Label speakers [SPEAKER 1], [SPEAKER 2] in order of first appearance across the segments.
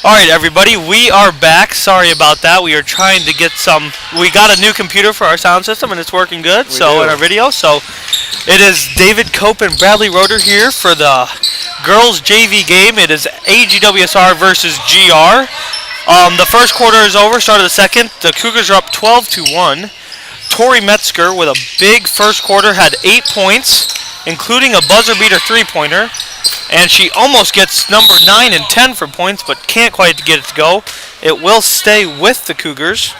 [SPEAKER 1] Alright everybody, we are back. Sorry about that. We are trying to get we got a new computer for our sound system and it's working good. In our video. So it is David Cope and Bradley Roeder here for the girls JV game. It is AGWSR versus GR. The first quarter is over, start of the second. The Cougars are up 12-1. Tori Metzger with a big first quarter had 8 points, including a buzzer beater 3-pointer. And she almost gets number 9 and 10 for points, but can't quite get it to go. It will stay with the Cougars.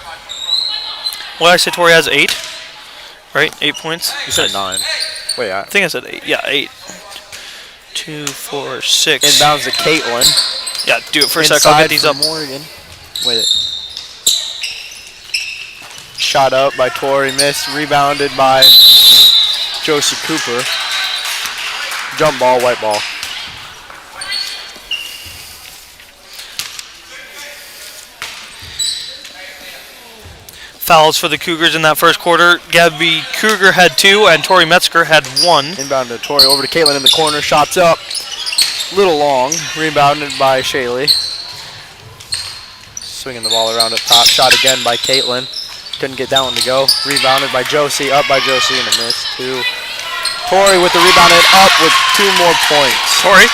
[SPEAKER 1] What did I say? Tori has 8, right? 8 points.
[SPEAKER 2] You said 9. Wait,
[SPEAKER 1] I think I said 8. Yeah, 8. 2, 4, 6.
[SPEAKER 2] Inbounds to Caitlin.
[SPEAKER 1] Yeah, do it for a sec. I'll get these up.
[SPEAKER 2] Morgan. Wait. Shot up by Tori, missed. Rebounded by Josie Cooper. Jump ball, white ball.
[SPEAKER 1] Fouls for the Cougars in that first quarter. Gabby Kruger had 2 and Tori Metzger had 1.
[SPEAKER 2] Inbound to Tori, over to Caitlin in the corner. Shots up. Little long. Rebounded by Shaylee. Swinging the ball around up top. Shot again by Caitlin. Couldn't get that one to go. Rebounded by Josie. Up by Josie and a miss. 2. Tori with the rebound and up with 2 more points.
[SPEAKER 1] Tori.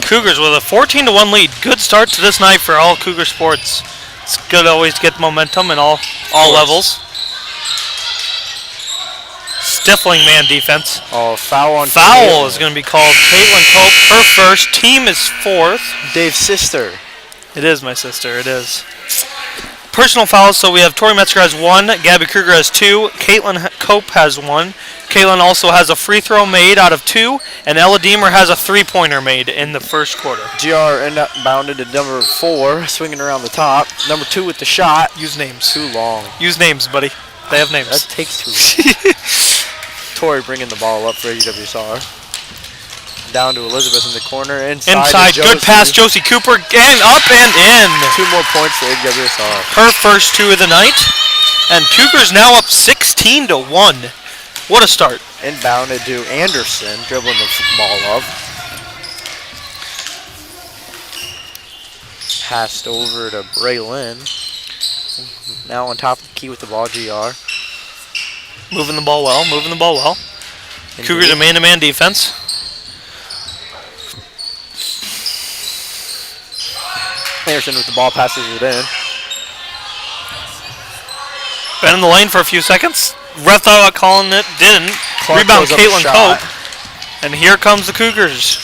[SPEAKER 1] Cougars with a 14-1 lead. Good start to this night for all Cougar sports. It's good always to get momentum in all levels. Stifling man defense.
[SPEAKER 2] Oh, foul on
[SPEAKER 1] Foul is going to be called. Caitlin Cope, her first. Team is 4th.
[SPEAKER 2] Dave's sister.
[SPEAKER 1] It is my sister. It is. Personal fouls, so we have Tori Metzger has 1, Gabby Kruger has 2, Caitlin Cope has 1. Caitlin also has a free throw made out of 2, and Ella Deemer has a 3-pointer made in the first quarter.
[SPEAKER 2] GR end up bounded to number 4, swinging around the top. Number 2 with the shot.
[SPEAKER 1] Use names.
[SPEAKER 2] Too long.
[SPEAKER 1] Use names, buddy. They have names.
[SPEAKER 2] That takes too long. Tori bringing the ball up for AGWSR. Down to Elizabeth in the corner. Inside
[SPEAKER 1] good pass, Josie Cooper, and up and in.
[SPEAKER 2] 2 more points for AGWSR.
[SPEAKER 1] Her first 2 of the night. And Cougars now up 16-1. What a start.
[SPEAKER 2] Inbounded to Anderson, dribbling the ball up. Passed over to Braylon. Now on top of the key with the ball, GR.
[SPEAKER 1] Moving the ball well, Indeed. Cougars a man-to-man defense.
[SPEAKER 2] Anderson with the ball, passes it in.
[SPEAKER 1] Been in the lane for a few seconds. Ref thought about calling it, didn't.
[SPEAKER 2] Clark
[SPEAKER 1] Rebound Caitlin Cope. And here comes the Cougars.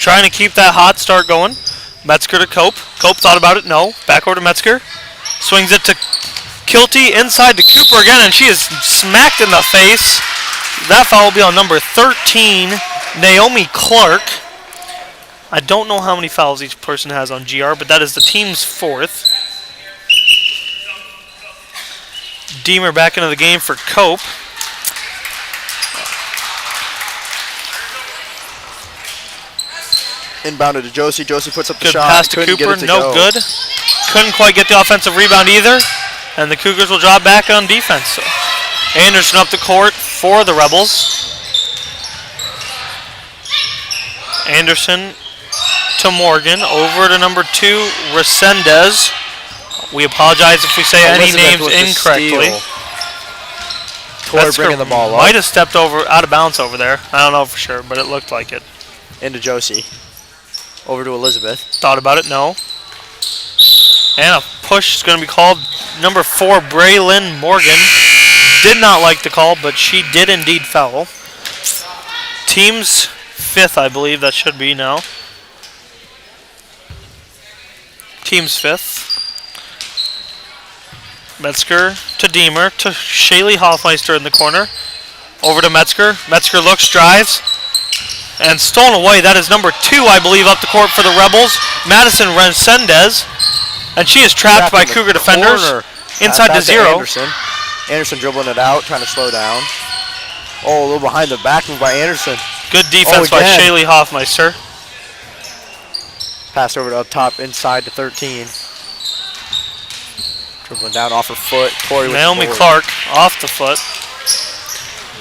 [SPEAKER 1] Trying to keep that hot start going. Metzger to Cope. Cope thought about it, no. Back over to Metzger. Swings it to Kilty, inside to Cooper again, and she is smacked in the face. That foul will be on number 13, Naomi Clark. I don't know how many fouls each person has on GR, but that is the team's 4th. Deemer back into the game for Cope.
[SPEAKER 2] Inbounded to Josie. Josie puts up the
[SPEAKER 1] good
[SPEAKER 2] shot.
[SPEAKER 1] Pass to Cooper, no good. Couldn't quite get the offensive rebound either. And the Cougars will drop back on defense. So Anderson up the court for the Rebels. Anderson to Morgan, over to number 2, Resendez. We apologize if we say any names incorrectly.
[SPEAKER 2] Tori bringing the ball up.
[SPEAKER 1] Might have stepped out of bounds over there. I don't know for sure, but it looked like it.
[SPEAKER 2] Into Josie. Over to Elizabeth.
[SPEAKER 1] Thought about it, no. And a push is going to be called. Number 4, Braylon Morgan. Did not like the call, but she did indeed foul. Team's 5th, I believe that should be now. Team's 5th. Metzger to Deemer to Shaylee Hoffmeister in the corner. Over to Metzger. Metzger looks, drives, and stolen away. That is number 2, I believe, up the court for the Rebels. Madison Resendez. And she is trapped by Cougar defenders. Inside to 0.
[SPEAKER 2] Anderson dribbling it out, trying to slow down. Oh, a little behind the back move by Anderson.
[SPEAKER 1] Good defense by Shaylee Hoffmeister.
[SPEAKER 2] Pass over to up top, inside to 13. Dribbling down off her foot. Tori with
[SPEAKER 1] Naomi Clark off the foot.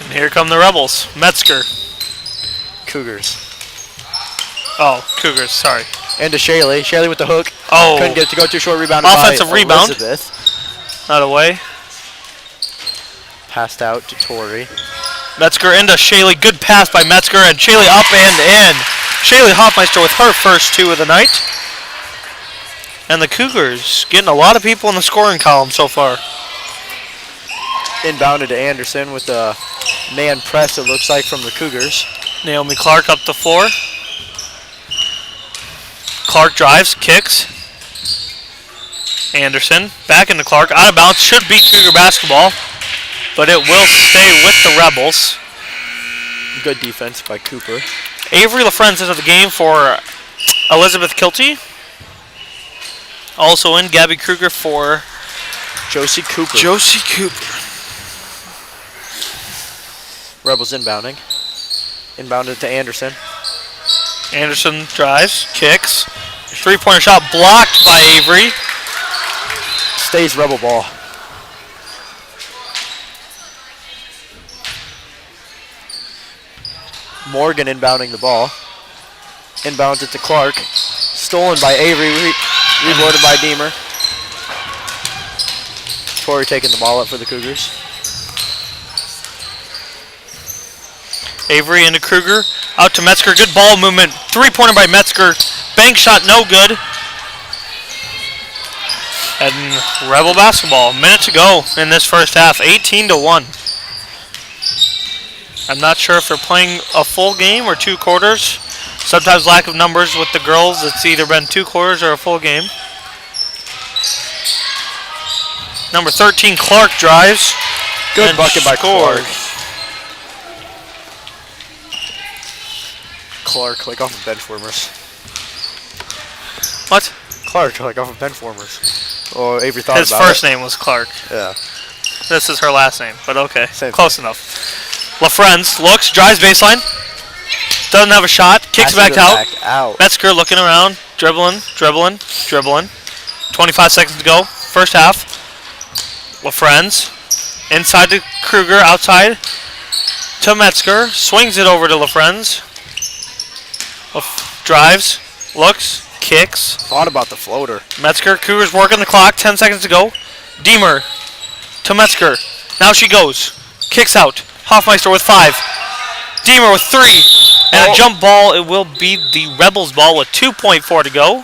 [SPEAKER 1] And here come the Rebels. Metzger.
[SPEAKER 2] Cougars.
[SPEAKER 1] Oh, Cougars, sorry.
[SPEAKER 2] Into Shaley. Shaley with the hook.
[SPEAKER 1] Oh.
[SPEAKER 2] Couldn't get it to go too short. Rebound
[SPEAKER 1] Offensive
[SPEAKER 2] by
[SPEAKER 1] rebound.
[SPEAKER 2] Elizabeth.
[SPEAKER 1] Not away.
[SPEAKER 2] Passed out to Tori.
[SPEAKER 1] Metzger into Shaley. Good pass by Metzger, and Shaley up and in. Shaley Hoffmeister with her first 2 of the night. And the Cougars getting a lot of people in the scoring column so far.
[SPEAKER 2] Inbounded to Anderson with a man press, it looks like, from the Cougars.
[SPEAKER 1] Naomi Clark up the floor. Clark drives, kicks. Anderson back into Clark. Out of bounds. Should be Cougar basketball, but it will stay with the Rebels.
[SPEAKER 2] Good defense by Cooper.
[SPEAKER 1] Avery LaFrenz into the game for Elizabeth Kilty. Also in Gabby Kruger for
[SPEAKER 2] Josie Cooper.
[SPEAKER 1] Josie Cooper.
[SPEAKER 2] Rebels inbounding. Inbounded to Anderson.
[SPEAKER 1] Anderson drives, kicks. 3-pointer shot blocked by Avery.
[SPEAKER 2] Stays Rebel ball. Morgan inbounding the ball. Inbounds it to Clark. Stolen by Avery. Reboarded by Deemer. Tori taking the ball up for the Cougars.
[SPEAKER 1] Avery into Kruger. Out to Metzger. Good ball movement. 3-pointer by Metzger. Bank shot no good. And Rebel basketball. A minute to go in this first half. 18-1. I'm not sure if they're playing a full game or 2 quarters. Sometimes lack of numbers with the girls. It's either been 2 quarters or a full game. Number 13, Clark drives.
[SPEAKER 2] Good bucket by Clark. Clark, like off of benchwarmers.
[SPEAKER 1] What?
[SPEAKER 2] Clark, like off of benchwarmers. Oh, Avery thought
[SPEAKER 1] His
[SPEAKER 2] about it.
[SPEAKER 1] first name was Clark.
[SPEAKER 2] Yeah.
[SPEAKER 1] This is her last name, but okay.
[SPEAKER 2] Same
[SPEAKER 1] Close enough. LaFrenz looks, drives baseline. Doesn't have a shot. Kicks
[SPEAKER 2] Passes
[SPEAKER 1] back
[SPEAKER 2] it out.
[SPEAKER 1] Metzger looking around. Dribbling. 25 seconds to go. First half. LaFrenz. Inside to Kruger. Outside to Metzger. Swings it over to LaFrenz. Drives. Looks. Kicks.
[SPEAKER 2] Thought about the floater.
[SPEAKER 1] Metzger. Cougars working the clock. 10 seconds to go. Deemer to Metzger. Now she goes. Kicks out. Hoffmeister with 5. Deemer with 3. And a jump ball. It will be the Rebels ball with 2.4 to go.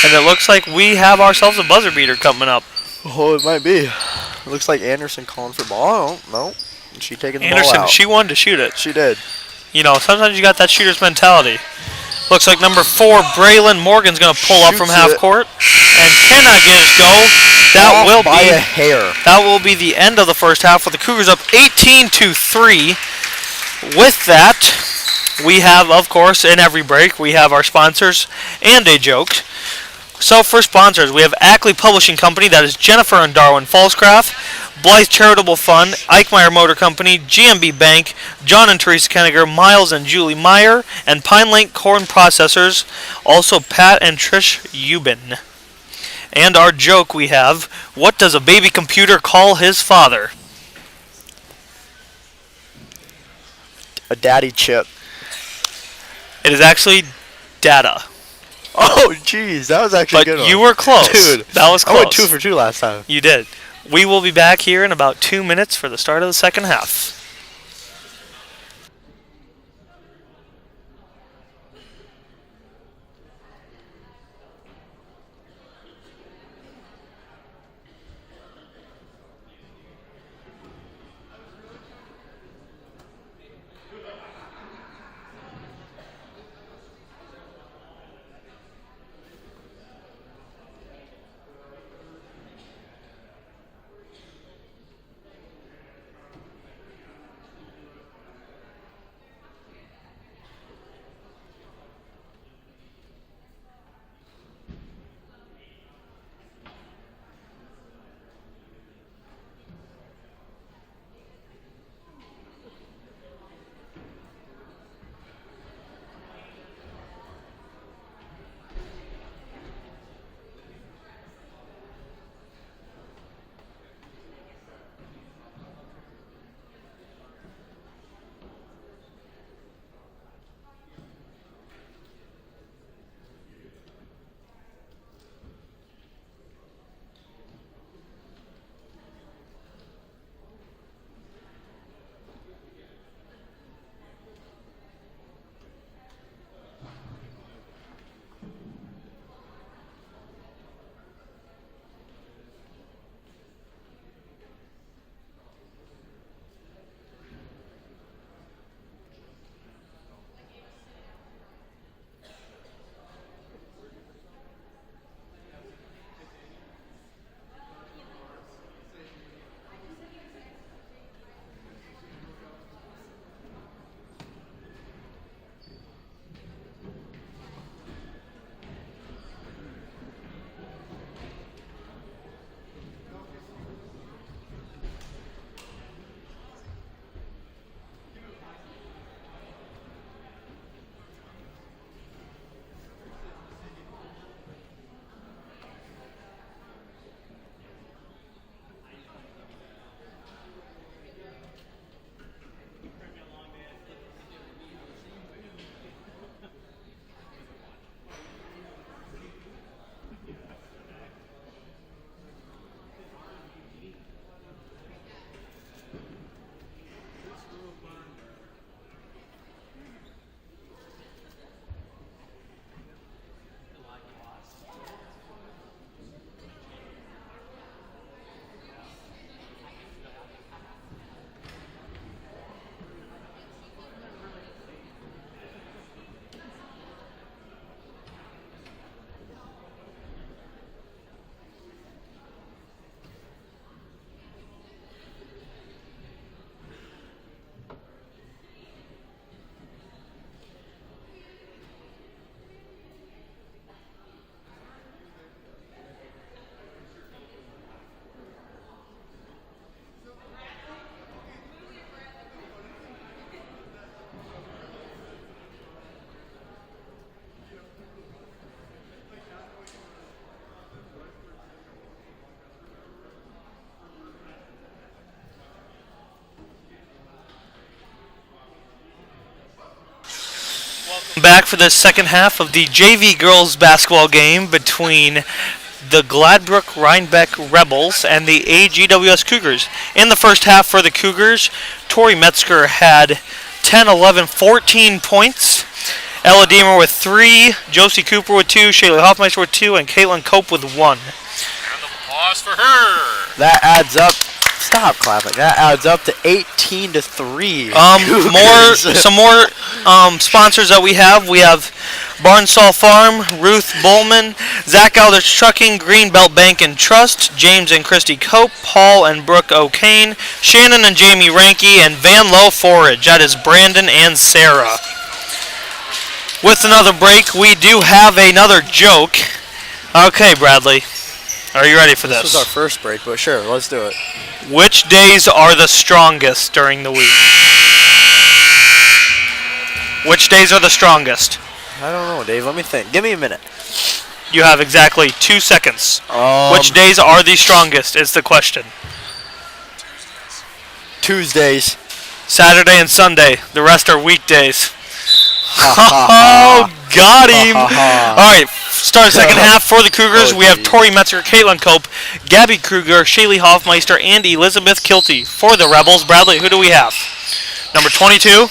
[SPEAKER 1] And it looks like we have ourselves a buzzer beater coming up.
[SPEAKER 2] Oh, it might be. It looks like Anderson calling for ball. No. She taking the ball
[SPEAKER 1] Anderson,
[SPEAKER 2] out.
[SPEAKER 1] she wanted to shoot it.
[SPEAKER 2] She did.
[SPEAKER 1] You know, sometimes you got that shooter's mentality. Looks like number 4, Braylon Morgan's going to pull up from half court. And cannot get it to go. That will
[SPEAKER 2] by
[SPEAKER 1] be
[SPEAKER 2] a hair.
[SPEAKER 1] That will be the end of the first half with the Cougars up 18-3. With that, we have, of course, in every break, we have our sponsors and a joke. So for sponsors, we have Ackley Publishing Company, that is Jennifer and Darwin Falscraft, Blythe Charitable Fund, Eichmeyer Motor Company, GMB Bank, John and Teresa Kenniger, Miles and Julie Meyer, and Pine Lake Corn Processors, also Pat and Trish Eubin. And our joke we have, what does a baby computer call his father?
[SPEAKER 2] A daddy chip.
[SPEAKER 1] It is actually data.
[SPEAKER 2] Oh, jeez. That was actually a good
[SPEAKER 1] But
[SPEAKER 2] one.
[SPEAKER 1] you were close.
[SPEAKER 2] Dude,
[SPEAKER 1] that was close.
[SPEAKER 2] I went 2 for 2 last time.
[SPEAKER 1] You did. We will be back here in about 2 minutes for the start of the second half. for this second half of the JV girls basketball game between the Gladbrook Rhinebeck Rebels and the AGWS Cougars. In the first half for the Cougars, Tori Metzger had 10, 11, 14 points. Ella Deemer with 3, Josie Cooper with 2, Shaylee Hoffmeister with 2, and Caitlin Cope with 1.
[SPEAKER 3] Round of applause for her.
[SPEAKER 2] That adds up. Stop clapping. That adds up to 18-3.
[SPEAKER 1] Some more sponsors that we have. We have Barnsall Farm, Ruth Bowman, Zach Alders Trucking, Greenbelt Bank and Trust, James and Christy Cope, Paul and Brooke O'Kane, Shannon and Jamie Ranke, and Van Lowe Forage. That is Brandon and Sarah. With another break, we do have another joke. Okay, Bradley. Are you ready for this?
[SPEAKER 2] This was our first break, but sure, let's do it.
[SPEAKER 1] Which days are the strongest during the week? Which days are the strongest?
[SPEAKER 2] I don't know, Dave. Let me think. Give me a minute.
[SPEAKER 1] You have exactly 2 seconds. Which days are the strongest is the question.
[SPEAKER 2] Tuesdays.
[SPEAKER 1] Saturday and Sunday. The rest are weekdays. Oh, got him. All right, start second half for the Cougars. We have Tori Metzger, Caitlin Cope, Gabby Kruger, Shaylee Hoffmeister, and Elizabeth Kilty. For the Rebels, Bradley, who do we have? Number 22.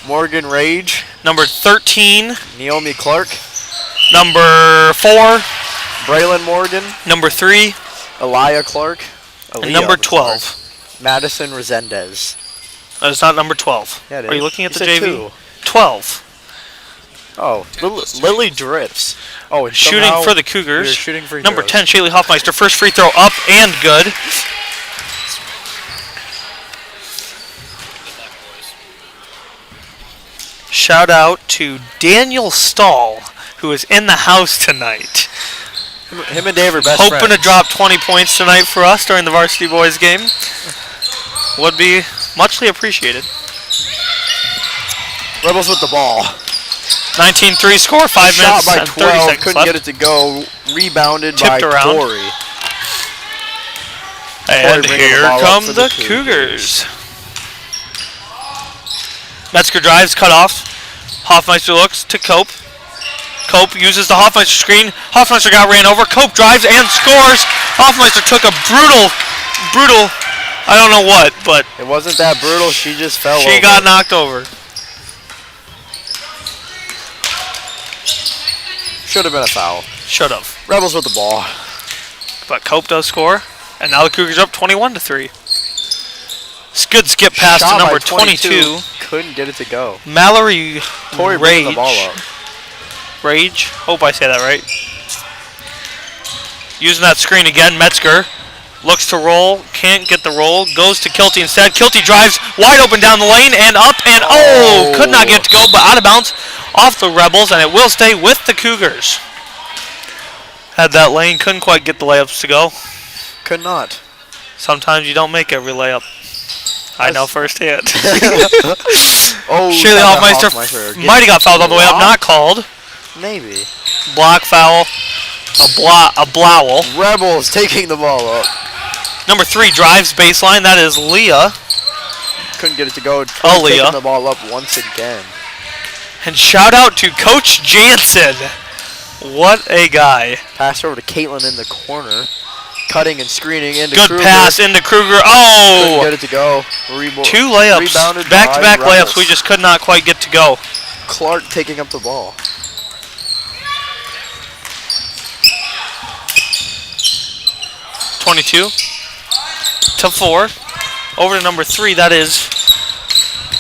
[SPEAKER 2] Morgan Rage.
[SPEAKER 1] Number 13.
[SPEAKER 2] Naomi Clark.
[SPEAKER 1] Number 4.
[SPEAKER 2] Braylon Morgan.
[SPEAKER 1] Number 3.
[SPEAKER 2] Elia Clark.
[SPEAKER 1] And number 12.
[SPEAKER 2] Madison Resendez.
[SPEAKER 1] It's not number 12.
[SPEAKER 2] Yeah, it
[SPEAKER 1] Are you
[SPEAKER 2] is.
[SPEAKER 1] looking at
[SPEAKER 2] You
[SPEAKER 1] the
[SPEAKER 2] said
[SPEAKER 1] JV?
[SPEAKER 2] 2.
[SPEAKER 1] 12.
[SPEAKER 2] Oh, Lily Drifts. Oh, and
[SPEAKER 1] Shooting for the Cougars.
[SPEAKER 2] Shooting free
[SPEAKER 1] Number
[SPEAKER 2] throws.
[SPEAKER 1] 10, Shaylee Hoffmeister. First free throw up and good. Shout out to Daniel Stahl, who is in the house tonight.
[SPEAKER 2] Him and Dave are best
[SPEAKER 1] Hoping
[SPEAKER 2] friends.
[SPEAKER 1] to drop 20 points tonight for us during the Varsity Boys game. Would be muchly appreciated.
[SPEAKER 2] Rebels with the ball.
[SPEAKER 1] 19-3 score, 5
[SPEAKER 2] Shot
[SPEAKER 1] minutes
[SPEAKER 2] by
[SPEAKER 1] and 30
[SPEAKER 2] 12.
[SPEAKER 1] seconds
[SPEAKER 2] Couldn't
[SPEAKER 1] left.
[SPEAKER 2] get it to go. Rebounded
[SPEAKER 1] Tipped
[SPEAKER 2] by
[SPEAKER 1] around.
[SPEAKER 2] Tori.
[SPEAKER 1] And
[SPEAKER 2] bringing the
[SPEAKER 1] here
[SPEAKER 2] ball up
[SPEAKER 1] come
[SPEAKER 2] for
[SPEAKER 1] the
[SPEAKER 2] the
[SPEAKER 1] Cougars. Metzger drives, cut off. Hoffmeister looks to Cope. Cope uses the Hoffmeister screen. Hoffmeister got ran over. Cope drives and scores. Hoffmeister took a brutal, I don't know what, but
[SPEAKER 2] It wasn't that brutal. She just fell over.
[SPEAKER 1] she got knocked over.
[SPEAKER 2] Should have been a foul.
[SPEAKER 1] Should have.
[SPEAKER 2] Rebels with the ball.
[SPEAKER 1] But Cope does score. And now the Cougars up 21-3. Good skip pass
[SPEAKER 2] Shot
[SPEAKER 1] to number
[SPEAKER 2] by
[SPEAKER 1] 22.
[SPEAKER 2] Couldn't get it to go.
[SPEAKER 1] Mallory
[SPEAKER 2] Tori bringing the ball up.
[SPEAKER 1] Rage. Hope I say that right. Using that screen again, Metzger looks to roll, can't get the roll, goes to Kilty instead. Kilty drives wide open down the lane and up and could not get it to go, but out of bounds off the Rebels, and it will stay with the Cougars. Had that lane, couldn't quite get the layups to go.
[SPEAKER 2] Could not.
[SPEAKER 1] Sometimes you don't make every layup. I know firsthand. Shaylee Hoffmeister might have got fouled on the way up, not called.
[SPEAKER 2] Maybe.
[SPEAKER 1] Block foul. A blowel.
[SPEAKER 2] Rebels taking the ball up.
[SPEAKER 1] Number 3 drives baseline. That is Leah.
[SPEAKER 2] Couldn't get it to go.
[SPEAKER 1] Leah.
[SPEAKER 2] Taking the ball up once again.
[SPEAKER 1] And shout out to Coach Jansen. What a guy.
[SPEAKER 2] Pass over to Caitlin in the corner. Cutting and screening into
[SPEAKER 1] Good
[SPEAKER 2] Kruger.
[SPEAKER 1] pass into Kruger.
[SPEAKER 2] Couldn't get it to go.
[SPEAKER 1] 2 layups.
[SPEAKER 2] Rebounded
[SPEAKER 1] Back-to-back
[SPEAKER 2] by
[SPEAKER 1] layups
[SPEAKER 2] Rebels.
[SPEAKER 1] we just could not quite get to go.
[SPEAKER 2] Clark taking up the ball.
[SPEAKER 1] (22-4). Over to number 3. That is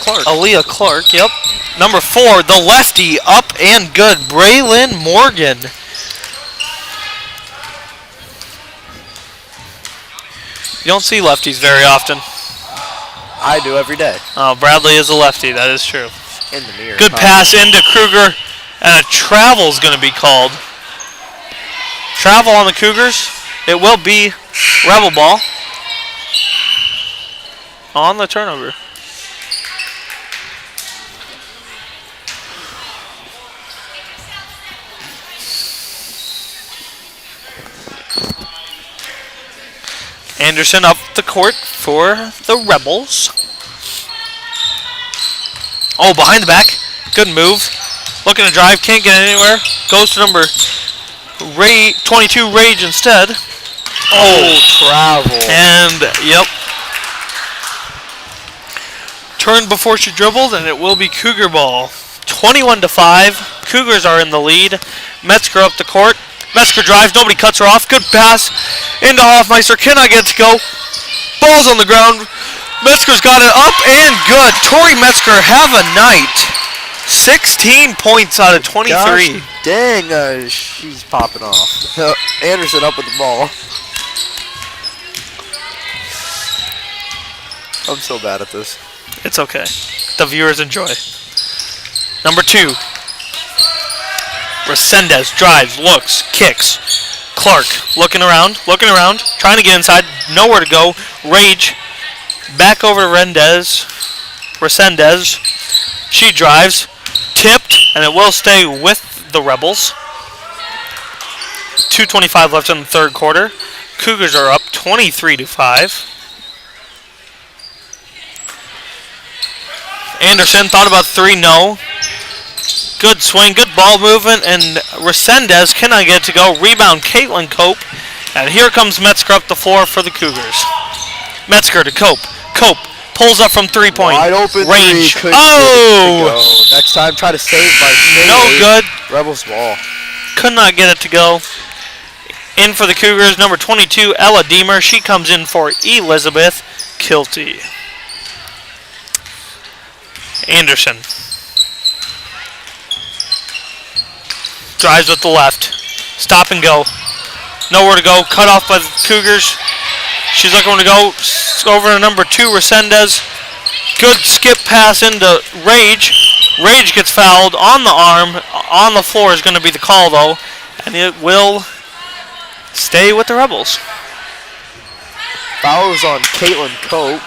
[SPEAKER 2] Clark.
[SPEAKER 1] Aaliyah Clark. Yep. Number 4, the lefty, up and good. Braylon Morgan. You don't see lefties very often.
[SPEAKER 2] I do every day.
[SPEAKER 1] Oh, Bradley is a lefty. That is true.
[SPEAKER 2] In the mirror.
[SPEAKER 1] Good pass into Kruger, and a travel's going to be called. Travel on the Cougars. It will be Rebel ball on the turnover. Anderson up the court for the Rebels. Oh, behind the back. Good move. Looking to drive, can't get anywhere. Goes to number 22, Rage instead.
[SPEAKER 2] Oh, travel.
[SPEAKER 1] And, yep. Turned before she dribbled, and it will be Cougar ball. 21-5. Cougars are in the lead. Metzger up the court. Metzger drives. Nobody cuts her off. Good pass into Hoffmeister. Cannot get to go. Ball's on the ground. Metzger's got it up and good. Tori Metzger, have a night. 16 points out of 23.
[SPEAKER 2] Gosh, dang, she's popping off. Anderson up with the ball. I'm so bad at this.
[SPEAKER 1] It's okay. The viewers enjoy. Number 2. Resendez drives, looks, kicks. Clark looking around, trying to get inside, nowhere to go. Rage back over to Resendez. She drives, tipped, and it will stay with the Rebels. 2:25 left in the third quarter. Cougars are up 23-5. Anderson thought about 3, no. Good swing, good ball movement, and Resendez cannot get it to go. Rebound, Caitlin Cope. And here comes Metzger up the floor for the Cougars. Metzger to Cope. Cope pulls up from 3-point
[SPEAKER 2] Wide open
[SPEAKER 1] range.
[SPEAKER 2] Three.
[SPEAKER 1] Oh!
[SPEAKER 2] Next time, try to save by shade.
[SPEAKER 1] No good.
[SPEAKER 2] Rebels ball.
[SPEAKER 1] Could not get it to go. In for the Cougars, number 22, Ella Deemer. She comes in for Elizabeth Kilty. Anderson. Drives with the left. Stop and go. Nowhere to go. Cut off by the Cougars. She's looking to go over to number 2, Resendez. Good skip pass into Rage. Rage gets fouled on the arm. On the floor is going to be the call, though. And it will stay with the Rebels.
[SPEAKER 2] Foul is on Caitlin Cope.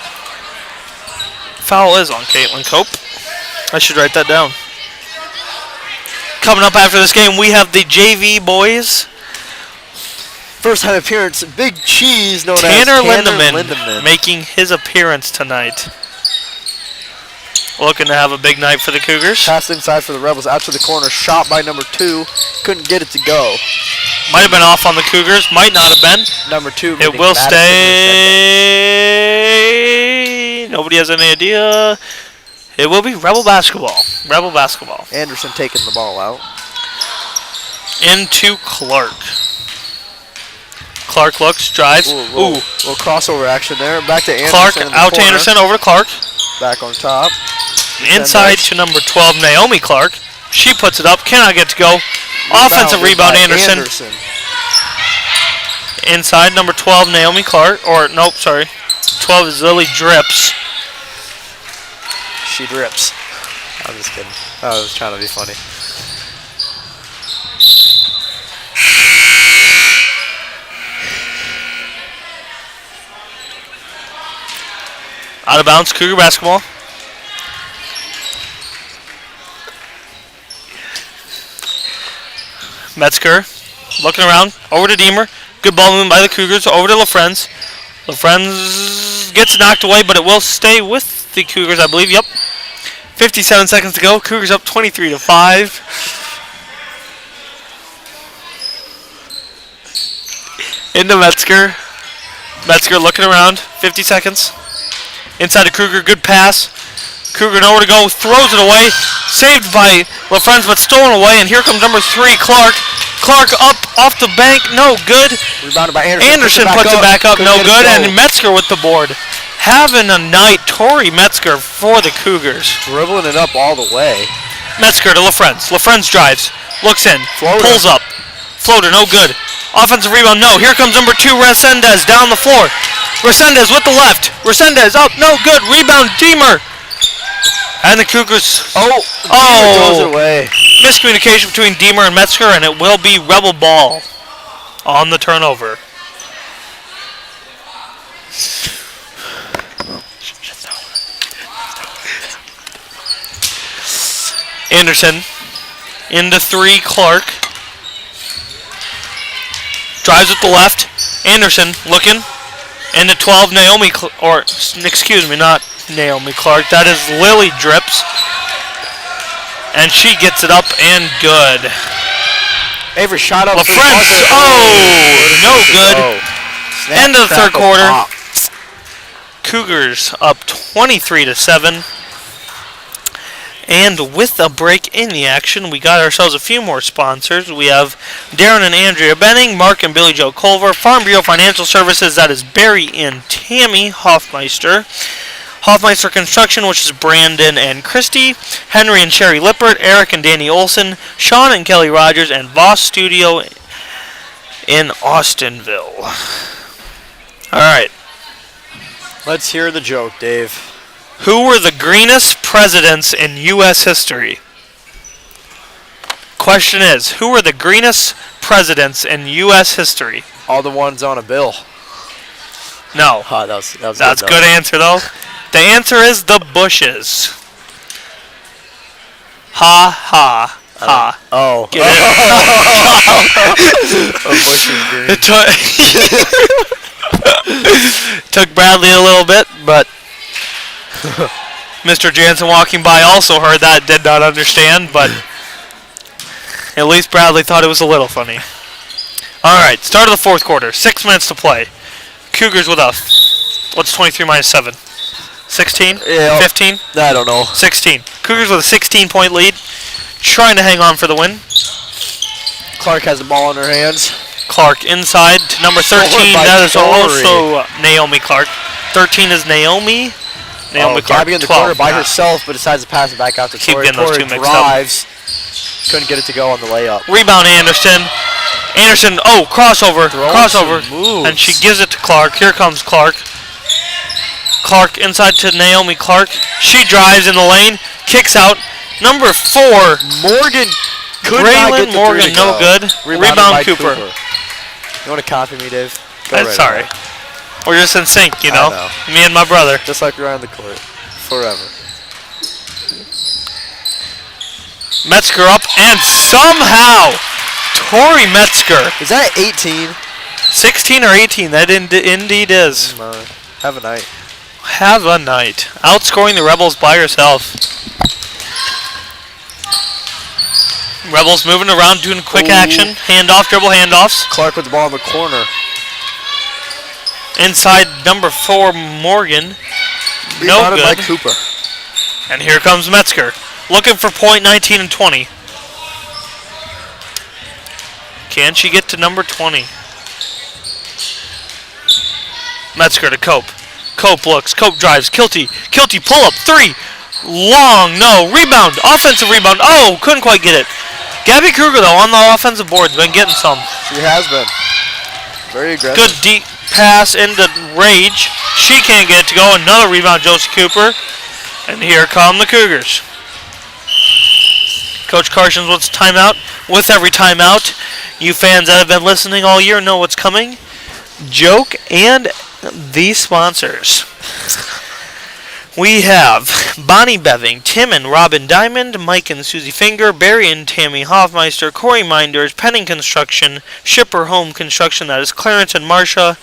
[SPEAKER 1] Foul is on Caitlin Cope. I should write that down. Coming up after this game, we have the JV boys.
[SPEAKER 2] First time appearance, Big Cheese, known
[SPEAKER 1] Tanner
[SPEAKER 2] as
[SPEAKER 1] Lindemann making his appearance tonight. Looking to have a big night for the Cougars.
[SPEAKER 2] Pass inside for the Rebels, out to the corner, shot by number 2. Couldn't get it to go.
[SPEAKER 1] Might have been off on the Cougars, might not have been.
[SPEAKER 2] Number 2.
[SPEAKER 1] It will stay. Nobody has any idea. It will be Rebel basketball. Rebel basketball.
[SPEAKER 2] Anderson taking the ball out.
[SPEAKER 1] Into Clark. Clark looks, drives. Ooh.
[SPEAKER 2] Little crossover action there. Back to Anderson.
[SPEAKER 1] Clark out to
[SPEAKER 2] corner.
[SPEAKER 1] Anderson, over to Clark.
[SPEAKER 2] Back on top.
[SPEAKER 1] Inside to number 12, Naomi Clark. She puts it up, cannot get to go. Offensive rebound, Anderson. Inside, number 12, Naomi Clark. Or, nope, sorry. 12 is Lily Drips.
[SPEAKER 2] She drips. I'm just kidding. I was trying to be funny.
[SPEAKER 1] Out of bounds, Cougar basketball. Metzger looking around, over to Deemer. Good ball movement by the Cougars, over to LaFrenz. LaFrenz gets knocked away, but it will stay with the Cougars, I believe. Yep. 57 seconds to go. Cougars up 23-5. Into Metzger. Metzger looking around. 50 seconds. Inside to Kruger. Good pass. Kruger nowhere to go. Throws it away. Saved by LaFrenz, but stolen away. And here comes number 3, Clark. Clark up off the bank. No good.
[SPEAKER 2] Rebounded by Anderson.
[SPEAKER 1] Anderson puts it back up. No good. And Metzger with the board. Having a night. Tori Metzger for the Cougars.
[SPEAKER 2] Dribbling it up all the way.
[SPEAKER 1] Metzger to LaFrenz. LaFrenz drives. Looks in.
[SPEAKER 2] Floater.
[SPEAKER 1] Pulls up. Floater. No good. Offensive rebound. No. Here comes number 2, Resendez down the floor. Resendez with the left. Resendez up. No good. Rebound. Deemer. And the Cougars.
[SPEAKER 2] Oh. Throws it away.
[SPEAKER 1] Miscommunication between Deemer and Metzger, and it will be Rebel ball on the turnover. Anderson into 3, Clark. Drives with the left. Anderson looking. Into 12, Naomi, not Naomi Clark. That is Lily Drips. And she gets it up and good.
[SPEAKER 2] Avery shot up.
[SPEAKER 1] LaFrance, no good. End of the third quarter. Cougars up 23-7. And with a break in the action, we got ourselves a few more sponsors. We have Darren and Andrea Benning, Mark and Billy Joe Culver, Farm Bureau Financial Services, that is Barry and Tammy Hoffmeister. Hoffmeister Construction, which is Brandon and Christy, Henry and Sherry Lippert, Eric and Danny Olson, Sean and Kelly Rogers, and Voss Studio in Austinville. All right.
[SPEAKER 2] Let's hear the joke, Dave.
[SPEAKER 1] Who were the greenest presidents in U.S. history? Question is, who were the greenest presidents in U.S. history?
[SPEAKER 2] All the ones on a bill.
[SPEAKER 1] No.
[SPEAKER 2] Oh, that was
[SPEAKER 1] That's a good answer, though. The answer is the Bushes. Ha, ha, ha.
[SPEAKER 2] Oh.
[SPEAKER 1] Get it?
[SPEAKER 2] A bush is green.
[SPEAKER 1] It took Bradley a little bit, but Mr. Jansen walking by also heard that, did not understand, but at least Bradley thought it was a little funny. Alright, start of the fourth quarter. 6 minutes to play. Cougars with a... What's 23 minus 7? 16?
[SPEAKER 2] Yeah.
[SPEAKER 1] 15?
[SPEAKER 2] I don't know.
[SPEAKER 1] 16. Cougars with a 16-point lead. Trying to hang on for the win.
[SPEAKER 2] Clark has the ball in her hands.
[SPEAKER 1] Clark inside to number 13. That is also Naomi Clark. 13 is Naomi. Naomi Clark.
[SPEAKER 2] Gabby in the
[SPEAKER 1] 12.
[SPEAKER 2] corner by herself, but decides to pass it back out to
[SPEAKER 1] Keep
[SPEAKER 2] Tori.
[SPEAKER 1] getting those
[SPEAKER 2] Tori
[SPEAKER 1] two mixed up.
[SPEAKER 2] drives. Couldn't get it to go on the layup.
[SPEAKER 1] Rebound Anderson. Anderson, crossover. Crossover. And she gives it to Clark. Here comes Clark. Clark inside to Naomi Clark. She drives in the lane. Kicks out. Number 4.
[SPEAKER 2] Morgan.
[SPEAKER 1] Braylon Morgan, no good. Rebound Cooper.
[SPEAKER 2] You want to copy me, Dave?
[SPEAKER 1] That's sorry. We're just in sync, you know? Me and my brother.
[SPEAKER 2] Just like we're on the court. Forever.
[SPEAKER 1] Metzger up, and somehow Tori Metzger.
[SPEAKER 2] Is that 18?
[SPEAKER 1] 16 or 18, that indeed is.
[SPEAKER 2] Have a night.
[SPEAKER 1] Have a night. Outscoring the Rebels by herself. Rebels moving around, doing quick action. Handoff, dribble handoffs.
[SPEAKER 2] Clark with the ball in the corner.
[SPEAKER 1] Inside number 4, Morgan. No
[SPEAKER 2] Rebounded
[SPEAKER 1] good.
[SPEAKER 2] by Cooper.
[SPEAKER 1] And here comes Metzger. Looking for point 19 and 20. Can she get to number 20? Metzger to Cope. Cope looks. Cope drives. Kilty. Kilty pull up. 3. Long. No. Rebound. Offensive rebound. Oh, couldn't quite get it. Gabby Kruger, though, on the offensive board, been getting some.
[SPEAKER 2] She has been. Very aggressive.
[SPEAKER 1] Good deep pass into Rage. She can't get it to go. Another rebound, Josie Cooper. And here come the Cougars. Coach Carson's wants timeout. With every timeout, you fans that have been listening all year know what's coming. Joke and the sponsors. We have Bonnie Beving, Tim and Robin Diamond, Mike and Susie Finger, Barry and Tammy Hoffmeister, Corey Minders, Penning Construction, Shipper Home Construction, that is Clarence and Marcia,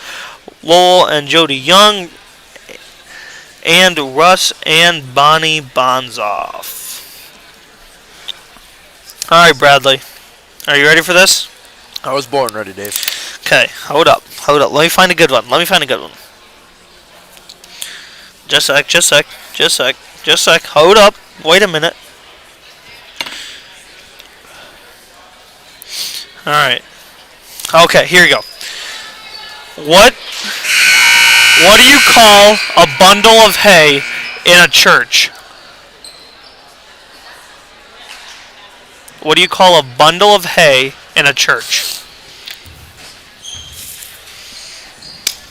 [SPEAKER 1] Lowell and Jody Young, and Russ and Bonnie Bonzoff. Alright, Bradley. Are you ready for this?
[SPEAKER 2] I was born ready, Dave.
[SPEAKER 1] Okay, hold up. Let me find a good one. Just a sec. Hold up. Wait a minute. Alright. Okay, here you go. What do you call a bundle of hay in a church? What do you call a bundle of hay in a church?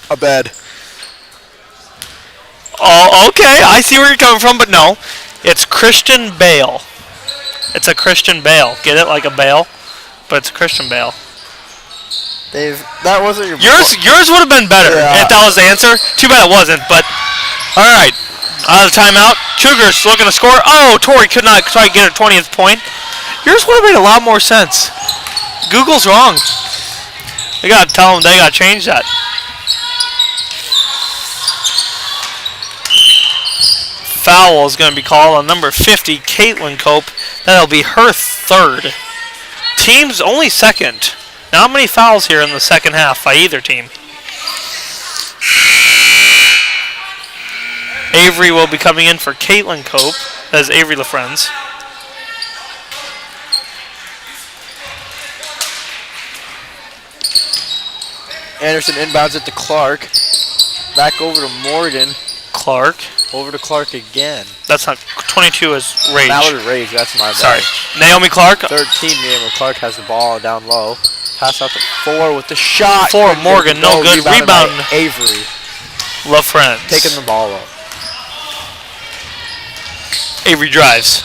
[SPEAKER 2] A bed.
[SPEAKER 1] Oh, okay. I see where you're coming from, but no. It's Christian Bale. It's a Christian Bale. Get it? Like a bale? But it's a Christian Bale.
[SPEAKER 2] Dave, that wasn't your...
[SPEAKER 1] Yours would have been better if that was the answer. Too bad it wasn't, but... Alright. Out of timeout. Cougars looking to score. Oh, Tori could not quite get her 20th point. Yours would have made a lot more sense. Google's wrong. They gotta tell them they gotta change that. Foul is going to be called on number 50, Caitlin Cope. That'll be her third. Team's only second. Not many fouls here in the second half by either team. Avery will be coming in for Caitlin Cope as Avery LaFrenz.
[SPEAKER 2] Anderson inbounds it to Clark. Back over to Morgan.
[SPEAKER 1] Clark.
[SPEAKER 2] Over to Clark again.
[SPEAKER 1] That's not 22 is Rage.
[SPEAKER 2] Mallard Rage, that's my bad.
[SPEAKER 1] Sorry. Naomi Clark.
[SPEAKER 2] 13, Naomi Clark has the ball down low. Pass out to 4 with the shot.
[SPEAKER 1] 4, Morgan, no good.
[SPEAKER 2] Rebounded
[SPEAKER 1] Rebound.
[SPEAKER 2] by Avery.
[SPEAKER 1] LaFrenz.
[SPEAKER 2] Taking the ball up.
[SPEAKER 1] Avery drives.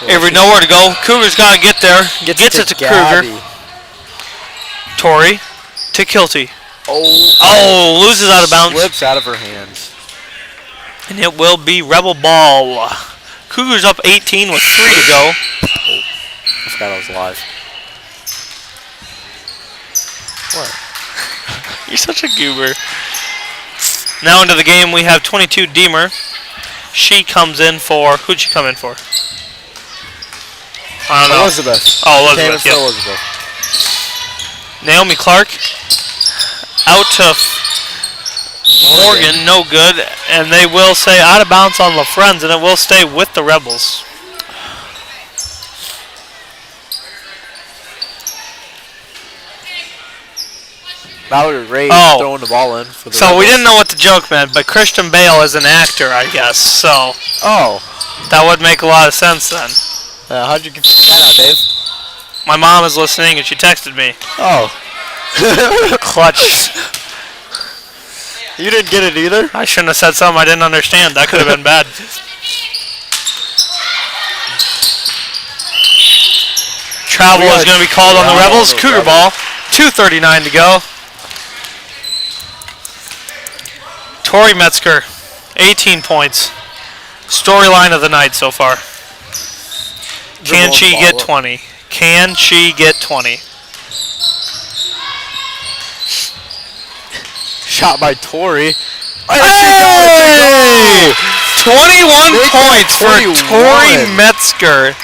[SPEAKER 1] Avery nowhere to go. Cougar's got to get there. Gets it to
[SPEAKER 2] Gabby.
[SPEAKER 1] Kruger. Tori to Kilty.
[SPEAKER 2] Oh,
[SPEAKER 1] Loses out of bounds.
[SPEAKER 2] Slips out of her hands.
[SPEAKER 1] And it will be Rebel ball. Cougars up 18 with 3 to go.
[SPEAKER 2] I forgot I was live. What?
[SPEAKER 1] You're such a goober. Now into the game, we have 22 Deemer. She comes in for, who'd she come in for? I don't know.
[SPEAKER 2] Elizabeth.
[SPEAKER 1] Oh, Elizabeth,
[SPEAKER 2] Came in for
[SPEAKER 1] yeah.
[SPEAKER 2] Elizabeth.
[SPEAKER 1] Naomi Clark out to Morgan, no good, and they will say out of bounds on LaFrenz, and it will stay with the Rebels.
[SPEAKER 2] Mallard Ray throwing the ball in for the
[SPEAKER 1] So
[SPEAKER 2] Rebels.
[SPEAKER 1] we didn't know what the joke meant, but Christian Bale is an actor, I guess, so that would make a lot of sense then.
[SPEAKER 2] How'd you get that out, Dave?
[SPEAKER 1] My mom is listening, and she texted me.
[SPEAKER 2] Oh.
[SPEAKER 1] Clutch.
[SPEAKER 2] You didn't get it either?
[SPEAKER 1] I shouldn't have said something I didn't understand. That could have been bad. Travel is going to be called on the Rebels. Cougar ball. 2:39 to go. Tori Metzger, 18 points. Storyline of the night so far. Can she get 20? Can she get 20?
[SPEAKER 2] Shot by Tori.
[SPEAKER 1] Hey! 21 points for
[SPEAKER 2] 21.
[SPEAKER 1] Tori Metzger.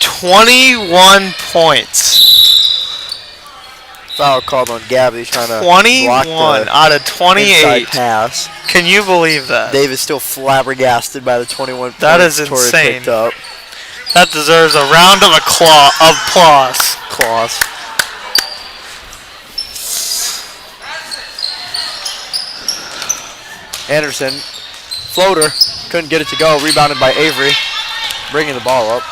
[SPEAKER 1] 21 points.
[SPEAKER 2] Foul called on Gabby trying to
[SPEAKER 1] 21
[SPEAKER 2] block the
[SPEAKER 1] out of 28.
[SPEAKER 2] inside pass.
[SPEAKER 1] Can you believe that?
[SPEAKER 2] Dave is still flabbergasted by the 21
[SPEAKER 1] That
[SPEAKER 2] points
[SPEAKER 1] is
[SPEAKER 2] Tori
[SPEAKER 1] insane.
[SPEAKER 2] picked up.
[SPEAKER 1] That deserves a round of applause.
[SPEAKER 2] Claws. Anderson, floater, couldn't get it to go. Rebounded by Avery, bringing the ball up.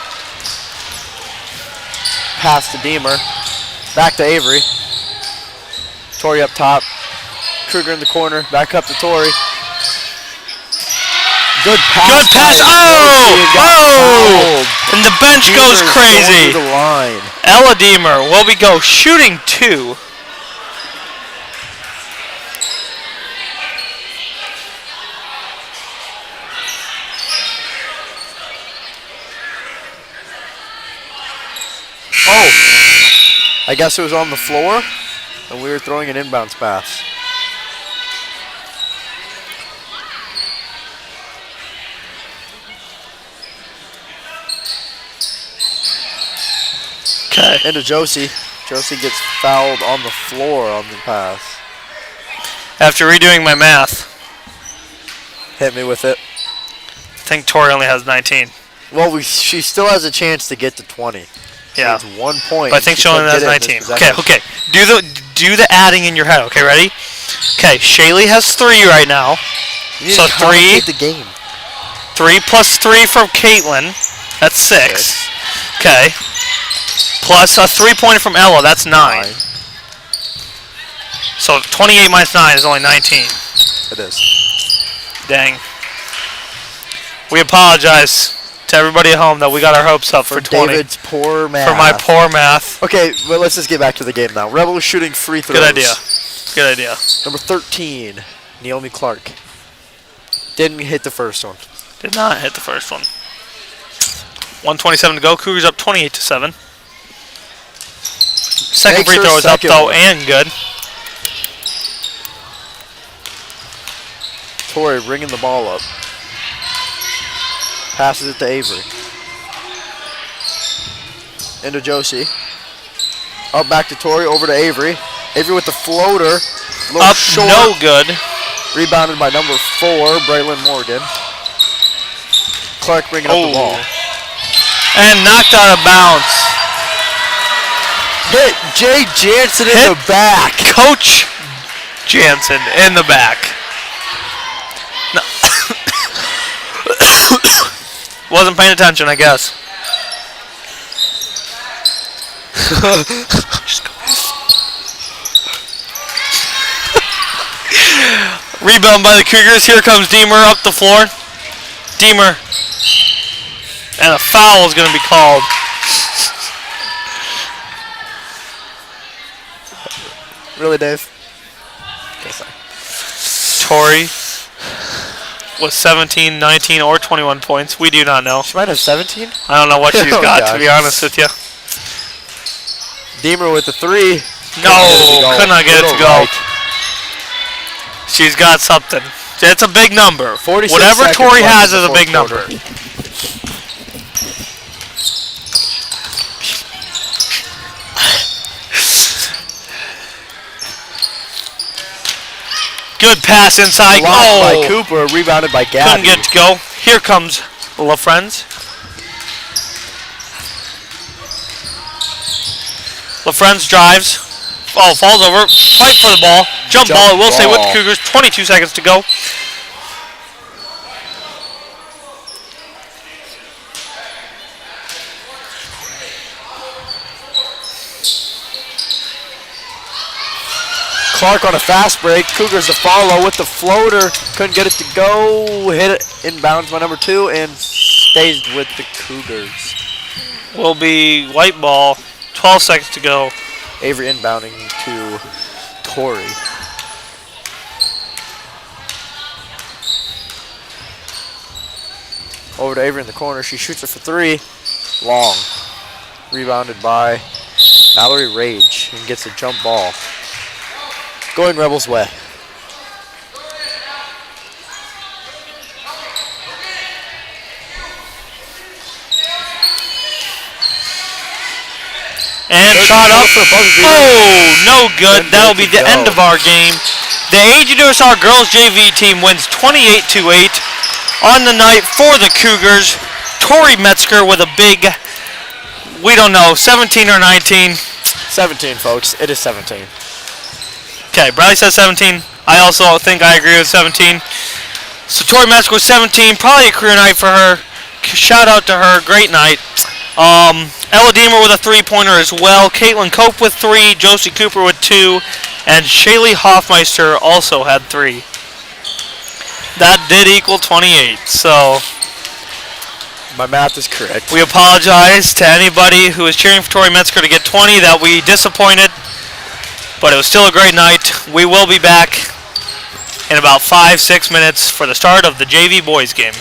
[SPEAKER 2] Pass to Deemer, back to Avery. Tori up top. Kruger in the corner, back up to Tori. Good pass.
[SPEAKER 1] Good pass. And the bench goes crazy.
[SPEAKER 2] The line.
[SPEAKER 1] Ella Deemer will we go shooting 2.
[SPEAKER 2] I guess it was on the floor, and we were throwing an inbounds pass.
[SPEAKER 1] Okay.
[SPEAKER 2] Into Josie. Josie gets fouled on the floor on the pass.
[SPEAKER 1] After redoing my math,
[SPEAKER 2] Hit me with it.
[SPEAKER 1] I think Tori only has 19.
[SPEAKER 2] Well, she still has a chance to get to 20.
[SPEAKER 1] Yeah.
[SPEAKER 2] It's 1 point.
[SPEAKER 1] But I think she only has 19. Okay. Do the adding in your head. Okay, ready? Okay, Shaylee has 3 right now. So 3.
[SPEAKER 2] The game.
[SPEAKER 1] 3 plus 3 from Caitlin. That's 6. Okay. Plus a 3-pointer from Ella. That's 9. So 28 minus 9 is only 19.
[SPEAKER 2] It is.
[SPEAKER 1] Dang. We apologize to everybody at home that we got our hopes up for 20.
[SPEAKER 2] David's poor math.
[SPEAKER 1] For my poor math.
[SPEAKER 2] Okay, well, let's just get back to the game now. Rebels shooting free throws.
[SPEAKER 1] Good idea. Good idea.
[SPEAKER 2] Number 13, Naomi Clark. Didn't hit the first one.
[SPEAKER 1] Did not hit the first one. 1:27 to go. Cougars up 28-7. Second free throw is up though and good.
[SPEAKER 2] Torrey bringing the ball up. Passes it to Avery. Into Josie. Up back to Torrey, over to Avery. Avery with the floater.
[SPEAKER 1] Up,
[SPEAKER 2] short.
[SPEAKER 1] no good.
[SPEAKER 2] Rebounded by number 4, Braylon Morgan. Clark bringing up the ball.
[SPEAKER 1] And knocked out of bounds.
[SPEAKER 2] Hit Jay Jansen in the back.
[SPEAKER 1] Coach Jansen in the back. No. Wasn't paying attention, I guess. Rebound by the Cougars. Here comes Deemer up the floor. Deemer. And a foul is going to be called.
[SPEAKER 2] Really, Dave? Okay, sorry.
[SPEAKER 1] Torrey with 17, 19, or 21 points. We do not know.
[SPEAKER 2] She might have 17?
[SPEAKER 1] I don't know what she's
[SPEAKER 2] Oh,
[SPEAKER 1] got,
[SPEAKER 2] gosh.
[SPEAKER 1] to be honest with you.
[SPEAKER 2] Deemer with the 3.
[SPEAKER 1] No, could not get it to go.
[SPEAKER 2] Right.
[SPEAKER 1] She's got something. It's a big number.
[SPEAKER 2] 46
[SPEAKER 1] Whatever
[SPEAKER 2] seconds
[SPEAKER 1] Torrey
[SPEAKER 2] left
[SPEAKER 1] has
[SPEAKER 2] in
[SPEAKER 1] is
[SPEAKER 2] the
[SPEAKER 1] a big
[SPEAKER 2] fourth
[SPEAKER 1] number.
[SPEAKER 2] quarter.
[SPEAKER 1] Good pass inside.
[SPEAKER 2] Blocked by
[SPEAKER 1] Oh,
[SPEAKER 2] Cooper, rebounded by Gabby.
[SPEAKER 1] couldn't get to go. Here comes LaFrenz. LaFrenz drives. Oh, falls over. Fight for the ball. Jump ball, it will stay with the Cougars. 22 seconds to go.
[SPEAKER 2] Clark on a fast break. Cougars to follow with the floater. Couldn't get it to go. Hit it inbounds by number 2 and stays with the Cougars.
[SPEAKER 1] Will be white ball. 12 seconds to go.
[SPEAKER 2] Avery inbounding to Torrey. Over to Avery in the corner. She shoots it for 3. Long. Rebounded by Mallory Rage and gets a jump ball. Going Rebels' way.
[SPEAKER 1] And shot up. Oh, no good. That'll be the end of our game. The AGWSR girls JV team wins 28-8 on the night for the Cougars. Torrey Metzger with a big, we don't know, 17 or 19.
[SPEAKER 2] 17, folks. It is 17.
[SPEAKER 1] Okay, Bradley says 17. I also think I agree with 17. So Torrey Metzger with 17. Probably a career night for her. Shout out to her. Great night. Ella Deemer with a 3-pointer as well. Caitlin Cope with 3. Josie Cooper with 2. And Shaylee Hoffmeister also had 3. That did equal 28. So
[SPEAKER 2] my math is correct.
[SPEAKER 1] we apologize to anybody who is cheering for Torrey Metzger to get 20. That we disappointed. But it was still a great night. We will be back in about 5-6 minutes for the start of the JV boys game.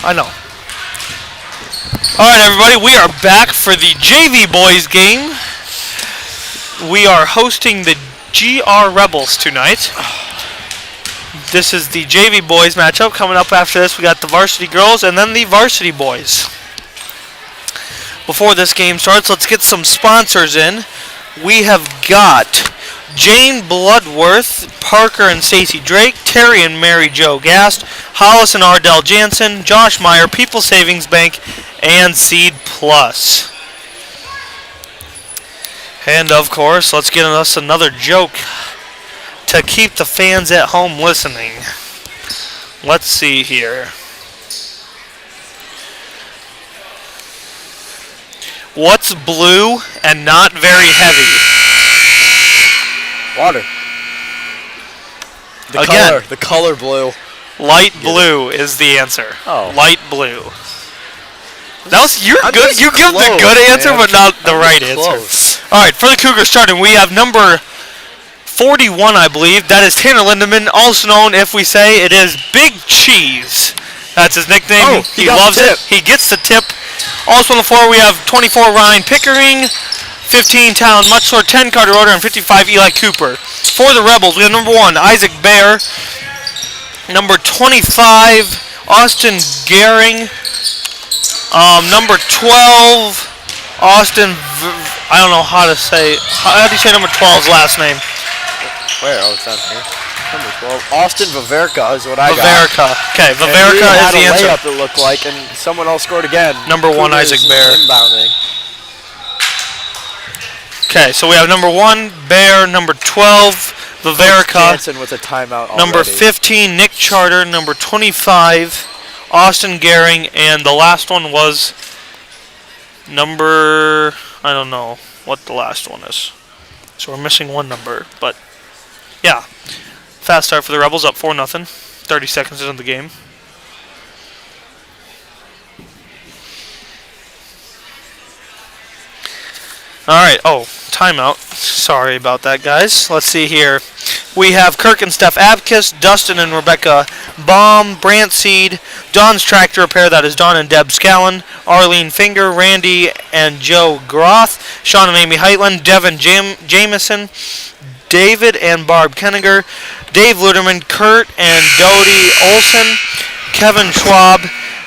[SPEAKER 1] I know. All right, everybody, we are back for the JV boys game. We are hosting the GR Rebels tonight. This is the JV boys matchup. Coming up after this, we got the varsity girls and then the varsity boys. Before this game starts, let's get some sponsors in. We have got Jane Bloodworth, Parker and Stacey Drake, Terry and Mary Jo Gast, Hollis and Ardell Jansen, Josh Meyer, People Savings Bank, and Seed Plus. And of course, let's get us another joke to keep the fans at home listening. Let's see here. What's blue and not very heavy?
[SPEAKER 2] Water. The color blue.
[SPEAKER 1] Light blue is the answer.
[SPEAKER 2] Oh.
[SPEAKER 1] Light blue. That was you're
[SPEAKER 2] I'm
[SPEAKER 1] good.
[SPEAKER 2] just
[SPEAKER 1] You give the
[SPEAKER 2] close,
[SPEAKER 1] good answer,
[SPEAKER 2] man.
[SPEAKER 1] but not the
[SPEAKER 2] I'm
[SPEAKER 1] right
[SPEAKER 2] just
[SPEAKER 1] answer.
[SPEAKER 2] close.
[SPEAKER 1] All right, for the Cougars starting, we have number 41, I believe. That is Tanner Lindemann, also known, if we say, it is Big Cheese. That's his nickname.
[SPEAKER 2] Oh,
[SPEAKER 1] he
[SPEAKER 2] got
[SPEAKER 1] loves
[SPEAKER 2] the
[SPEAKER 1] it. He gets the tip. Also on the floor, we have 24 Ryan Pickering, 15 Talon Mutchler, 10 Carter Roder, and 55 Eli Cooper. For the Rebels, we have number 1 Isaac Bear, number 25 Austin Gehring, number 12 Austin. I don't know how to say. How do you say number 12's last name?
[SPEAKER 2] Where? Oh, it's down here. Number 12. Austin Vaverka is what I got.
[SPEAKER 1] Vaverka. Okay, Vaverka is the answer.
[SPEAKER 2] Layup, it looked like, and someone else scored again.
[SPEAKER 1] Number 1 Isaac Bear.
[SPEAKER 2] Inbounding.
[SPEAKER 1] Okay, so we have number 1 Bear, number 12 Vaverka,
[SPEAKER 2] Jansen with a timeout already.
[SPEAKER 1] number 15 Nick Charter, number 25 Austin Gehring, and the last one was number, I don't know what the last one is. So we're missing one number, but yeah. Fast start for the Rebels, up 4-0. 30 seconds into the game. Alright, timeout. Sorry about that, guys. Let's see here. We have Kirk and Steph Abkis, Dustin and Rebecca Baum, Brant Seed, Dawn's Tractor Repair, that is Dawn and Deb Scallon, Arlene Finger, Randy and Joe Groth, Sean and Amy Heitland, Devin Jameson, David and Barb Kenninger, Dave Luderman, Kurt and Dodie Olson, Kevin Schwab,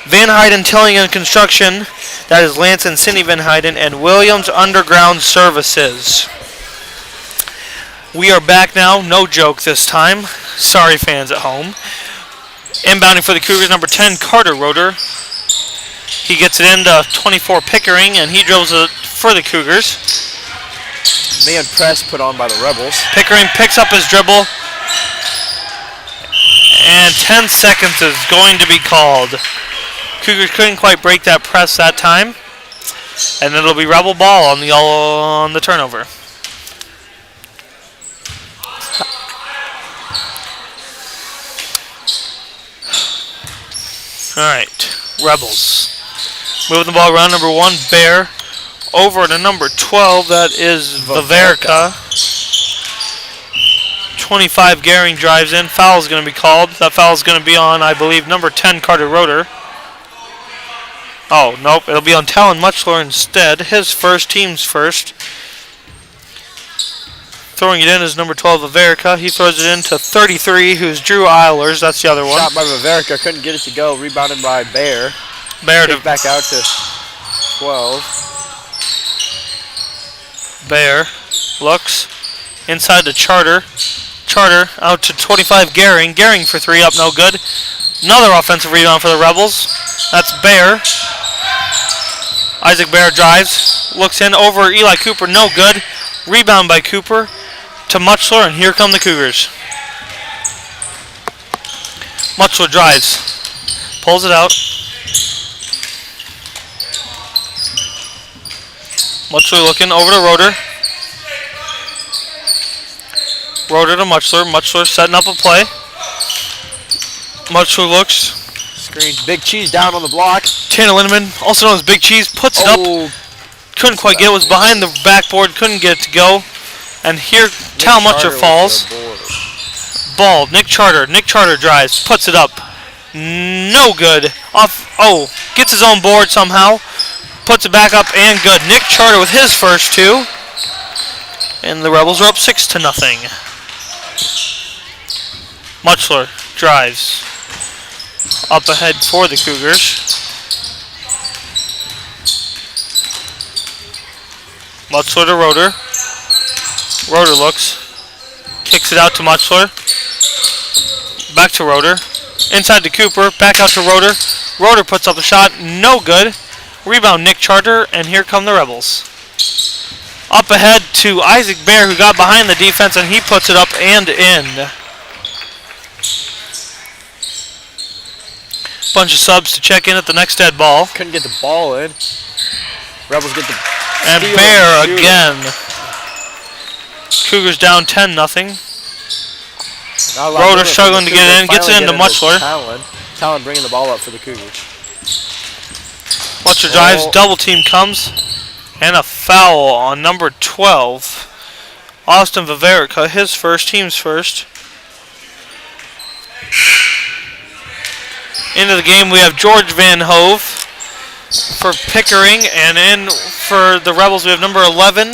[SPEAKER 1] Van Heiden Tilling and Construction, that is Lance and Cindy Van Heiden, and Williams Underground Services. We are back now, no joke this time. Sorry, fans at home. Inbounding for the Cougars, number 10, Carter Roder. He gets it into 24 Pickering, and he dribbles it for the Cougars.
[SPEAKER 2] Man press put on by the Rebels.
[SPEAKER 1] Pickering picks up his dribble, and 10 seconds is going to be called. Cougars couldn't quite break that press that time, and it'll be Rebel ball on the turnover. All right, Rebels. Moving the ball around, number 1, Bear. Over to number 12, that is Vaverka. 25, Gehring drives in. Foul is going to be called. That foul is going to be on, I believe, number 10, Carter Roder. Oh, nope, it'll be on Talon Mutchler instead. His first, team's first. Throwing it in is number 12, Vaverka. He throws it in to 33, who's Drew Eilers. That's the other one.
[SPEAKER 2] Shot by Vaverka, couldn't get it to go. Rebounded by Bear.
[SPEAKER 1] Bear to
[SPEAKER 2] Kick back out to 12.
[SPEAKER 1] Bear looks inside to Charter. Charter out to 25, Gehring. Gehring for 3, up no good. Another offensive rebound for the Rebels. That's Bear. Isaac Bear drives, looks in over Eli Cooper, no good. Rebound by Cooper to Mutchler, and here come the Cougars. Mutchler drives, pulls it out. Mutchler looking over to Roder. Roder to Mutchler. Mutchler setting up a play. Mutchler looks.
[SPEAKER 2] Screen. Big Cheese down on the block.
[SPEAKER 1] Tanner Lindemann, also known as Big Cheese, puts it up. Couldn't quite get it. Was behind the backboard. Couldn't get it to go. And here, Tal Mutchler falls. Ball. Nick Charter. Nick Charter drives. Puts it up. No good. Off. Oh, gets his own board somehow. Puts it back up and good. Nick Charter with his first two. And the Rebels are up 6-0. Muchler drives. Up ahead for the Cougars. Muchler to Roeder. Roeder looks. Kicks it out to Muchler. Back to Roeder. Inside to Cooper. Back out to Roeder. Roeder puts up a shot. No good. Rebound Nick Charter. And here come the Rebels. Up ahead to Isaac Bear, who got behind the defense, and he puts it up and in. Bunch of subs to check in at the next dead ball.
[SPEAKER 2] Couldn't get the ball in. Rebels get the
[SPEAKER 1] And
[SPEAKER 2] steal
[SPEAKER 1] Bear
[SPEAKER 2] and
[SPEAKER 1] again. Cougars down 10-0. Roeder struggling to get in. Gets it into Muchler.
[SPEAKER 2] Talon bringing the ball up for the Cougars.
[SPEAKER 1] Muchler drives. Double team comes. And a foul on number 12. Austin Viverica, his first, team's first. Into the game we have George Van Hove for Pickering. And in for the Rebels we have number 11,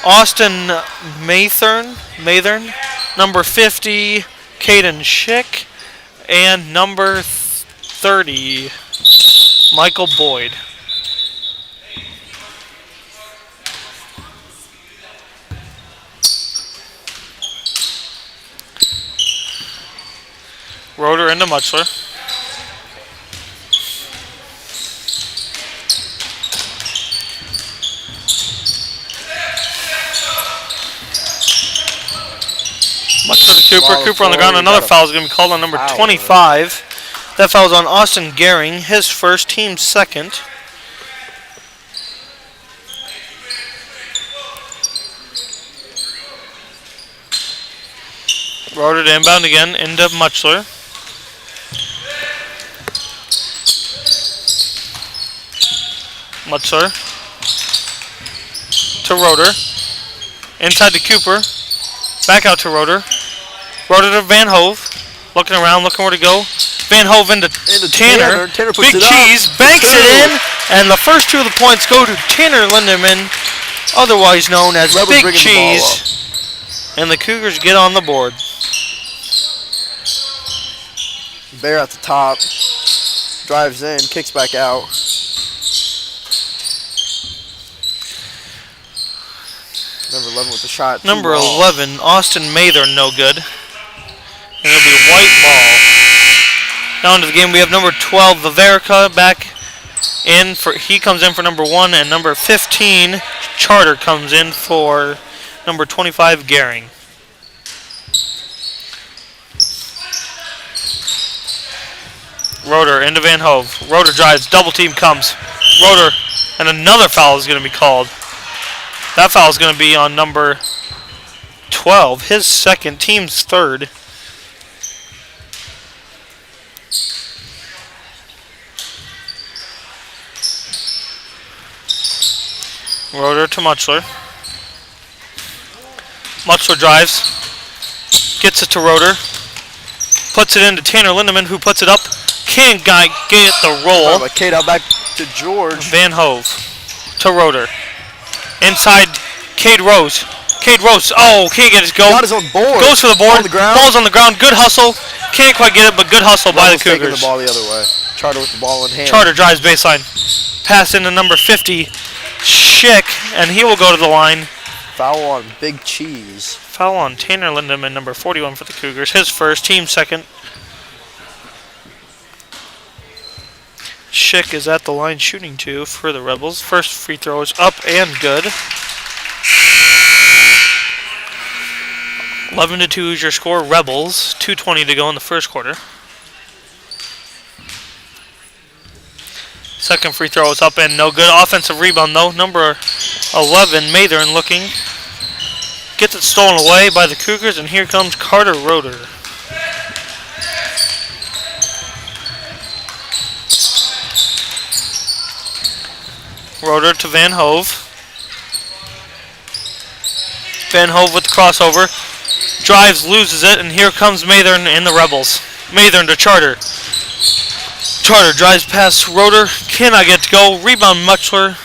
[SPEAKER 1] Austin Mathern. Number 50, Caden Schick. And number 30, Michael Boyd. Roeder into Muchler. Muchler to Cooper. Cooper on the ground. Another foul is going to be called on number 25. That foul is on Austin Gehring, his first, team's second. Roeder to inbound again into Muchler. Muchler to Roeder. Inside to Cooper. Back out to Roeder. Roeder to Van Hove. Looking around, looking where to go. Van Hove into Tanner.
[SPEAKER 2] Tanner puts
[SPEAKER 1] Big
[SPEAKER 2] it
[SPEAKER 1] Cheese
[SPEAKER 2] up.
[SPEAKER 1] banks it in. And the first two of the points go to Tanner Lindemann, otherwise known as
[SPEAKER 2] Rebels
[SPEAKER 1] Big Cheese. And the Cougars get on the board.
[SPEAKER 2] Bear at the top. Drives in, kicks back out. Number 11 with the shot.
[SPEAKER 1] Number 11, Austin Mather, no good. And it'll be a white ball. Now into the game we have number 12, Viverica, back in for, he comes in for number 1, and number 15, Charter comes in for number 25, Gehring. Roeder into Van Hove. Roeder drives, double team comes. Roeder, and another foul is going to be called. That foul is going to be on number 12, his second, team's third. Roeder to Muchler. Muchler drives, gets it to Roeder, puts it into Tanner Lindemann, who puts it up. Can't get the roll.
[SPEAKER 2] Kate out back to George.
[SPEAKER 1] Van Hove to Roeder. Inside, Cade Rose. Cade Rose, oh, can't get his go.
[SPEAKER 2] Got his own board.
[SPEAKER 1] Goes for the board.
[SPEAKER 2] On the ground.
[SPEAKER 1] Ball's on the ground. Good hustle. Can't quite get it, but good hustle by the
[SPEAKER 2] Taking
[SPEAKER 1] Cougars.
[SPEAKER 2] the ball the other way. Charter with the ball in hand.
[SPEAKER 1] Charter drives baseline. Pass into number 50, Schick, and he will go to the line.
[SPEAKER 2] Foul on Big Cheese.
[SPEAKER 1] Foul on Tanner Lindemann, number 41 for the Cougars. His first, team second. Schick is at the line shooting two for the Rebels. First free throw is up and good. 11-2 is your score, Rebels. 2:20 to go in the first quarter. Second free throw is up and no good. Offensive rebound though. Number 11, Mathern looking. Gets it stolen away by the Cougars, and here comes Carter Roeder. Roeder to Van Hove. Van Hove with the crossover. Drives, loses it, and here comes Mathern and the Rebels. Mathern to Charter. Charter drives past Roeder. Cannot get to go. Rebound Muchler.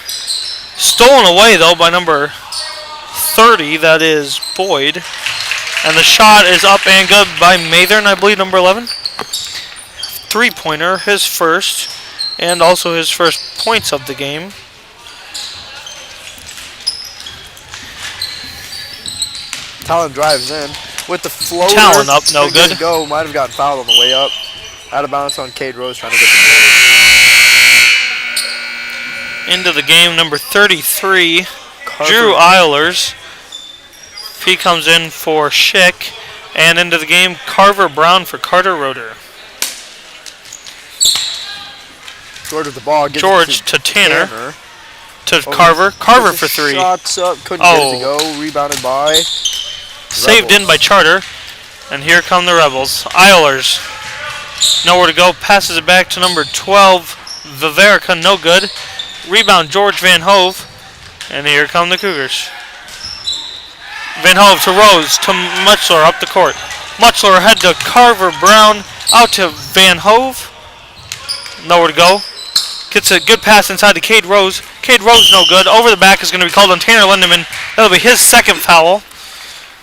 [SPEAKER 1] Stolen away, though, by number 30. That is Boyd. And the shot is up and good by Mathern, I believe, number 11. Three-pointer, his first. And also his first points of the game.
[SPEAKER 2] Talon drives in with the floater.
[SPEAKER 1] Talon up, no good.
[SPEAKER 2] To go. Might have gotten fouled on the way up. Out of bounds on Cade Rose trying to get the ball.
[SPEAKER 1] Into the game, number 33,
[SPEAKER 2] Carver.
[SPEAKER 1] Drew Eilers. He comes in for Schick. And into the game, Carver Brown for Carter Roeder.
[SPEAKER 2] George with the ball. Gives
[SPEAKER 1] George
[SPEAKER 2] it
[SPEAKER 1] to Tanner. To
[SPEAKER 2] Oh,
[SPEAKER 1] Carver. Carver
[SPEAKER 2] gets
[SPEAKER 1] for
[SPEAKER 2] his
[SPEAKER 1] three.
[SPEAKER 2] Shots up. Couldn't get it to go. Rebounded by
[SPEAKER 1] Saved
[SPEAKER 2] Rebels.
[SPEAKER 1] in by Charter. And here come the Rebels. Eilers. Nowhere to go. Passes it back to number 12, Viverica. No good. Rebound, George Van Hove. And here come the Cougars. Van Hove to Rose. To Muchler up the court. Muchler ahead to Carver Brown. Out to Van Hove. Nowhere to go. Gets a good pass inside to Cade Rose. Cade Rose no good. Over the back is going to be called on Tanner Lindemann. That'll be his second foul.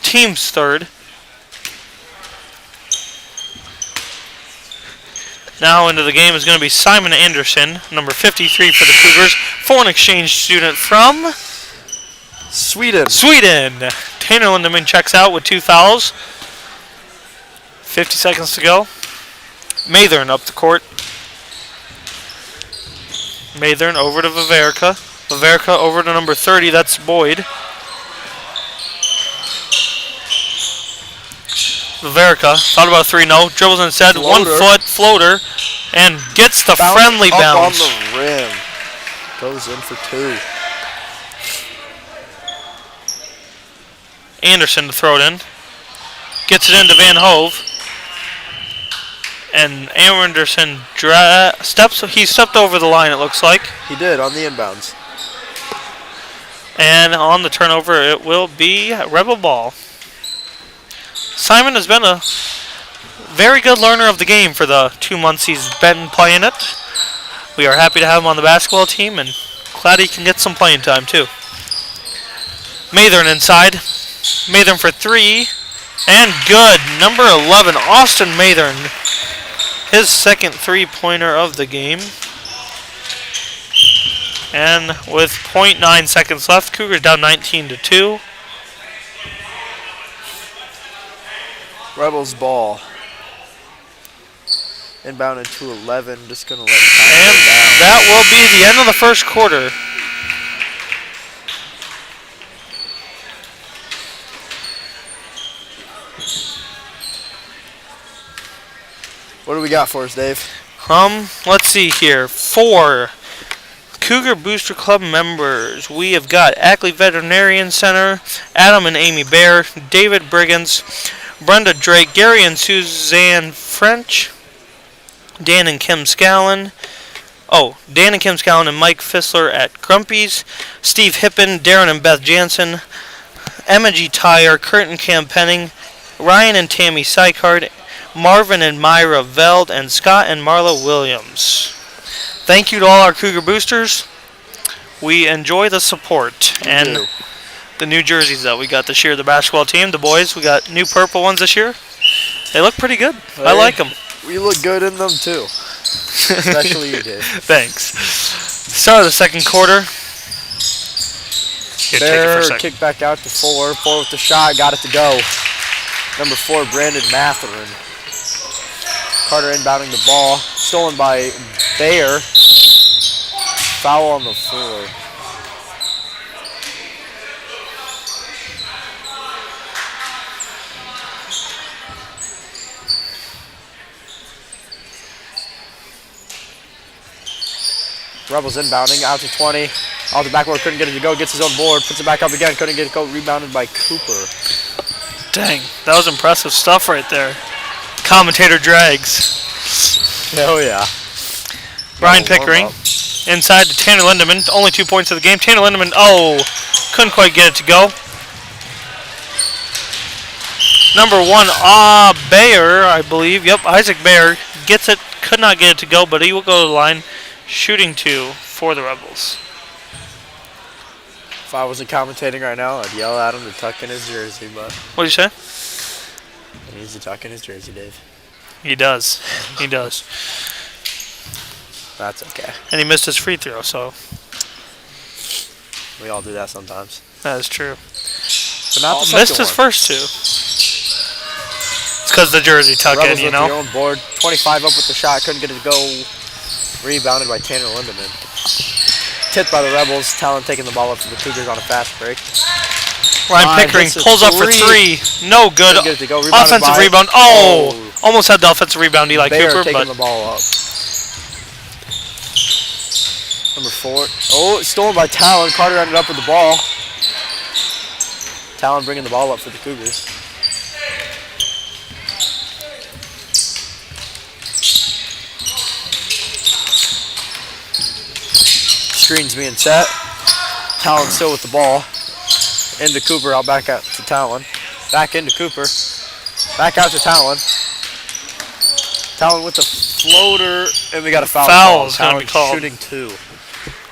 [SPEAKER 1] Team's third. Now into the game is going to be Simon Anderson, number 53 for the Cougars. Foreign exchange student from
[SPEAKER 2] Sweden.
[SPEAKER 1] Tanner Lindemann checks out with 2 fouls. 50 seconds to go. Mathern up the court. Mathern over to Viverica. Viverica over to number 30, that's Boyd. Viverica, thought about 3, no. Dribbles instead,
[SPEAKER 2] Floater.
[SPEAKER 1] 1 foot floater, and gets the
[SPEAKER 2] Bounce
[SPEAKER 1] friendly
[SPEAKER 2] up
[SPEAKER 1] bounce.
[SPEAKER 2] on the rim. Goes in for 2.
[SPEAKER 1] Anderson to throw it in. Gets it into Van Hove. And Anderson he stepped over the line, it looks like.
[SPEAKER 2] He did on the inbounds.
[SPEAKER 1] And on the turnover, it will be Rebel ball. Simon has been a very good learner of the game for the 2 months he's been playing it. We are happy to have him on the basketball team and glad he can get some playing time too. Mathern inside. Mathern for 3. And good. Number 11, Austin Mathern. His second 3-pointer of the game. And with 0.9 seconds left, Cougars down 19-2.
[SPEAKER 2] Rebels ball. Inbounded to 11. Just going to let
[SPEAKER 1] And that will be the end of the first quarter.
[SPEAKER 2] What do we got for us, Dave?
[SPEAKER 1] Let's see here. 4 Cougar Booster Club members. We have got Ackley Veterinarian Center, Adam and Amy Bear, David Briggins, Brenda Drake, Gary and Suzanne French, Dan and Kim Scallon. Dan and Kim Scallon and Mike Fissler at Grumpy's, Steve Hippen, Darren and Beth Jansen, Emma G. Tyre, Curtin Campenning, Ryan and Tammy Sykard, Marvin and Myra Veld, and Scott and Marla Williams. Thank you to all our Cougar Boosters. We enjoy the support and the new jerseys that we got this year. The basketball team, the boys, we got new purple ones this year. They look pretty good. I like them.
[SPEAKER 2] We look good in them too. Especially you, Dave.
[SPEAKER 1] Thanks. Start of the second quarter. Here, take it for a
[SPEAKER 2] Bear
[SPEAKER 1] second.
[SPEAKER 2] kicked back out to 4. 4 with the shot. Got it to go. Number 4, Brandon Matherin. Carter inbounding the ball. Stolen by Bayer. Foul on the floor. Rebels inbounding out to 20. Off the backboard, couldn't get it to go. Gets his own board. Puts it back up again. Couldn't get it to go. Rebounded by Cooper.
[SPEAKER 1] Dang, that was impressive stuff right there. Commentator drags.
[SPEAKER 2] Oh, yeah.
[SPEAKER 1] Brian Pickering inside to Tanner Lindemann. Only 2 points of the game. Tanner Lindemann, couldn't quite get it to go. Number 1, Bayer, I believe. Yep, Isaac Bayer gets it, could not get it to go, but he will go to the line, shooting 2 for the Rebels.
[SPEAKER 2] If I wasn't commentating right now, I'd yell at him to tuck in his jersey, but
[SPEAKER 1] What did you say?
[SPEAKER 2] he needs to tuck in his jersey, Dave.
[SPEAKER 1] He does. He does.
[SPEAKER 2] That's okay.
[SPEAKER 1] And he missed his free throw, so
[SPEAKER 2] We all do that sometimes.
[SPEAKER 1] that is true.
[SPEAKER 2] But not the
[SPEAKER 1] Missed
[SPEAKER 2] second
[SPEAKER 1] his
[SPEAKER 2] one.
[SPEAKER 1] first 2. It's because the jersey tuck
[SPEAKER 2] Rebels
[SPEAKER 1] in, you
[SPEAKER 2] with their
[SPEAKER 1] know?
[SPEAKER 2] own board. 25 up with the shot. Couldn't get it to go. Rebounded by Tanner Lindemann. Tipped by the Rebels. Talon taking the ball up to the Cougars on a fast break.
[SPEAKER 1] Ryan Pickering
[SPEAKER 2] hits a
[SPEAKER 1] pulls up for 3. No good.
[SPEAKER 2] Couldn't get it to go. Rebounded
[SPEAKER 1] Offensive
[SPEAKER 2] by-
[SPEAKER 1] rebound. Oh! Almost had the offensive rebound, Eli
[SPEAKER 2] Bayer
[SPEAKER 1] Cooper,
[SPEAKER 2] taking
[SPEAKER 1] but
[SPEAKER 2] the ball up. Number 4. Oh, stolen by Talon. Carter ended up with the ball. Talon bringing the ball up for the Cougars. Screens being set. Talon still with the ball. Into Cooper, out back out to Talon. Back into Cooper. Back out to Talon. Talon with the floater, and we got a foul.
[SPEAKER 1] Foul is gonna be
[SPEAKER 2] Talon
[SPEAKER 1] called.
[SPEAKER 2] shooting 2.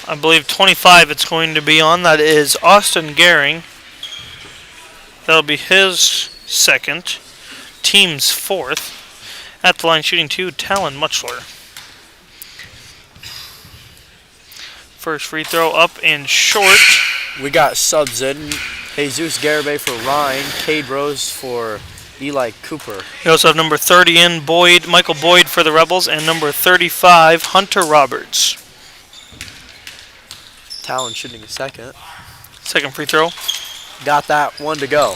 [SPEAKER 1] I believe 25 it's going to be on. That is Austin Gehring. That'll be his second. Team's 4th. At the line shooting 2, Talon Mutchler. First free throw up and short.
[SPEAKER 2] We got subs in. Jesus Garibay for Ryan. Cade Rose for Eli Cooper.
[SPEAKER 1] We also have number 30 in, Michael Boyd for the Rebels, and number 35, Hunter Roberts.
[SPEAKER 2] Talon shooting a second.
[SPEAKER 1] Second free throw.
[SPEAKER 2] Got that one to go.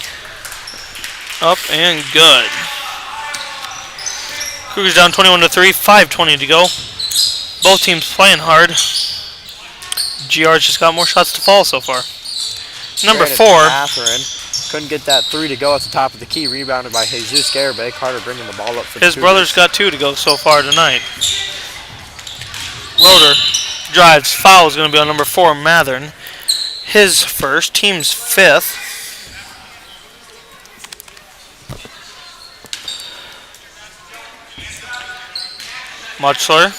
[SPEAKER 1] Up and good. Cougars down 21-3, 5:20 to go. Both teams playing hard. GR's just got more shots to fall so far. Number
[SPEAKER 2] Brandon
[SPEAKER 1] 4.
[SPEAKER 2] Matherin couldn't get that 3 to go at the top of the key. Rebounded by Jesus Garibay. Carter bringing the ball up for
[SPEAKER 1] His
[SPEAKER 2] the
[SPEAKER 1] brother's got 2 to go so far tonight. Roeder drives. Foul is going to be on number 4, Mathern. His first, team's 5th. Mutchler.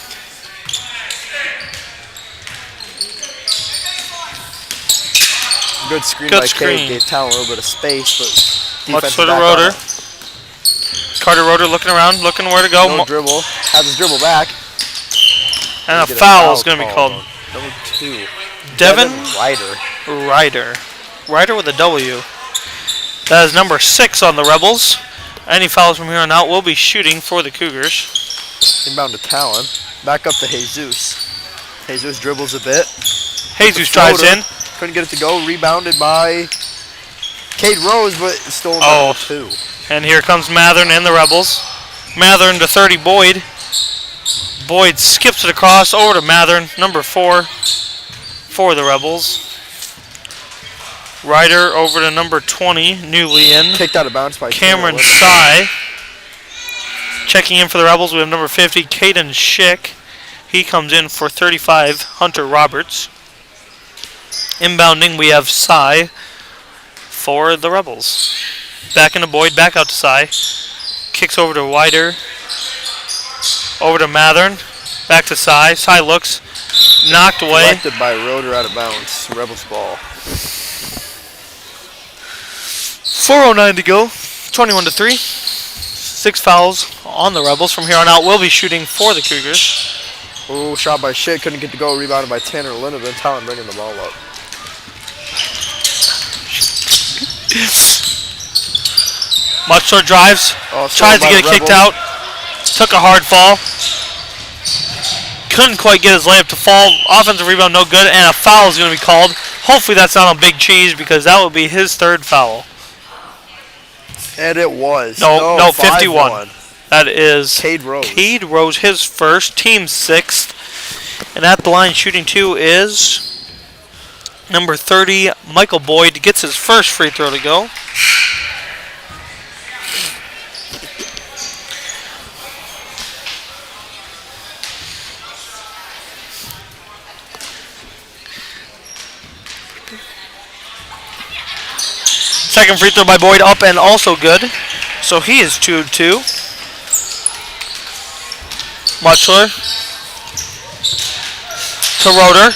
[SPEAKER 2] Good screen
[SPEAKER 1] Good
[SPEAKER 2] by
[SPEAKER 1] screen.
[SPEAKER 2] Cade. Gave Talon a little bit of space, but defense
[SPEAKER 1] Mutchler to
[SPEAKER 2] back on
[SPEAKER 1] Roeder.
[SPEAKER 2] it.
[SPEAKER 1] Carter Roeder looking around, looking where to go.
[SPEAKER 2] No dribble. Has his dribble back.
[SPEAKER 1] And a
[SPEAKER 2] Get
[SPEAKER 1] foul is going to be
[SPEAKER 2] called
[SPEAKER 1] called.
[SPEAKER 2] on Number 2.
[SPEAKER 1] Devin
[SPEAKER 2] Ryder.
[SPEAKER 1] Ryder with a W. That is number 6 on the Rebels. Any fouls from here on out will be shooting for the Cougars.
[SPEAKER 2] Inbound to Talon. Back up to Jesus. Jesus dribbles a bit.
[SPEAKER 1] Jesus drives
[SPEAKER 2] Floater.
[SPEAKER 1] in.
[SPEAKER 2] Couldn't get it to go. Rebounded by Cade Rose, but stolen by
[SPEAKER 1] Oh.
[SPEAKER 2] number 2.
[SPEAKER 1] And here comes Mathern and the Rebels. Mathern to 30, Boyd. Boyd skips it across over to Mathern, number 4 for the Rebels. Ryder over to number 20, newly in.
[SPEAKER 2] Kicked out of bounds by
[SPEAKER 1] Cameron
[SPEAKER 2] Taylor.
[SPEAKER 1] Sy. Checking in for the Rebels, we have number 50, Caden Schick. He comes in for 35, Hunter Roberts. Inbounding, we have Sy for the Rebels. Back into Boyd, back out to Sy. Kicks over to Ryder. Over to Mathern. Back to Sy. Sy looks. Knocked away.
[SPEAKER 2] Collected by Roeder out of bounds. Rebels ball.
[SPEAKER 1] 4:09 to go. 21-3. 6 fouls on the Rebels. From here on out, we'll be shooting for the Cougars.
[SPEAKER 2] Oh, shot by Shit. Couldn't get to go. Rebounded by Tanner Lindemann. Talon bringing the ball up.
[SPEAKER 1] Mutchler drives.
[SPEAKER 2] Oh,
[SPEAKER 1] Tries to
[SPEAKER 2] stolen by
[SPEAKER 1] get
[SPEAKER 2] the
[SPEAKER 1] it kicked
[SPEAKER 2] Rebels.
[SPEAKER 1] out. Took a hard fall. Couldn't quite get his layup to fall. Offensive rebound, no good. And a foul is going to be called. Hopefully that's not on Big Cheese because that would be his 3rd foul.
[SPEAKER 2] And it was.
[SPEAKER 1] No, 51.
[SPEAKER 2] 5-1.
[SPEAKER 1] That is
[SPEAKER 2] Cade Rose.
[SPEAKER 1] Cade Rose, his first, team 6th. And at the line shooting 2 is number 30, Michael Boyd. Gets his first free throw to go. Second free throw by Boyd up and also good. So he is 2-2. Muchler to Roeder.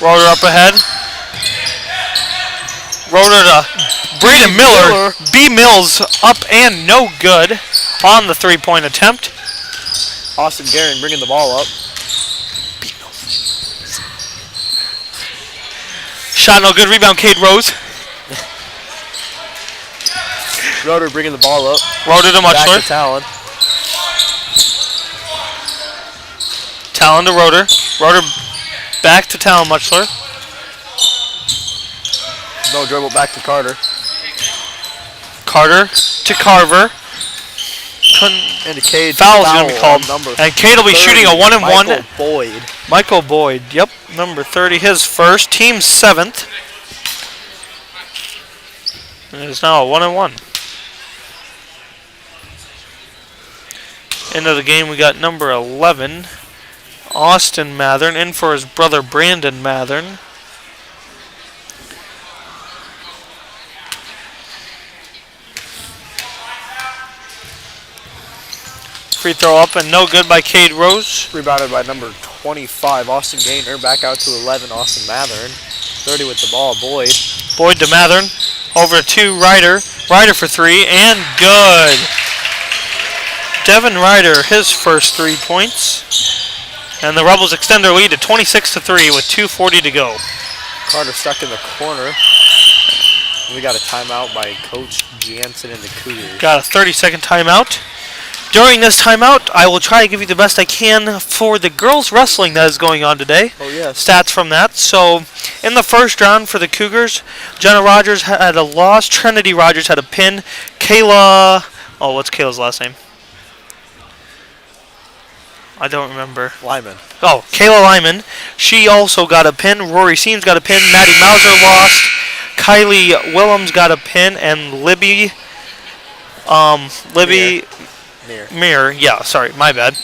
[SPEAKER 1] Roeder up ahead. Roeder to Braden Miller. B. Mills up and no good on the three-point attempt.
[SPEAKER 2] Austin Guerin bringing the ball up.
[SPEAKER 1] Shot no good. Rebound, Cade Rose.
[SPEAKER 2] Roeder bringing the ball up.
[SPEAKER 1] Roeder to
[SPEAKER 2] Back
[SPEAKER 1] Muchler.
[SPEAKER 2] to Talon.
[SPEAKER 1] Talon to Roeder. Roeder back to Talon Muchler.
[SPEAKER 2] No dribble, back to Carter.
[SPEAKER 1] Carter to Carver.
[SPEAKER 2] And to Cade.
[SPEAKER 1] Foul's going to be called. And Cade will be
[SPEAKER 2] 30,
[SPEAKER 1] shooting a 1-and-1.
[SPEAKER 2] Michael Boyd.
[SPEAKER 1] Michael Boyd, yep, number 30, his first, team 7th. And it's now a 1-and-1. End of the game, we got number 11, Austin Mathern, in for his brother Brandon Mathern. Free throw up and no good by Cade Rose.
[SPEAKER 2] Rebounded by number 25, Austin Gaynor. Back out to 11, Austin Mathern. 30 with the ball, Boyd.
[SPEAKER 1] Boyd to Mathern. Over to Ryder. Ryder for three and good. Devin Ryder, his first 3 points. And the Rebels extend their lead to 26-3 with 2:40 to go.
[SPEAKER 2] Carter stuck in the corner. We got a timeout by Coach Jansen and the Cougars.
[SPEAKER 1] Got a 30-second timeout. During this timeout, I will try to give you the best I can for the girls wrestling that is going on today.
[SPEAKER 2] Oh, yes.
[SPEAKER 1] Stats from that. So, in the first round for the Cougars, Jenna Rogers had a loss. Trinity Rogers had a pin. Kayla... Oh, what's Kayla's last name? I don't remember.
[SPEAKER 2] Lyman.
[SPEAKER 1] Oh, Kayla Lyman. She also got a pin. Rory Seams got a pin. Maddie Mauser lost. Kylie Willems got a pin. And Libby... Mirror, yeah, sorry, my bad.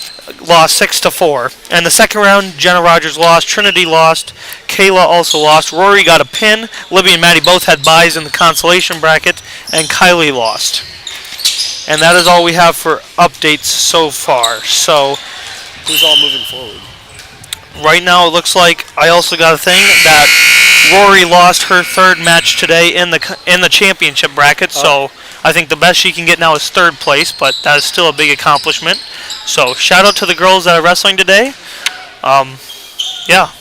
[SPEAKER 1] Lost 6-4. And the second round, Jenna Rogers lost. Trinity lost. Kayla also lost. Rory got a pin. Libby and Maddie both had byes in the consolation bracket. And Kylie lost. And that is all we have for updates so far. So,
[SPEAKER 2] who's all moving forward?
[SPEAKER 1] Right now, it looks like I also got a thing that Rory lost her third match today in the championship bracket. So I think the best she can get now is third place, but that is still a big accomplishment. So shout out to the girls that are wrestling today. Yeah,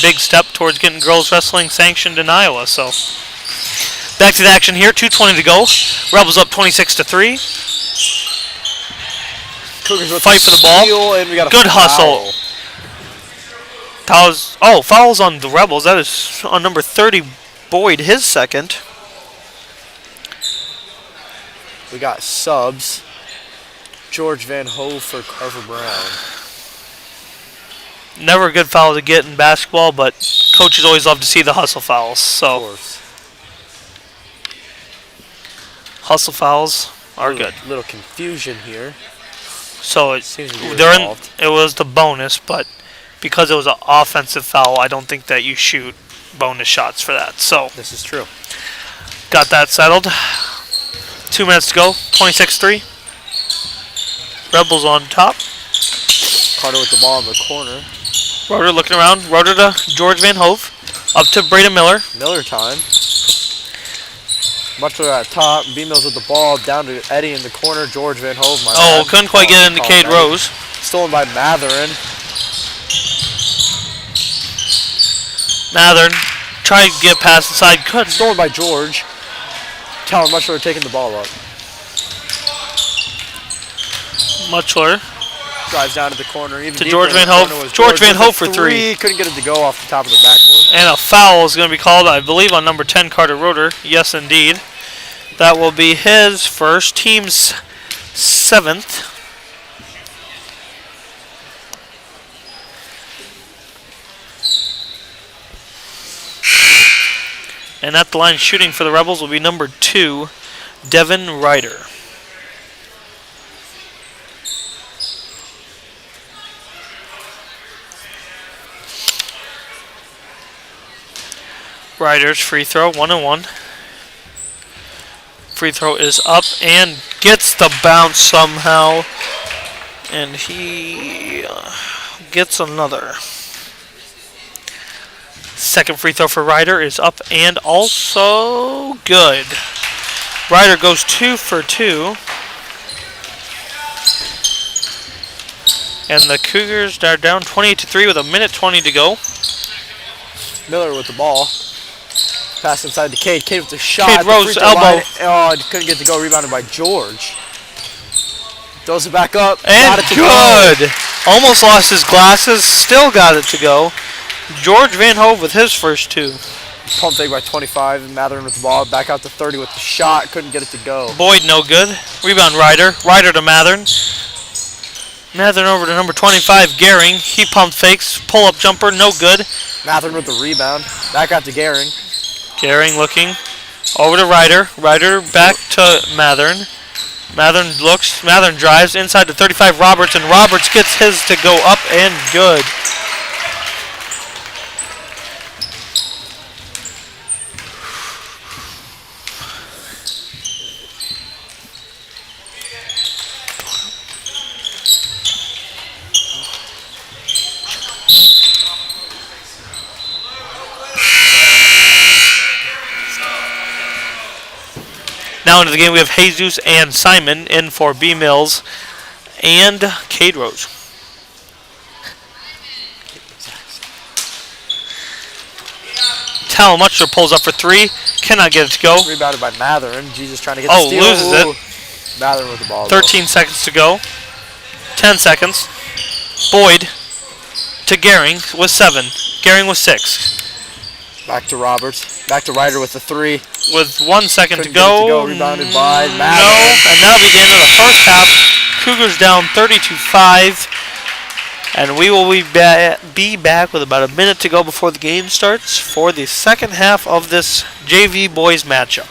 [SPEAKER 1] big step towards getting girls wrestling sanctioned in Iowa. So back to the action here. 2:20 to go. Rebels up 26-3.
[SPEAKER 2] Cougars with
[SPEAKER 1] fight for the ball.
[SPEAKER 2] And we got a
[SPEAKER 1] good
[SPEAKER 2] foul.
[SPEAKER 1] hustle. Fouls on the Rebels. That is on number 30, Boyd, his second.
[SPEAKER 2] We got subs. George Van Hove for Carver Brown.
[SPEAKER 1] Never a good foul to get in basketball, but coaches always love to see the hustle fouls. So
[SPEAKER 2] Of course.
[SPEAKER 1] Hustle fouls are good.
[SPEAKER 2] Little confusion here.
[SPEAKER 1] So it was the bonus, but because it was an offensive foul, I don't think that you shoot bonus shots for that. So
[SPEAKER 2] this is true.
[SPEAKER 1] Got that settled. 2 minutes to go. 26-3. Rebels on top.
[SPEAKER 2] Carter with the ball in the corner.
[SPEAKER 1] Roeder looking around. Roeder to George Van Hove. Up to Braden Miller.
[SPEAKER 2] Miller time. Muchler at top. B-Mills with the ball. Down to Eddie in the corner. George Van Hove.
[SPEAKER 1] Couldn't quite get into Cade Rose.
[SPEAKER 2] Stolen by Mathern.
[SPEAKER 1] Mathern tried to get past the side. Couldn't.
[SPEAKER 2] Stolen by George. Talon Muchler taking the ball up.
[SPEAKER 1] Muchler.
[SPEAKER 2] Drives down to the corner. Even
[SPEAKER 1] to George Van Hove. George Van Hove for three.
[SPEAKER 2] Couldn't get it to go off the top of the backboard.
[SPEAKER 1] And a foul is going to be called, I believe, on number 10, Carter Roeder. Yes, indeed. That will be his first. Team's 7th. And at the line shooting for the Rebels will be number 2, Devin Ryder. Ryder's free throw, 1-1. Free throw is up and gets the bounce somehow. And he gets another. Second free throw for Ryder is up and also good. Ryder goes 2 for 2. And the Cougars are down 28-3 with a minute 20 to go.
[SPEAKER 2] Miller with the ball. Pass inside to Cade. Cade with the shot.
[SPEAKER 1] Cade
[SPEAKER 2] at the
[SPEAKER 1] Rose,
[SPEAKER 2] free throw
[SPEAKER 1] elbow.
[SPEAKER 2] line. Oh, couldn't get to go. Rebounded by George. Throws it back up.
[SPEAKER 1] And
[SPEAKER 2] got it to
[SPEAKER 1] good.
[SPEAKER 2] Go.
[SPEAKER 1] Almost lost his glasses. Still got it to go. George Van Hove with his first 2.
[SPEAKER 2] Pump fake by 25. Matherin with the ball. Back out to 30 with the shot. Couldn't get it to go.
[SPEAKER 1] Boyd no good. Rebound Ryder. Ryder to Matherin. Matherin over to number 25, Gehring. He pump fakes. Pull-up jumper, no good.
[SPEAKER 2] Matherin with the rebound. Back out to Gehring.
[SPEAKER 1] Gehring looking. Over to Ryder. Ryder back to Matherin. Matherin looks. Matherin drives. Inside to 35, Roberts. And Roberts gets his to go up and good. Now into the game we have Jesus and Simon in for B. Mills and Cade Rose. Talamuchler pulls up for 3. Cannot get it to go.
[SPEAKER 2] Rebounded by Matherin. Jesus trying to get the steal.
[SPEAKER 1] Loses it.
[SPEAKER 2] Matherin with the ball.
[SPEAKER 1] 13 seconds to go. 10 seconds. Boyd to Gehring with 7. Gehring with 6.
[SPEAKER 2] Back to Roberts. Back to Ryder with the 3.
[SPEAKER 1] With 1 second
[SPEAKER 2] Couldn't
[SPEAKER 1] to go.
[SPEAKER 2] get it to go. Rebounded by
[SPEAKER 1] No,
[SPEAKER 2] Matherin.
[SPEAKER 1] and that'll be the end of the first half. Cougars down 32-5. And we will be back with about a minute to go before the game starts for the second half of this JV boys matchup.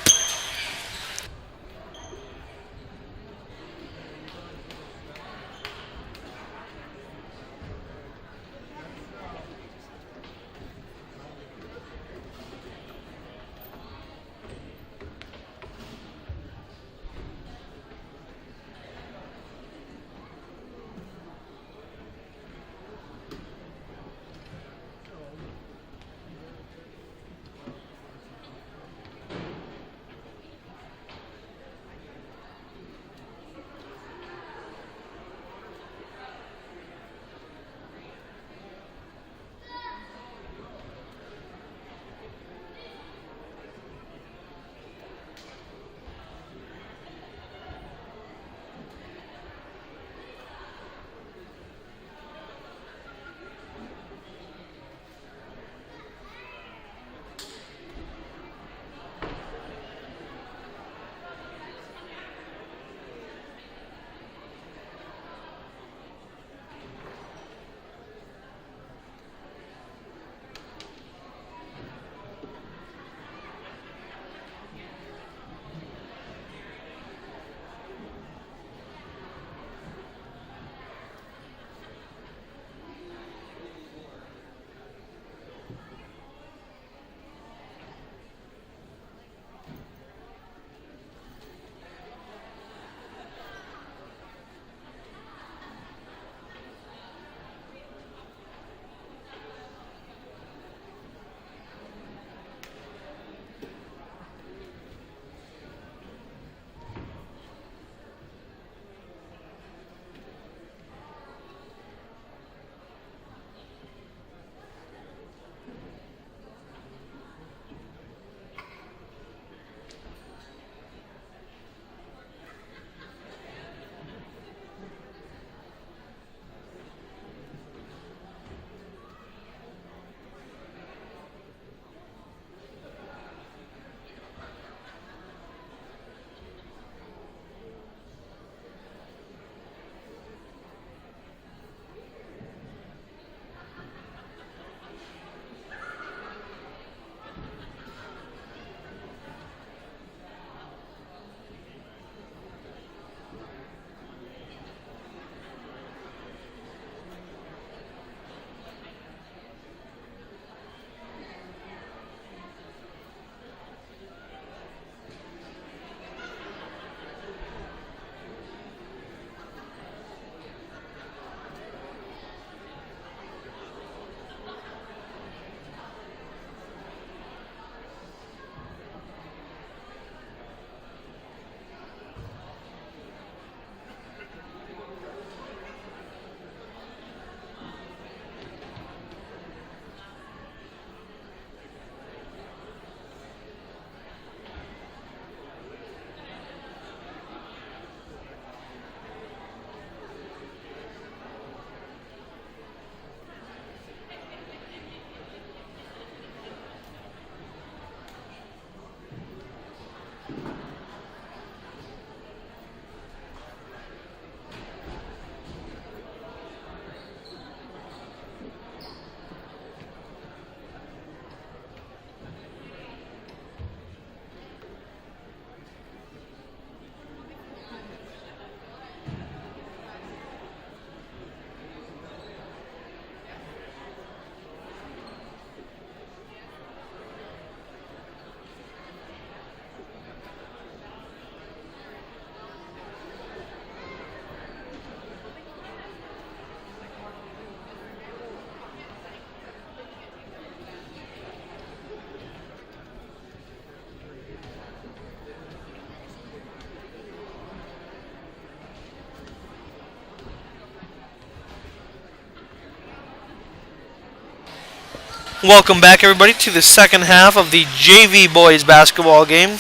[SPEAKER 1] Welcome back, everybody, to the second half of the JV boys basketball game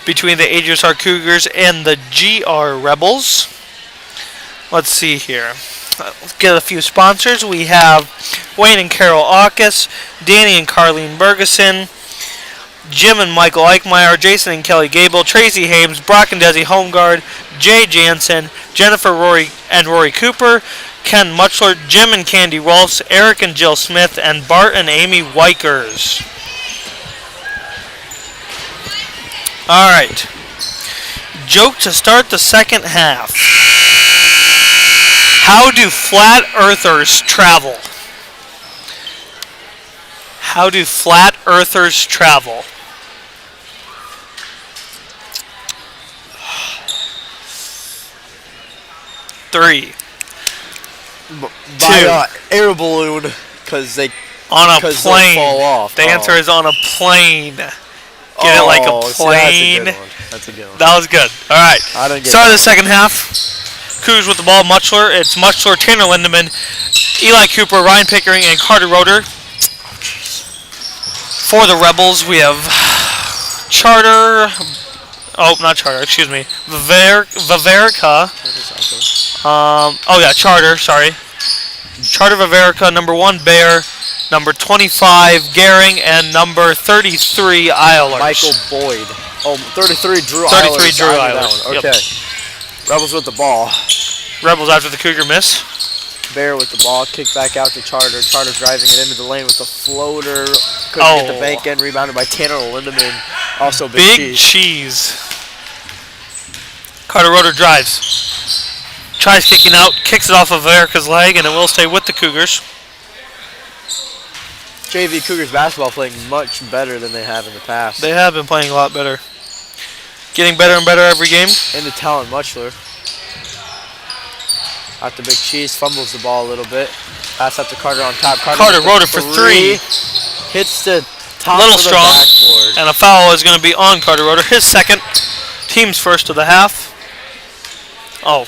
[SPEAKER 1] between the AGWSR Cougars and the GR Rebels. Let's see here. Let's get a few sponsors. We have Wayne and Carol Aukus, Danny and Carlene Bergeson, Jim and Michael Eichmeyer, Jason and Kelly Gable, Tracy Hames, Brock and Desi Homeguard, Jay Jansen, Jennifer Rory Cooper, Ken Muchler, Jim and Candy Rolfs, Eric and Jill Smith, and Bart and Amy Wykers. Alright. Joke to start the second half. How do flat earthers travel? How do flat earthers travel? Three.
[SPEAKER 2] By air balloon, because they
[SPEAKER 1] on a
[SPEAKER 2] they'll
[SPEAKER 1] plane.
[SPEAKER 2] fall off.
[SPEAKER 1] The answer is on a plane. Get it like a plane.
[SPEAKER 2] That's a good one.
[SPEAKER 1] That was good. All right.
[SPEAKER 2] I didn't get
[SPEAKER 1] Start of
[SPEAKER 2] that.
[SPEAKER 1] the second half. Cougars with the ball. Muchler. It's Muchler, Tanner Lindemann, Eli Cooper, Ryan Pickering, and Carter Roeder. For the Rebels, we have Charter. Oh, not Charter. Excuse me. Viverica. Charter. Sorry. Charter Viverica, number 1 Bear, number 25 Gehring, and number 33 Eilers.
[SPEAKER 2] Michael Boyd. Oh, 33 Drew
[SPEAKER 1] 33
[SPEAKER 2] Eilers.
[SPEAKER 1] Drew
[SPEAKER 2] I knew that
[SPEAKER 1] Eilers.
[SPEAKER 2] one.
[SPEAKER 1] Yep.
[SPEAKER 2] Okay. Rebels with the ball.
[SPEAKER 1] Rebels after the Cougar miss.
[SPEAKER 2] Bear with the ball, kick back out to Charter. Charter driving it into the lane with the floater. Couldn't get the bank end, rebounded by Tanner Lindemann. Also Big
[SPEAKER 1] cheese. Carter Roeder drives. Tries kicking out, kicks it off of Erica's leg, and it will stay with the Cougars.
[SPEAKER 2] JV Cougars basketball playing much better than they have in the past.
[SPEAKER 1] They have been playing a lot better. Getting better and better every game.
[SPEAKER 2] Into Talon Muchler. Out to Big Cheese, fumbles the ball a little bit. Pass up to Carter on top.
[SPEAKER 1] Carter Roeder for three.
[SPEAKER 2] Hits the top
[SPEAKER 1] Little
[SPEAKER 2] of the
[SPEAKER 1] strong.
[SPEAKER 2] backboard.
[SPEAKER 1] And a foul is going to be on Carter Roeder. His second. Team's first of the half. Oh.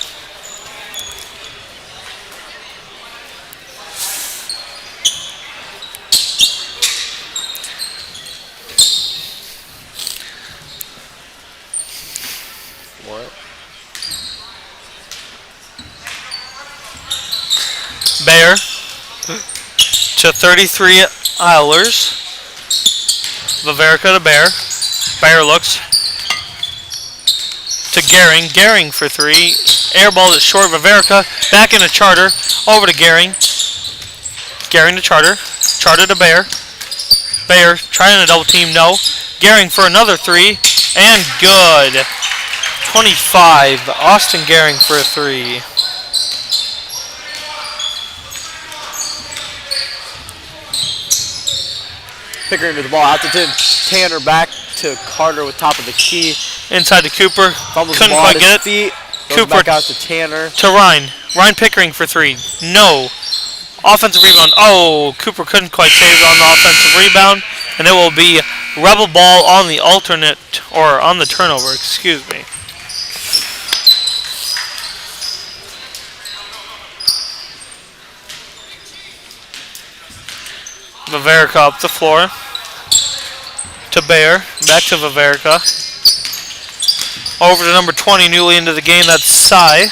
[SPEAKER 2] What?
[SPEAKER 1] Bear to 33 Eilers. Viverica to Bear. Bear looks to Gehring. Gehring for three. Airball is short. Viverica back into Charter. Over to Gehring. Gehring to Charter. Charter to Bear. Bear trying to double team. No. Gehring for another three. And good. 25. Austin Gehring for a three.
[SPEAKER 2] Pickering to the ball out to Tim. Tanner back to Carter with top of the key.
[SPEAKER 1] Inside to Cooper.
[SPEAKER 2] Fumbles
[SPEAKER 1] Couldn't
[SPEAKER 2] the ball
[SPEAKER 1] quite
[SPEAKER 2] at
[SPEAKER 1] get
[SPEAKER 2] his
[SPEAKER 1] it.
[SPEAKER 2] feet. Goes
[SPEAKER 1] Cooper
[SPEAKER 2] back out to Tanner.
[SPEAKER 1] to Ryan. Ryan Pickering for three. No. Offensive rebound. Oh, Cooper couldn't quite save it on the offensive rebound. And it will be Rebel ball on the alternate, or on the turnover, excuse me. Viverica up the floor. To Bear. Back to Viverica. Over to number 20, newly into the game. That's Cy.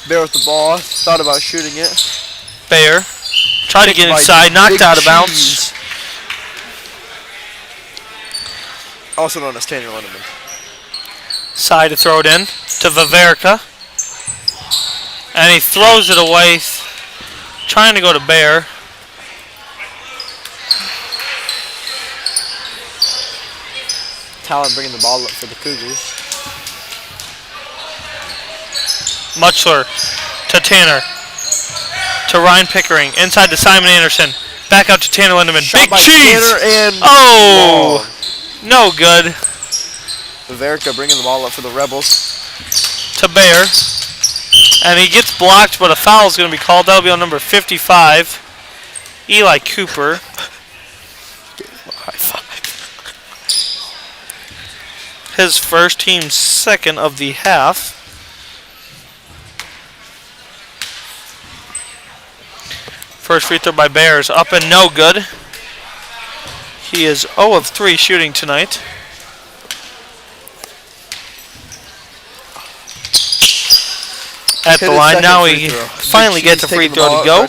[SPEAKER 2] Bear with the ball. Thought about shooting it.
[SPEAKER 1] Bear. Tried to get inside. Knocked out of bounds.
[SPEAKER 2] Also known as Tanner Lindemann.
[SPEAKER 1] Cy to throw it in. To Viverica. And he throws it away. Trying to go to Bear.
[SPEAKER 2] Talon bringing the ball up for the Cougars.
[SPEAKER 1] Muchler to Tanner. To Ryan Pickering. Inside to Simon Anderson. Back out to Tanner Lindemann.
[SPEAKER 2] Shot
[SPEAKER 1] Big
[SPEAKER 2] by
[SPEAKER 1] cheese!
[SPEAKER 2] Tanner and
[SPEAKER 1] Oh! No good.
[SPEAKER 2] Viverica bringing the ball up for the Rebels.
[SPEAKER 1] To Bear. And he gets blocked, but a foul is going to be called. That'll be on number 55. Eli Cooper.
[SPEAKER 2] High five.
[SPEAKER 1] His first, team's second of the half. first free throw by Bears. Up and no good. He is 0 of 3 shooting tonight. At the line now, we finally get the free throw to go.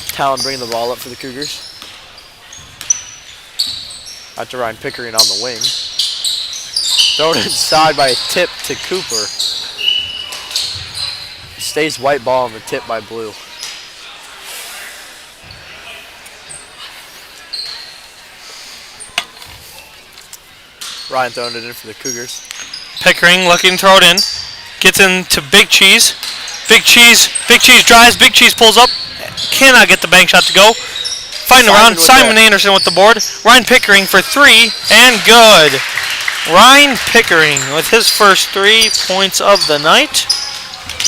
[SPEAKER 2] Talon bringing the ball up for the Cougars. Out to Ryan Pickering on the wing. Thrown inside by a tip to Cooper. Stays white ball on the tip by Blue. Ryan throwing it in for the Cougars.
[SPEAKER 1] Pickering looking to throw it in. Gets into Big Cheese. Big Cheese drives. Big Cheese pulls up. Cannot get the bank shot to go. Fighting around. Simon Anderson with the board. Ryan Pickering for 3 and good. Ryan Pickering with his first 3 points of the night.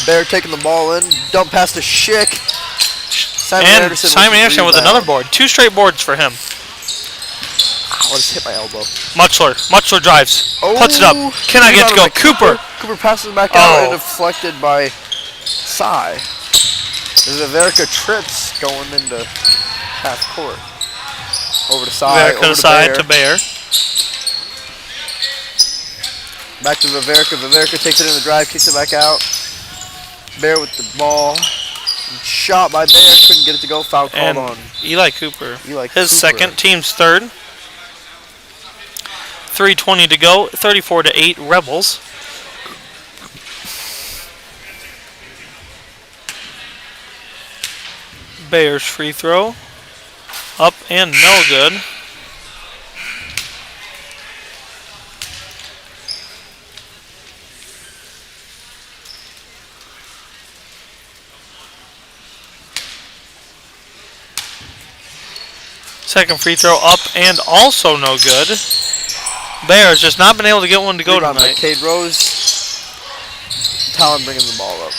[SPEAKER 2] Bear taking the ball in. Dump pass to Schick.
[SPEAKER 1] Simon Anderson with another board. 2 straight boards for him.
[SPEAKER 2] Ow, I just hit my elbow.
[SPEAKER 1] Muchler drives. Puts it up. Cannot get to go.
[SPEAKER 2] Cooper passes back out and deflected by Cy. Verica trips going into half court. Over to Cy.
[SPEAKER 1] Verica side to Bear.
[SPEAKER 2] Back to Verica. Verica takes it in the drive, kicks it back out. Bear with the ball. Shot by Bear. Couldn't get it to go. Foul called on
[SPEAKER 1] Eli Cooper. His second. Team's third. 3:20 to go. 34-8 Rebels. Bears free throw. Up and no good. Second free throw up and also no good. Bears just not been able to get one to go tonight.
[SPEAKER 2] Cade Rose. Talon bringing the ball up.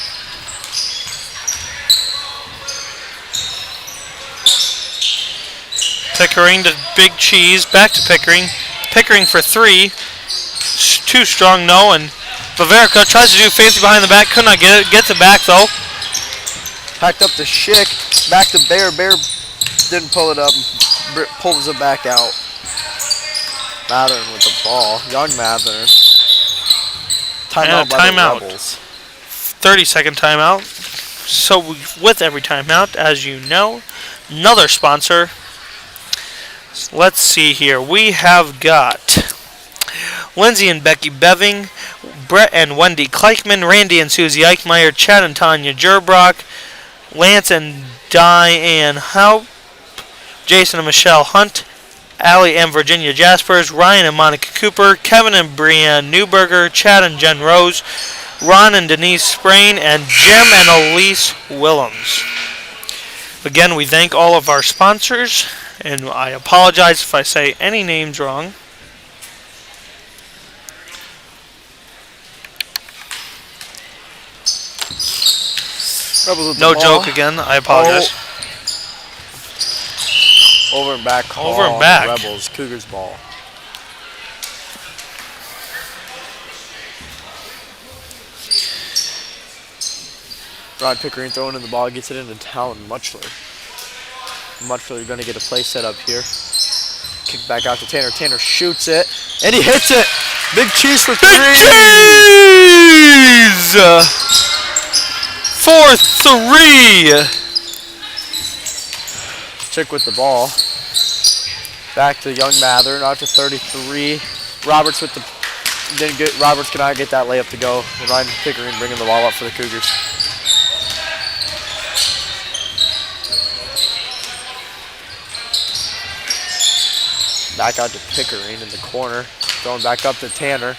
[SPEAKER 1] Pickering to Big Cheese. Back to Pickering. Pickering for 3. Too strong, no. And Bavarica tries to do fancy behind the back. Could not get it. Gets it back, though.
[SPEAKER 2] Packed up to Schick. Back to Bear. Bear didn't pull it up. Pulls it back out. Mathern with the ball. Young Mathern. Timeout by the Rebels.
[SPEAKER 1] 30-second timeout. So with every timeout, as you know, another sponsor. Let's see here. We have got Lindsay and Becky Beving, Brett and Wendy Kleichman, Randy and Susie Eichmeyer, Chad and Tanya Gerbrock, Lance and Diane Haupt, Jason and Michelle Hunt, Allie and Virginia Jaspers, Ryan and Monica Cooper, Kevin and Brianne Newberger, Chad and Jen Rose, Ron and Denise Sprain, and Jim and Elise Willems. Again, we thank all of our sponsors, and I apologize if I say any names wrong. No joke again, I apologize.
[SPEAKER 2] Over and back call.
[SPEAKER 1] Over and back.
[SPEAKER 2] Rebels, Cougars ball. Rod Pickering throwing in the ball, gets it into Talon Muchler. Muchler going to get a play set up here. Kick back out to Tanner. Tanner shoots it, and he hits it. Big Cheese for 3.
[SPEAKER 1] Big Cheese! For 3.
[SPEAKER 2] Chick with the ball. Back to Young Mather, out to 33. Roberts with the didn't get. Roberts cannot get that layup to go. And Ryan Pickering bringing the ball up for the Cougars. Back out to Pickering in the corner. Going back up to Tanner.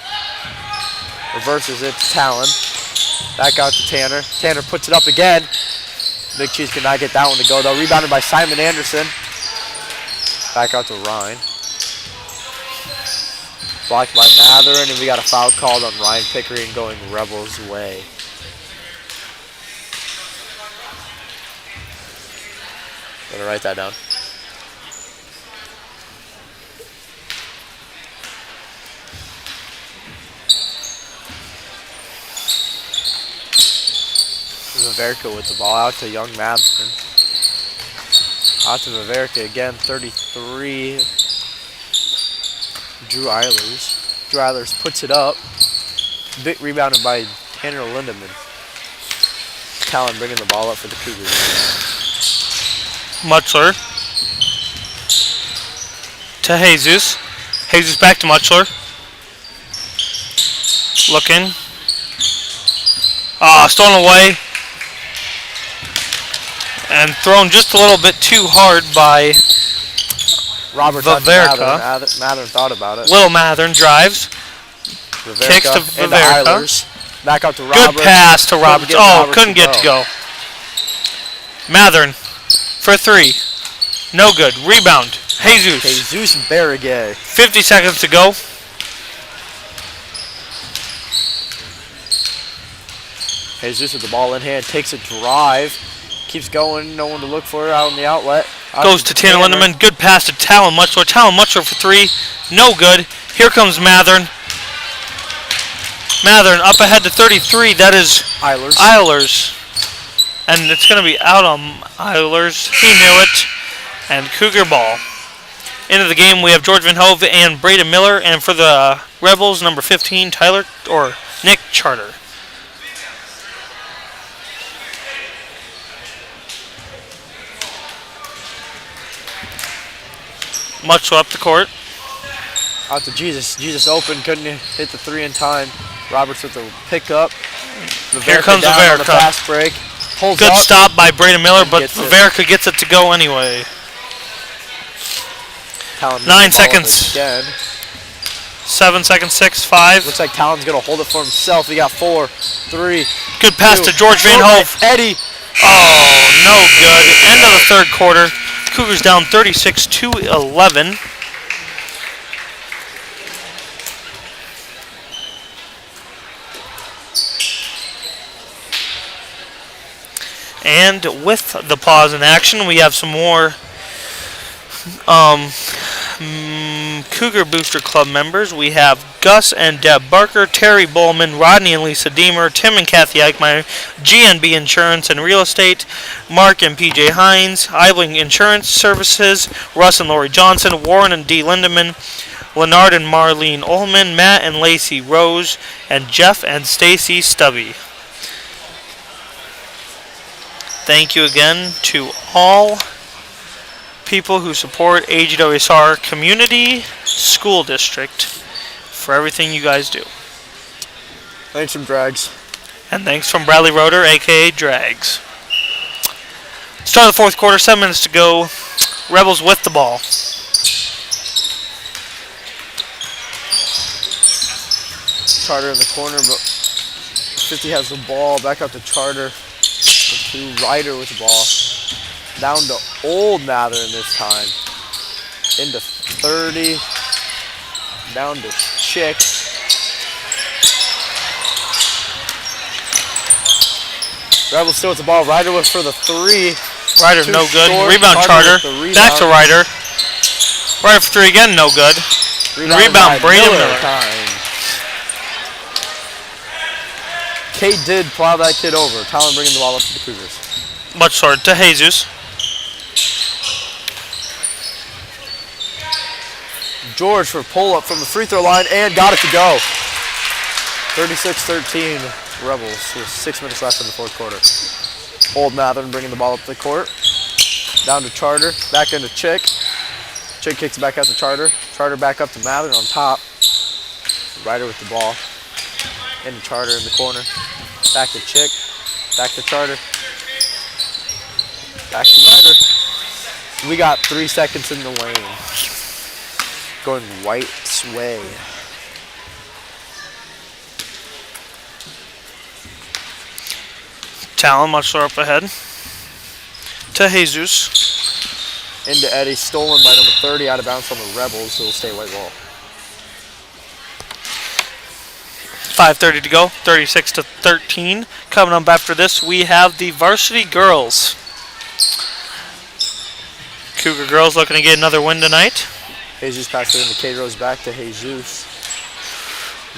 [SPEAKER 2] Reverses it to Talon. Back out to Tanner. Tanner puts it up again. Big Cheese could not get that one to go though. Rebounded by Simon Anderson. Back out to Ryan. Blocked by Matherin, and we got a foul called on Ryan Pickering going Rebels' way. Gonna write that down. Vaverka with the ball out to Young Matherin. Out to Vaverka again, 33. Drew Eilers. Drew Eilers puts it up. Bit rebounded by Tanner Lindemann. Talon bringing the ball up for the Cougars.
[SPEAKER 1] Mutchler to Jesus. Jesus back to Mutchler. Looking. Stolen away. And thrown just a little bit too hard by
[SPEAKER 2] Robert
[SPEAKER 1] Vaverka.
[SPEAKER 2] Matherin thought about it.
[SPEAKER 1] Little Matherin drives.
[SPEAKER 2] Vaverka
[SPEAKER 1] Kicks to
[SPEAKER 2] into
[SPEAKER 1] Vaverka.
[SPEAKER 2] Eilers. Back out to Roberts.
[SPEAKER 1] Good pass to Roberts. Couldn't get to go. Matherin for 3. No good. Rebound. Jesus.
[SPEAKER 2] Jesus Barragay.
[SPEAKER 1] 50 seconds to go.
[SPEAKER 2] Jesus with the ball in hand. Takes a drive. Keeps going. No one to look for out on the outlet.
[SPEAKER 1] Goes to Tanner Lindemann. Good pass to Talon Mutchler. Talon Mutchler for 3. No good. Here comes Matherin. Matherin up ahead to 33. That is Eilers. And it's going to be out on Eilers. He knew it. And Cougar ball. Into the game, we have George Van Hove and Braden Miller. And for the Rebels, number 15, Nick Charter. Mutchler up the court.
[SPEAKER 2] Out to Jesus. Jesus open. Couldn't hit the 3 in time. Roberts with the pickup.
[SPEAKER 1] Here comes
[SPEAKER 2] Vaverka. On the
[SPEAKER 1] Vaverka.
[SPEAKER 2] fast break.
[SPEAKER 1] Good stop by Braden Miller, but Vaverka gets it to go anyway. 9 seconds.
[SPEAKER 2] Again.
[SPEAKER 1] 7 seconds. 6, 5.
[SPEAKER 2] Looks like Talon's going to hold it for himself. He got 4, 3.
[SPEAKER 1] Good pass
[SPEAKER 2] 2.
[SPEAKER 1] to George Van Hove.
[SPEAKER 2] Eddie.
[SPEAKER 1] Oh, no good. End of the third quarter. Cougars down 36-11. And with the pause in action, we have some more Cougar Booster Club members. We have Gus and Deb Barker, Terry Bowman, Rodney and Lisa Deemer, Tim and Kathy Eichmeyer, GNB Insurance and Real Estate, Mark and PJ Hines, Eibling Insurance Services, Russ and Lori Johnson, Warren and Dee Lindemann, Leonard and Marlene Ullman, Matt and Lacey Rose, and Jeff and Stacy Stubby. Thank you again to all people who support AGWSR Community School District for everything you guys do.
[SPEAKER 2] Thanks from Drags.
[SPEAKER 1] And thanks from Bradley Roeder, a.k.a. Drags. Start of the fourth quarter, 7 minutes to go. Rebels with the ball.
[SPEAKER 2] Charter in the corner, but 50 has the ball. Back out to Charter. To Ryder with the ball. Down to Old Matherin this time. Into 30. Down to Chick. Rebels still with the ball. Ryder with for the 3.
[SPEAKER 1] Ryder no good. Rebound Charter. Back to Ryder. Ryder for 3 again, no good. Rebound Braden Miller.
[SPEAKER 2] Kate did plow that kid over. Talon bringing the ball up to the Cougars.
[SPEAKER 1] Mutchler to Jesus.
[SPEAKER 2] George for pull-up from the free throw line and got it to go. 36-13 Rebels with 6 minutes left in the fourth quarter. Old Matherin bringing the ball up the court. Down to Charter. Back into Chick. Chick kicks it back out to Charter. Charter back up to Matherin on top. Ryder with the ball. Into Charter in the corner. Back to Chick. Back to Charter. Back to Ryder. We got 3 seconds in the lane. Going White's way.
[SPEAKER 1] Talon, Mutchler up ahead. To Jesus.
[SPEAKER 2] Into Eddie. Stolen by number 30 out of bounds on the Rebels, who will stay white ball.
[SPEAKER 1] 5:30 to go, 36-13. Coming up after this, we have the Varsity Girls. Cougar Girls looking to get another win tonight.
[SPEAKER 2] Jesus passed it into K-Rose back to Jesus.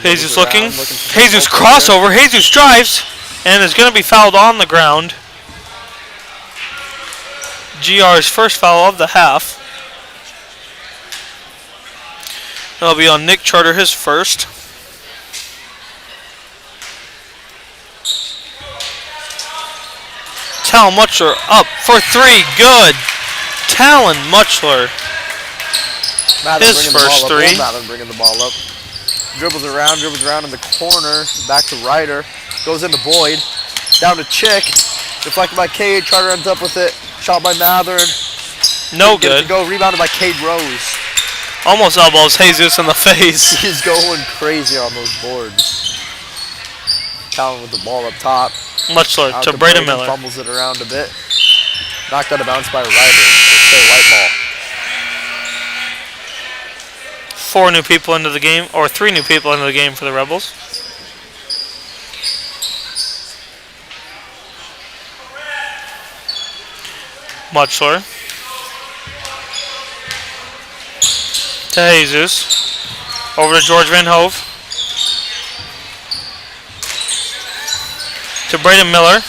[SPEAKER 1] Jesus looking. Jesus crossover. Jesus drives. and is going to be fouled on the ground. GR's first foul of the half. That'll be on Nick Charter, his first. Talon Muchler up for three. Good. Talon Muchler. His first three.
[SPEAKER 2] Mather bringing the ball up. Dribbles around in the corner. Back to Ryder. Goes into Boyd. Down to Chick. Deflected by Cade. Charter ends up with it. Shot by Mather.
[SPEAKER 1] No good.
[SPEAKER 2] Go rebounded by Cade Rose.
[SPEAKER 1] Almost elbows Jesus in the face.
[SPEAKER 2] He's going crazy on those boards. Talon with the ball up top.
[SPEAKER 1] Muchler
[SPEAKER 2] Out
[SPEAKER 1] to Braden Miller.
[SPEAKER 2] Fumbles it around a bit. Knocked out of bounds by Ryder. It's a white ball.
[SPEAKER 1] 4 new people into the game, or 3 new people into the game for the Rebels. Muchler to Jesus. Over to George Van Hove. To Braden Miller.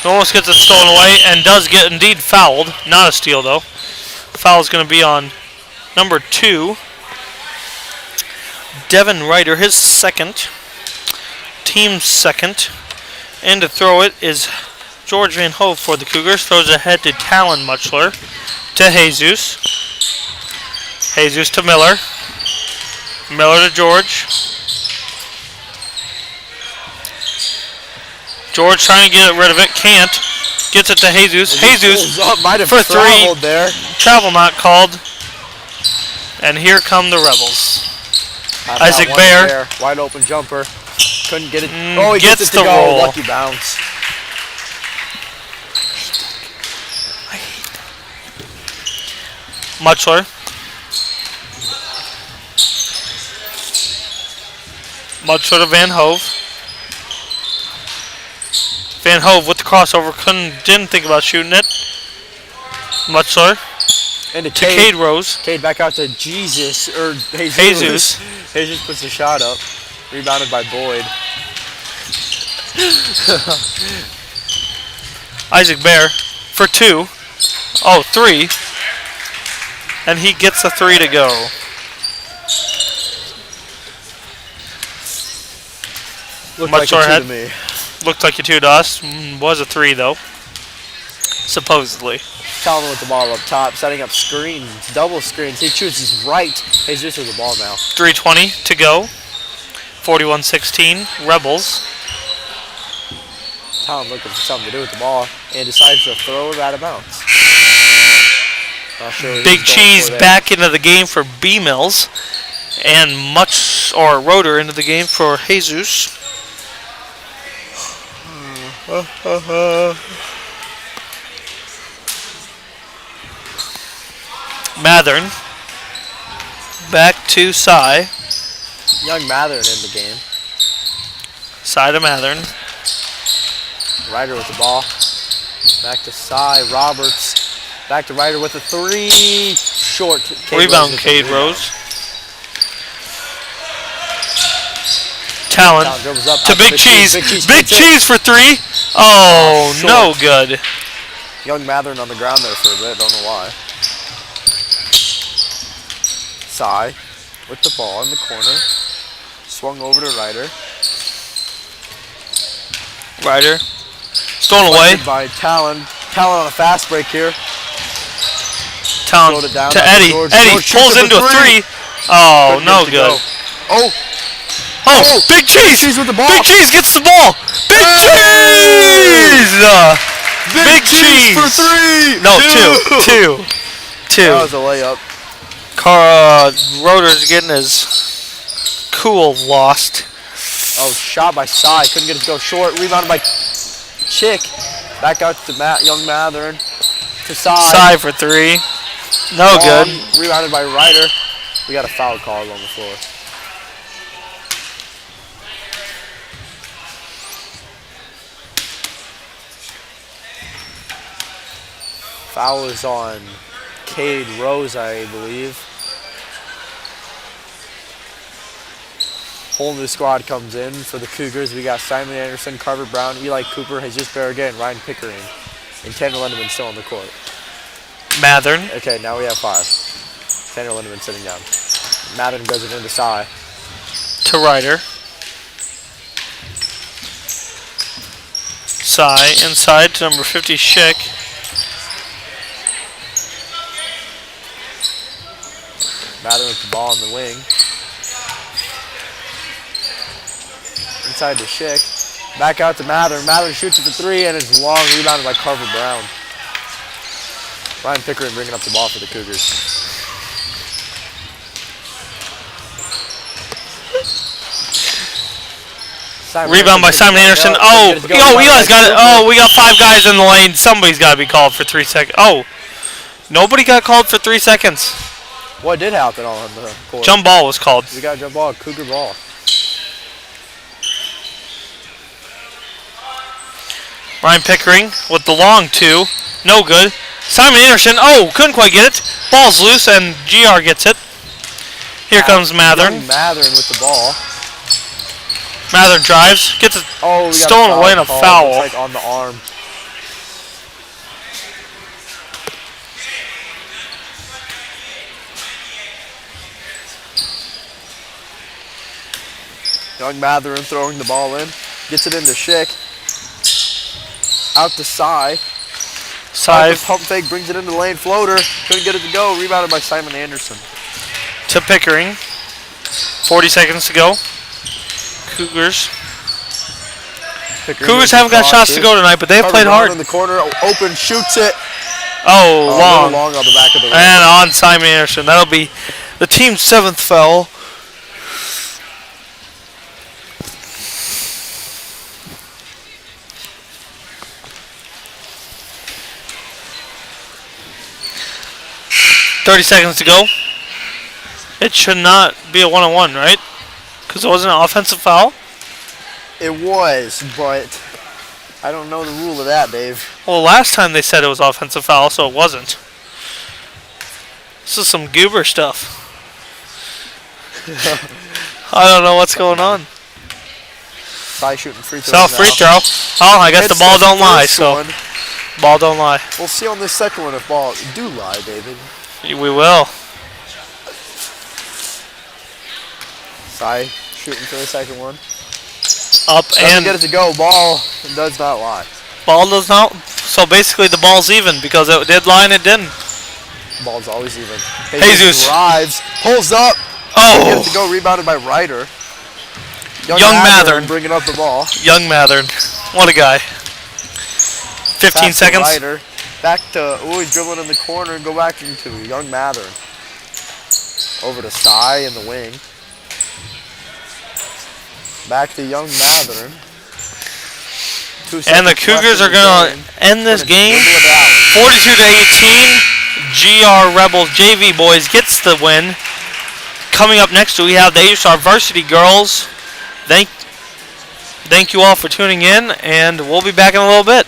[SPEAKER 1] Almost gets it stolen away and does get indeed fouled. Not a steal though. Foul is going to be on number 2. Devin Ryder, his second. Team second. And to throw it is George Van Hove for the Cougars. Throws ahead to Talon Muchler. To Jesus. Jesus to Miller. Miller to George. George trying to get rid of it. Can't. Gets it to Jesus. Jesus
[SPEAKER 2] might have
[SPEAKER 1] for 3.
[SPEAKER 2] There.
[SPEAKER 1] Travel not called. And here come the Rebels. Isaac Bear.
[SPEAKER 2] Wide open jumper. Couldn't get it. He
[SPEAKER 1] gets
[SPEAKER 2] it
[SPEAKER 1] the
[SPEAKER 2] to go.
[SPEAKER 1] roll.
[SPEAKER 2] Lucky bounce.
[SPEAKER 1] Muchler. Muchler to Van Hove. Van Hove with the crossover. Didn't think about shooting it. Muchler.
[SPEAKER 2] And to
[SPEAKER 1] Cade Rose.
[SPEAKER 2] Cade back out to Jesus. Or
[SPEAKER 1] Jesus.
[SPEAKER 2] Jesus puts the shot up. Rebounded by Boyd.
[SPEAKER 1] Isaac Bear for 2. 3. And he gets a 3 to go.
[SPEAKER 2] Looked like a 2 to me.
[SPEAKER 1] Looked like a 2 to us. Was a 3 though. Supposedly.
[SPEAKER 2] Talon with the ball up top, setting up screens, double screens. He chooses right. Jesus with the ball now.
[SPEAKER 1] 3:20 to go. 41-16. Rebels.
[SPEAKER 2] Talon looking for something to do with the ball and decides to throw it out of bounds. Not sure
[SPEAKER 1] Big Cheese back into the game for B Mills. And Rotor into the game for Jesus. Mathern. Back to Cy.
[SPEAKER 2] Young Mathern in the game.
[SPEAKER 1] Cy to Mathern.
[SPEAKER 2] Ryder with the ball. Back to Cy. Roberts. Back to Ryder with a 3. Short.
[SPEAKER 1] Rebound Cade Rose. Talon to Big Cheese. Big Cheese for 3. Oh, no good.
[SPEAKER 2] Young Mathern on the ground there for a bit. Don't know why. Cy with the ball in the corner. Swung over to Ryder.
[SPEAKER 1] Ryder. Stolen away.
[SPEAKER 2] By Talon. Talon on a fast break here.
[SPEAKER 1] Talon to Eddie. Eddie pulls into a 3. Oh, no good. Oh, Big Cheese!
[SPEAKER 2] With the ball.
[SPEAKER 1] Big Cheese gets the ball! Big Cheese! Big Cheese
[SPEAKER 2] for 3!
[SPEAKER 1] No, 2. 2.
[SPEAKER 2] That was a layup.
[SPEAKER 1] Rotor's getting his cool lost.
[SPEAKER 2] Oh, shot by Cy. Couldn't get it to go short. Rebounded by Chick. Back out to Young Mathern. To Cy.
[SPEAKER 1] Cy for 3. No good.
[SPEAKER 2] Rebounded by Ryder. We got a foul called on the floor. Foul is on Cade Rose, I believe. Whole new squad comes in for the Cougars. We got Simon Anderson, Carver Brown, Eli Cooper, Jesus Barragan, and Ryan Pickering. And Tanner Lindemann still on the court.
[SPEAKER 1] Mathern.
[SPEAKER 2] Okay, now we have 5. Tanner Lindemann sitting down. Madden goes it into Cy.
[SPEAKER 1] To Ryder. Cy inside to number 50, Schick.
[SPEAKER 2] Madden with the ball on the wing. Inside to Schick. Back out to Mathern. Mathern shoots it for 3 and it's long, rebounded by Carver Brown. Ryan Pickering bringing up the ball for the Cougars.
[SPEAKER 1] Rebound by Simon Anderson. Oh, Eli's got it. Oh, we got 5 guys in the lane. Somebody's got to be called for 3 seconds. Oh, nobody got called for 3 seconds.
[SPEAKER 2] What did happen on the court?
[SPEAKER 1] Jump ball was called.
[SPEAKER 2] We got a jump ball, Cougar ball.
[SPEAKER 1] Ryan Pickering with the long 2. No good. Simon Anderson. Oh, couldn't quite get it. Ball's loose and GR gets it. Here comes Mathern.
[SPEAKER 2] Mathern with the ball.
[SPEAKER 1] Mathern drives. Gets it stolen away in a foul.
[SPEAKER 2] It's like on the arm. Young Mathern throwing the ball in. Gets it into Schick. Out to Cy.
[SPEAKER 1] Cy.
[SPEAKER 2] Pump fake brings it into the lane. Floater. Couldn't get it to go. Rebounded by Simon Anderson.
[SPEAKER 1] To Pickering. 40 seconds to go. Cougars. Cougars haven't got shots to go tonight, but they've played hard.
[SPEAKER 2] In the corner, open, shoots it.
[SPEAKER 1] Oh, long.
[SPEAKER 2] Long on the back of the rim.
[SPEAKER 1] And on Simon Anderson. That'll be the team's 7th foul. .30 seconds to go. It should not be a 1-on-1, right? Because it wasn't an offensive foul?
[SPEAKER 2] It was, but I don't know the rule of that, Dave.
[SPEAKER 1] Well, last time they said it was offensive foul, so it wasn't. This is some goober stuff. I don't know what's going on.
[SPEAKER 2] Cy shooting free throw.
[SPEAKER 1] So free throw. Oh, I guess the ball don't lie, so ball don't lie.
[SPEAKER 2] We'll see on this second one if ball do lie, David.
[SPEAKER 1] We will.
[SPEAKER 2] Cy shooting for the second one.
[SPEAKER 1] Up
[SPEAKER 2] Doesn't get it to go. Ball does not lie.
[SPEAKER 1] Ball does not. So basically the ball's even because it did lie and it didn't.
[SPEAKER 2] Ball's always even.
[SPEAKER 1] Jesus
[SPEAKER 2] drives, pulls up.
[SPEAKER 1] Oh.
[SPEAKER 2] Get it to go. Rebounded by Ryder.
[SPEAKER 1] Young Mathern
[SPEAKER 2] bringing up the ball.
[SPEAKER 1] Young Mathern. What a guy. 15
[SPEAKER 2] Pass
[SPEAKER 1] seconds.
[SPEAKER 2] To Ryder. Back to, he's dribbling in the corner and go back into Young Mathern. Over to Cy in the wing. Back to Young Mathern.
[SPEAKER 1] And the Cougars are going to end this game 42-18. GR Rebels JV boys gets the win. Coming up next, we have the AGWSR Varsity girls. Thank you all for tuning in, and we'll be back in a little bit.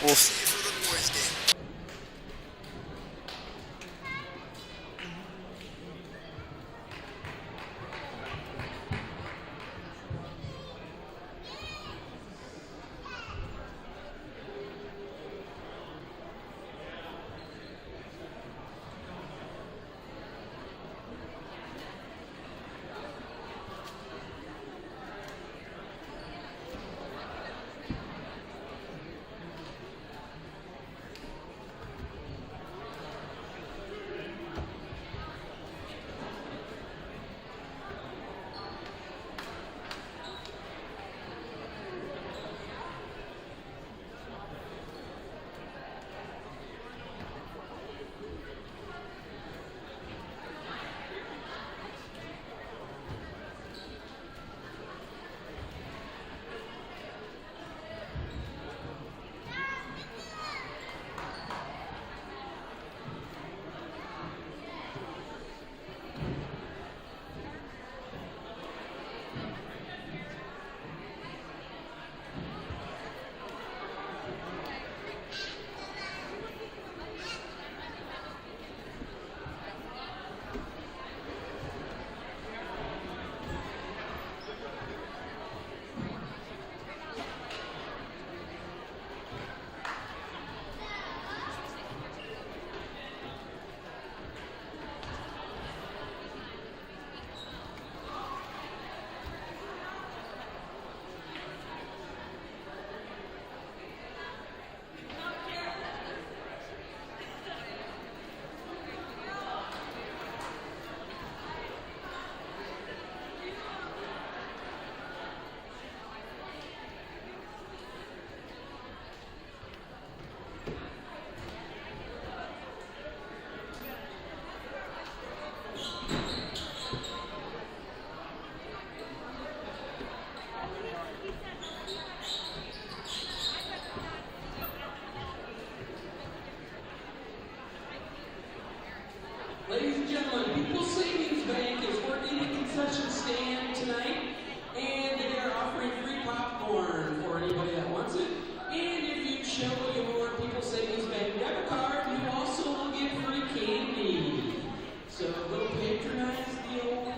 [SPEAKER 4] show your People Savings Bank debit card, you also will get free candy. So go patronize the old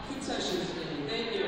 [SPEAKER 4] concessions today. Thank you.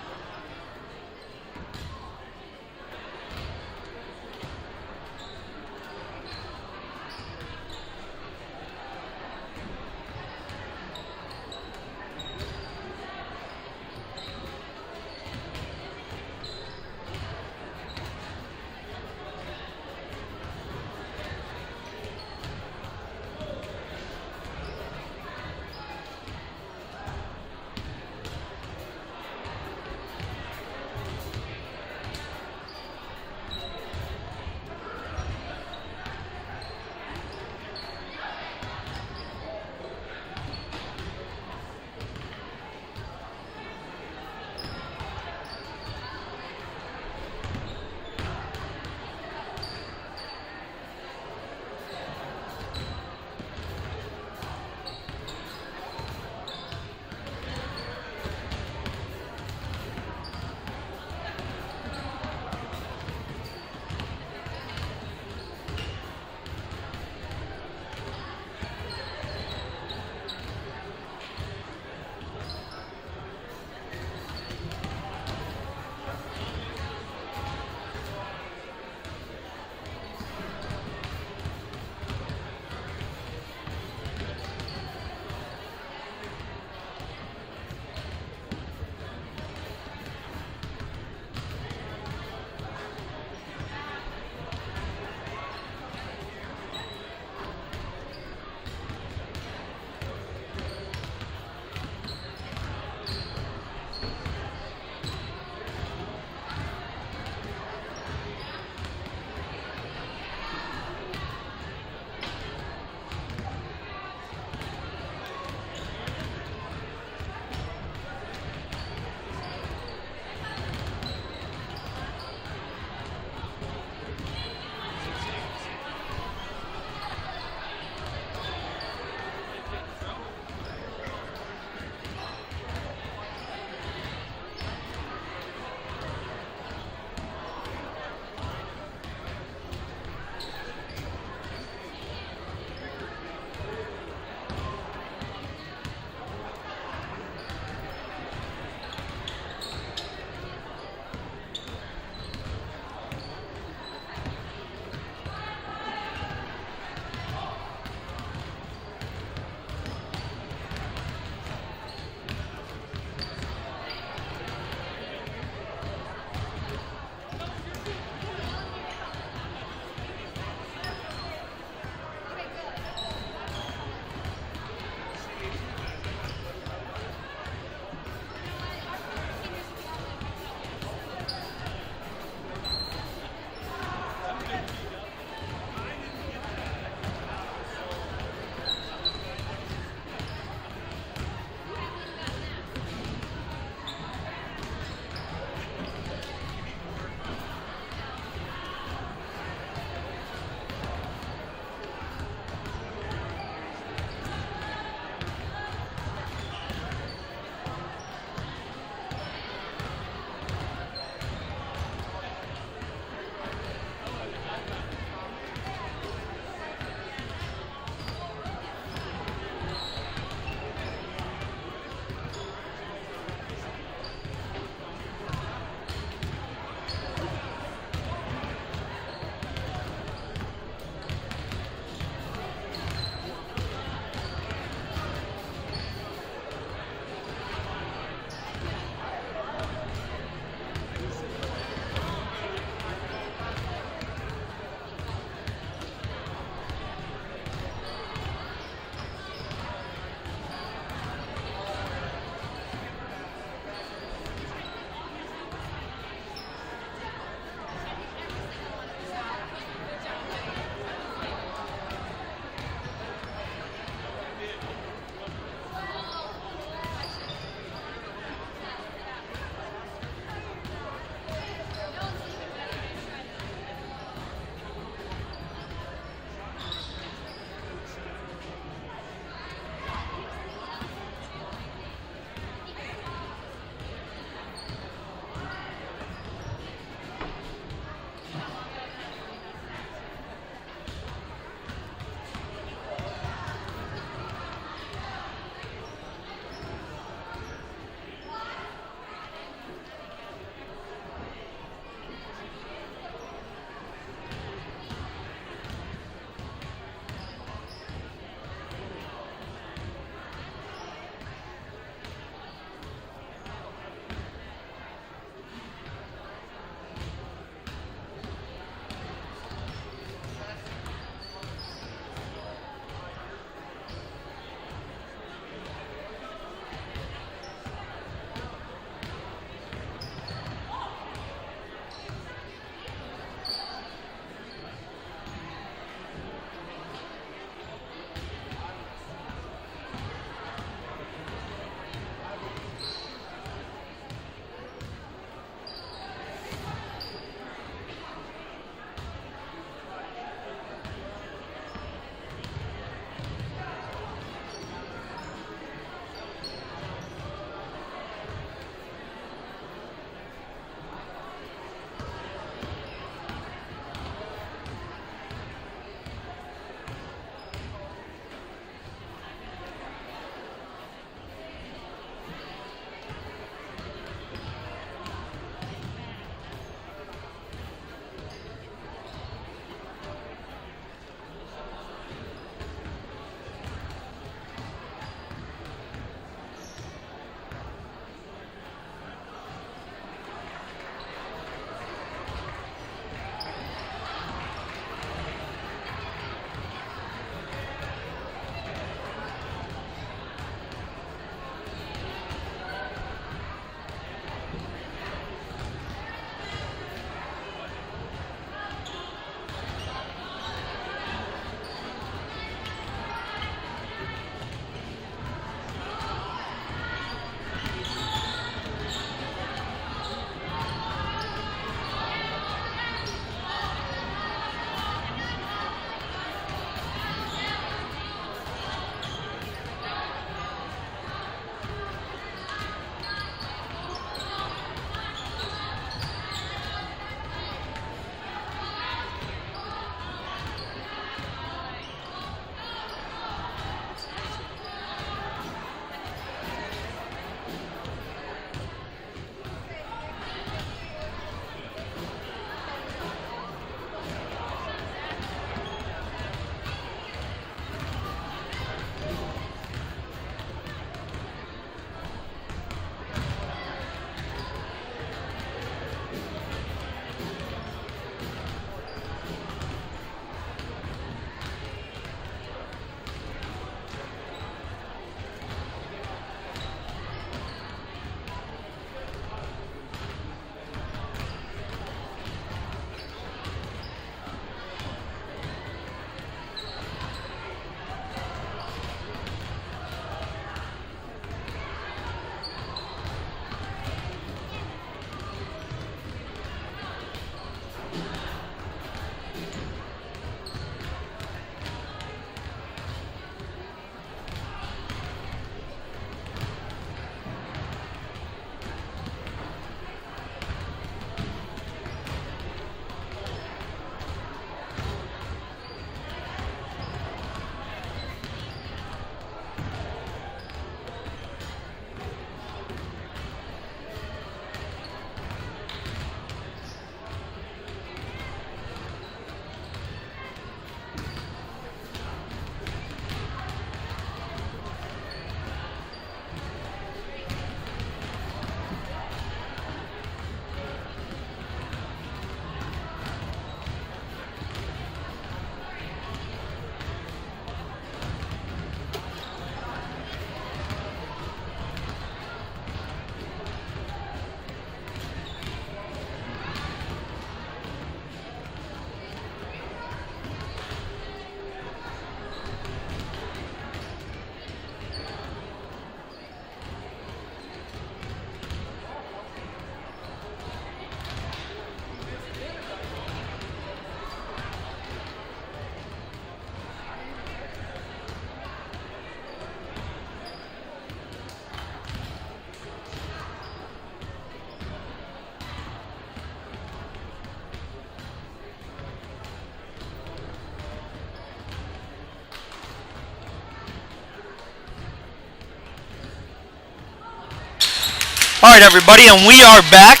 [SPEAKER 1] Alright everybody, and we are back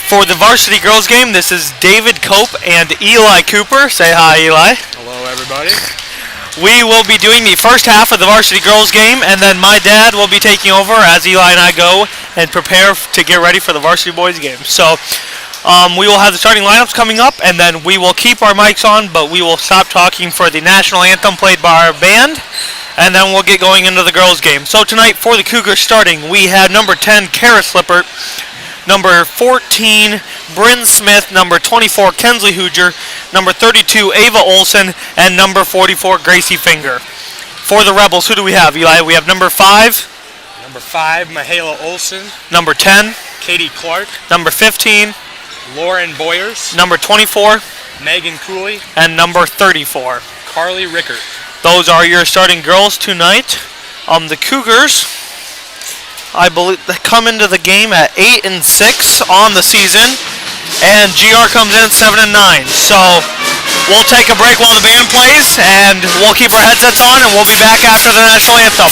[SPEAKER 1] for the varsity girls game. This is David Cope and Eli Cooper. Say hi, Eli.
[SPEAKER 3] Hello, everybody.
[SPEAKER 1] We will be doing the first half of the varsity girls game, and then my dad will be taking over as Eli and I go and prepare to get ready for the varsity boys game. So we will have the starting lineups coming up, and then we will keep our mics on, but we will stop talking for the national anthem played by our band, and then we'll get going into the girls game. So tonight for the Cougars starting, we have number 10, Kara Slippert, number 14, Bryn Smith, number 24, Kensley Hooger, number 32, Ava Olson, and number 44, Gracie Finger. For the Rebels, who do we have, Eli? We have number 5.
[SPEAKER 3] Number 5, Mahala Olson.
[SPEAKER 1] Number 10.
[SPEAKER 3] Katie Clark.
[SPEAKER 1] Number 15.
[SPEAKER 3] Lauren Boyers.
[SPEAKER 1] Number 24.
[SPEAKER 3] Megan Cooley.
[SPEAKER 1] And number 34.
[SPEAKER 3] Carly Rickert.
[SPEAKER 1] Those are your starting girls tonight. The Cougars, I believe, they come into the game at 8-6 on the season, and GR comes in at 7-9. So we'll take a break while the band plays, and we'll keep our headsets on, and we'll be back after the national anthem.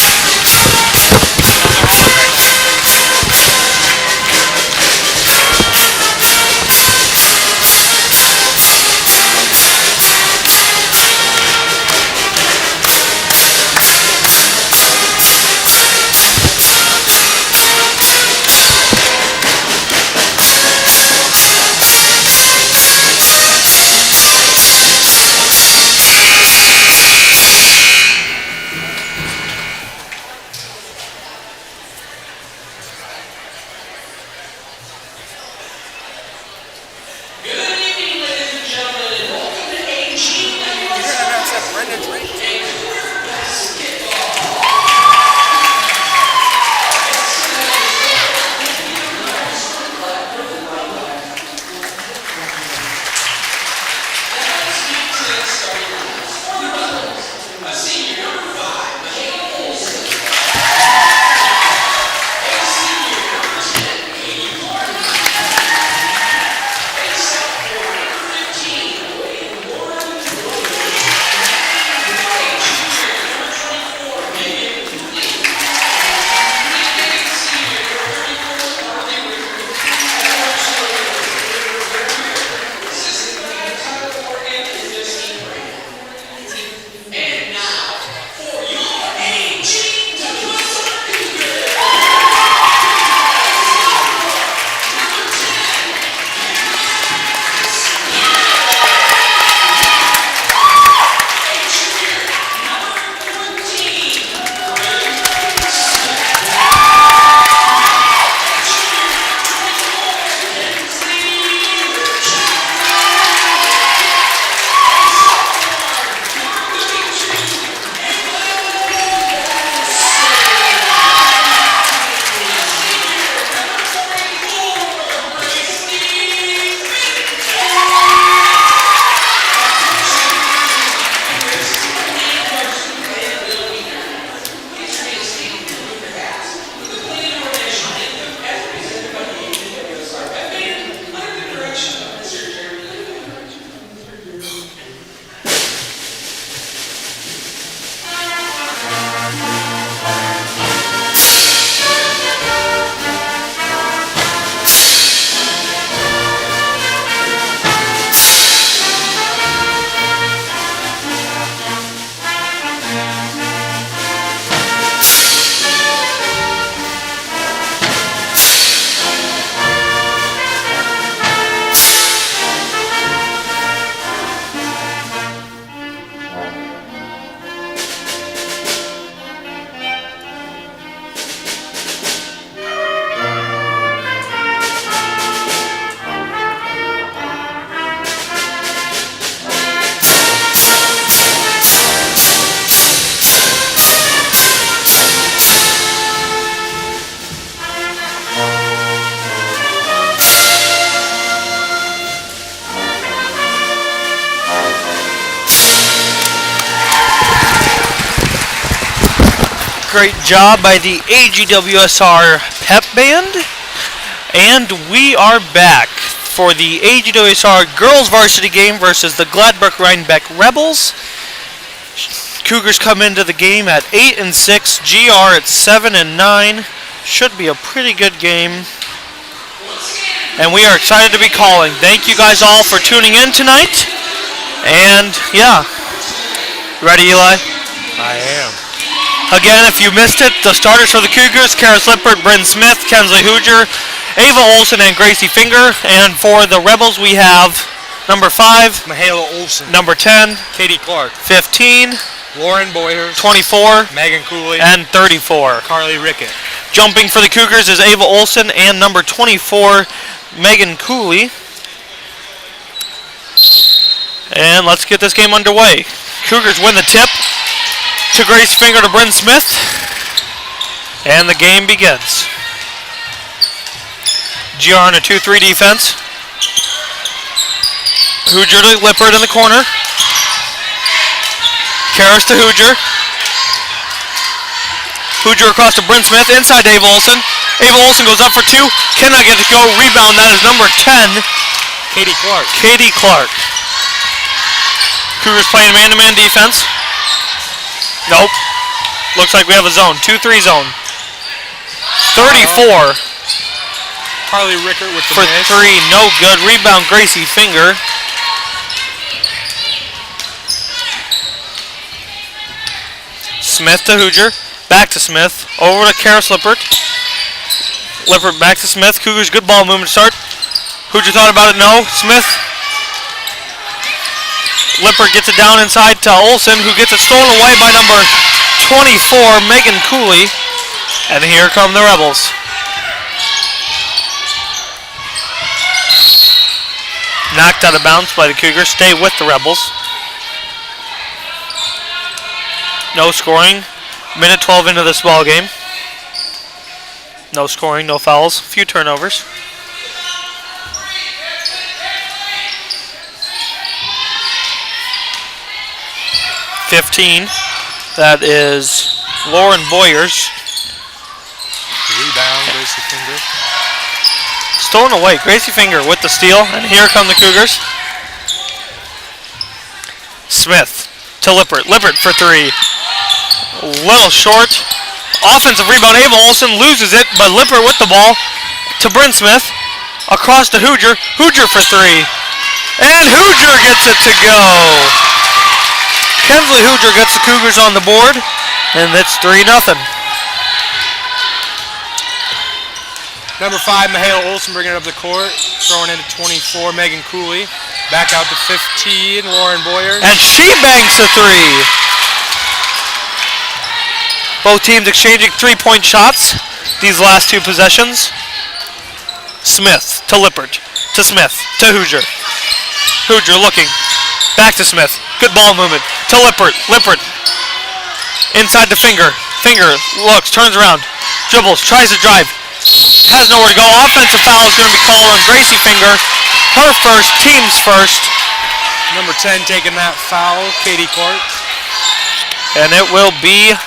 [SPEAKER 1] Great job by the AGWSR pep band. And we are back for the AGWSR girls varsity game versus the Gladbrook Rhinebeck Rebels. Cougars come into the game at 8-6, GR at 7-9. Should be a pretty good game. And we are excited to be calling. Thank you guys all for tuning in tonight. And yeah. Ready, Eli?
[SPEAKER 3] I am.
[SPEAKER 1] Again, if you missed it, the starters for the Cougars, Karis Lippert, Bryn Smith, Kensley Hooger, Ava Olson, and Gracie Finger. And for the Rebels, we have number 5,
[SPEAKER 3] Michaela Olson.
[SPEAKER 1] number 10,
[SPEAKER 3] Katie Clark.
[SPEAKER 1] 15,
[SPEAKER 3] Lauren Boyers.
[SPEAKER 1] 24,
[SPEAKER 3] Megan Cooley.
[SPEAKER 1] and 34.
[SPEAKER 3] Carly Rickett.
[SPEAKER 1] Jumping for the Cougars is Ava Olson and number 24, Megan Cooley. And let's get this game underway. Cougars win the tip to Grace Finger to Bryn Smith. And the game begins. GR in a 2-3 defense. Hooger to Lippert in the corner. Karis to Hooger. Hooger across to Bryn Smith. Inside to Ava Olson. Ava Olson goes up for 2. Cannot get to go. Rebound. That is number 10.
[SPEAKER 3] Katie Clark.
[SPEAKER 1] Katie Clark. Cougars playing man-to-man defense. Nope. Looks like we have a zone. 2-3 zone. 34
[SPEAKER 3] Carly Rickert with the
[SPEAKER 1] for
[SPEAKER 3] miss.
[SPEAKER 1] 3. No good. Rebound Gracie Finger. Smith to Hooger. Back to Smith. Over to Karis Lippert. Lippert back to Smith. Cougars good ball movement start. Hooger thought about it. No. Smith. Lippert gets it down inside to Olson, who gets it stolen away by number 24, Megan Cooley. And here come the Rebels. Knocked out of bounds by the Cougars. Stay with the Rebels. No scoring. Minute 12 into this ball game. No scoring, no fouls. Few turnovers. That is Lauren Boyers.
[SPEAKER 3] Rebound, Gracie Finger.
[SPEAKER 1] Stolen away. Gracie Finger with the steal. And here come the Cougars. Smith to Lippert. Lippert for 3. Little short. Offensive rebound. Ava Olson loses it, but Lippert with the ball to Bryn Smith. Across to Hooger. Hooger for 3. And Hooger gets it to go. Kensley Hooger gets the Cougars on the board, and it's 3-0.
[SPEAKER 3] Number 5, Michaela Olson bringing it up the court. Throwing into 24, Megan Cooley. Back out to 15, Lauren Boyers.
[SPEAKER 1] And she banks a 3. Both teams exchanging 3-point shots these last 2 possessions. Smith to Lippert, to Smith, to Hooger. Hooger looking. Back to Smith. Good ball movement. To Lippert. Lippert. Inside to Finger. Finger looks, turns around. Dribbles, tries to drive. Has nowhere to go. Offensive foul is going to be called on Gracie Finger. Her first, team's first.
[SPEAKER 3] Number 10 taking that foul, Katie Clark.
[SPEAKER 1] And it will be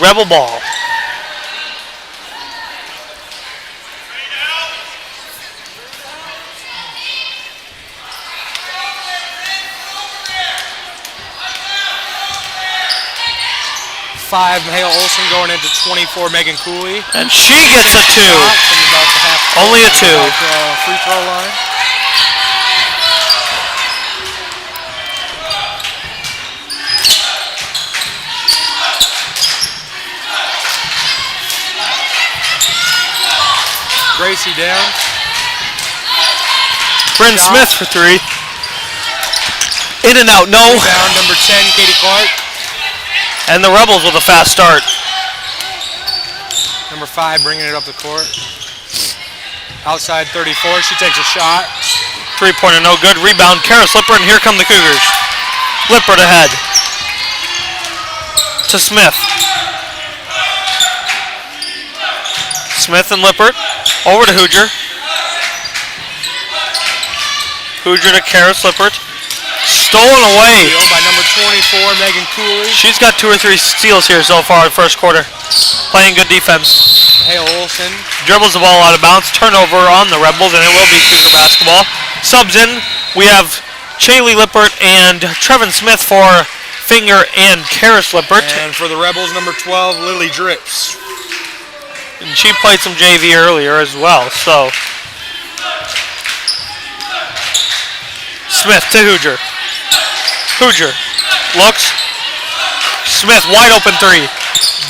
[SPEAKER 1] Rebel ball.
[SPEAKER 3] Michaela Olson going into 24, Megan Cooley.
[SPEAKER 1] And she gets a 2. Only a 2.
[SPEAKER 3] Free throw line. Gracie down.
[SPEAKER 1] Bryn Smith for 3. In and out, no.
[SPEAKER 3] Rebound, number 10, Katie Clark.
[SPEAKER 1] And the Rebels with a fast start.
[SPEAKER 3] Number 5 bringing it up the court. Outside 34, she takes a shot.
[SPEAKER 1] 3-pointer, no good. Rebound, Karis Lippert, and here come the Cougars. Lippert ahead. To Smith. Smith and Lippert. Over to Hooger. Hooger to Karis Lippert. Stolen away.
[SPEAKER 3] Steal by number 24, Megan Cooley.
[SPEAKER 1] She's got 2 or 3 steals here so far in the first quarter. Playing good defense.
[SPEAKER 3] Michaela Olson.
[SPEAKER 1] Dribbles the ball out of bounds. Turnover on the Rebels, and it will be Cougar basketball. Subs in, we have Shaylee Lippert and Trevin Smith for Finger and Karis Lippert.
[SPEAKER 3] And for the Rebels, number 12, Lily Drips.
[SPEAKER 1] And she played some JV earlier as well, so. Smith to Hoosier. Hoosier looks. Smith, wide open three.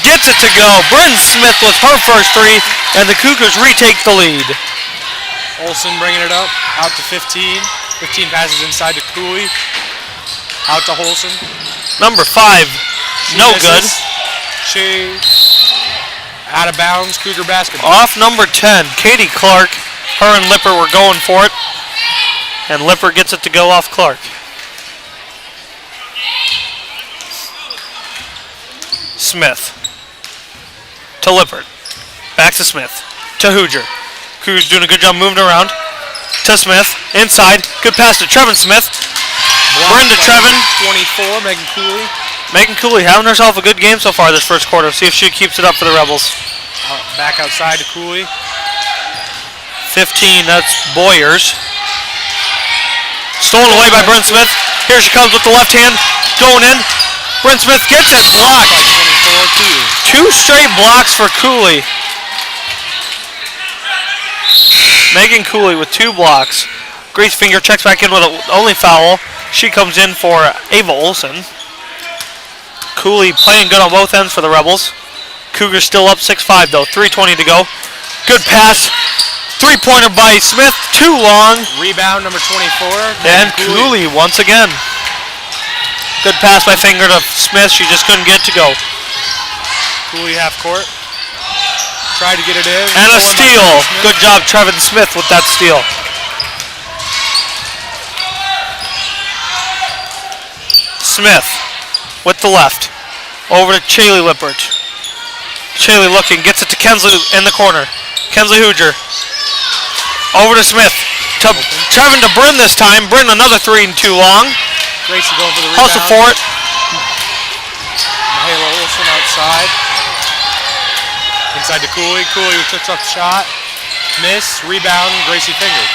[SPEAKER 1] Gets it to go. Bryn Smith with her first three, and the Cougars retake the lead.
[SPEAKER 3] Olsen bringing it up, out to 15. 15 passes inside to Cooley. Out to Holson.
[SPEAKER 1] Number 5, no good.
[SPEAKER 3] She out of bounds, Cougar basketball.
[SPEAKER 1] Off number 10, Katie Clark. Her and Lipper were going for it. And Lipper gets it to go off Clark. Smith to Lippert. Back to Smith. To Hoosier. Cougars doing a good job moving around. To Smith. Inside. Good pass to Trevin Smith. Bryn to Trevin.
[SPEAKER 3] 24, Megan Cooley.
[SPEAKER 1] Megan Cooley having herself a good game so far this first quarter. See if she keeps it up for the Rebels.
[SPEAKER 3] Back outside to Cooley.
[SPEAKER 1] 15, that's Boyers. Stolen away by Bryn Smith. Here she comes with the left hand. Going in. Bryn Smith gets it. Blocked. 2 straight blocks for Cooley. Megan Cooley with 2 blocks. Grace Finger checks back in with the only foul. She comes in for Ava Olsen. Cooley playing good on both ends for the Rebels. Cougars still up 6-5 though. 3:20 to go. Good pass. 3-pointer by Smith. Too long.
[SPEAKER 3] Rebound number 24.
[SPEAKER 1] And Cooley once again. Good pass by Finger to Smith. She just couldn't get it to go.
[SPEAKER 3] Cooley half court. Tried to get it in.
[SPEAKER 1] And a steal. Good job, Trevin Smith, with that steal. Smith with the left. Over to Chaley Lippert. Chaley looking. Gets it to Kensley in the corner. Kensley Hoosier. Over to Smith. To Trevin to Bryn this time. Bryn another 3 and too long.
[SPEAKER 3] Gracie going for the rebound.
[SPEAKER 1] Hustle for it.
[SPEAKER 3] Mahela Olsen outside. Inside to Cooley. Cooley who took up the shot. Miss. Rebound. Gracie Finger.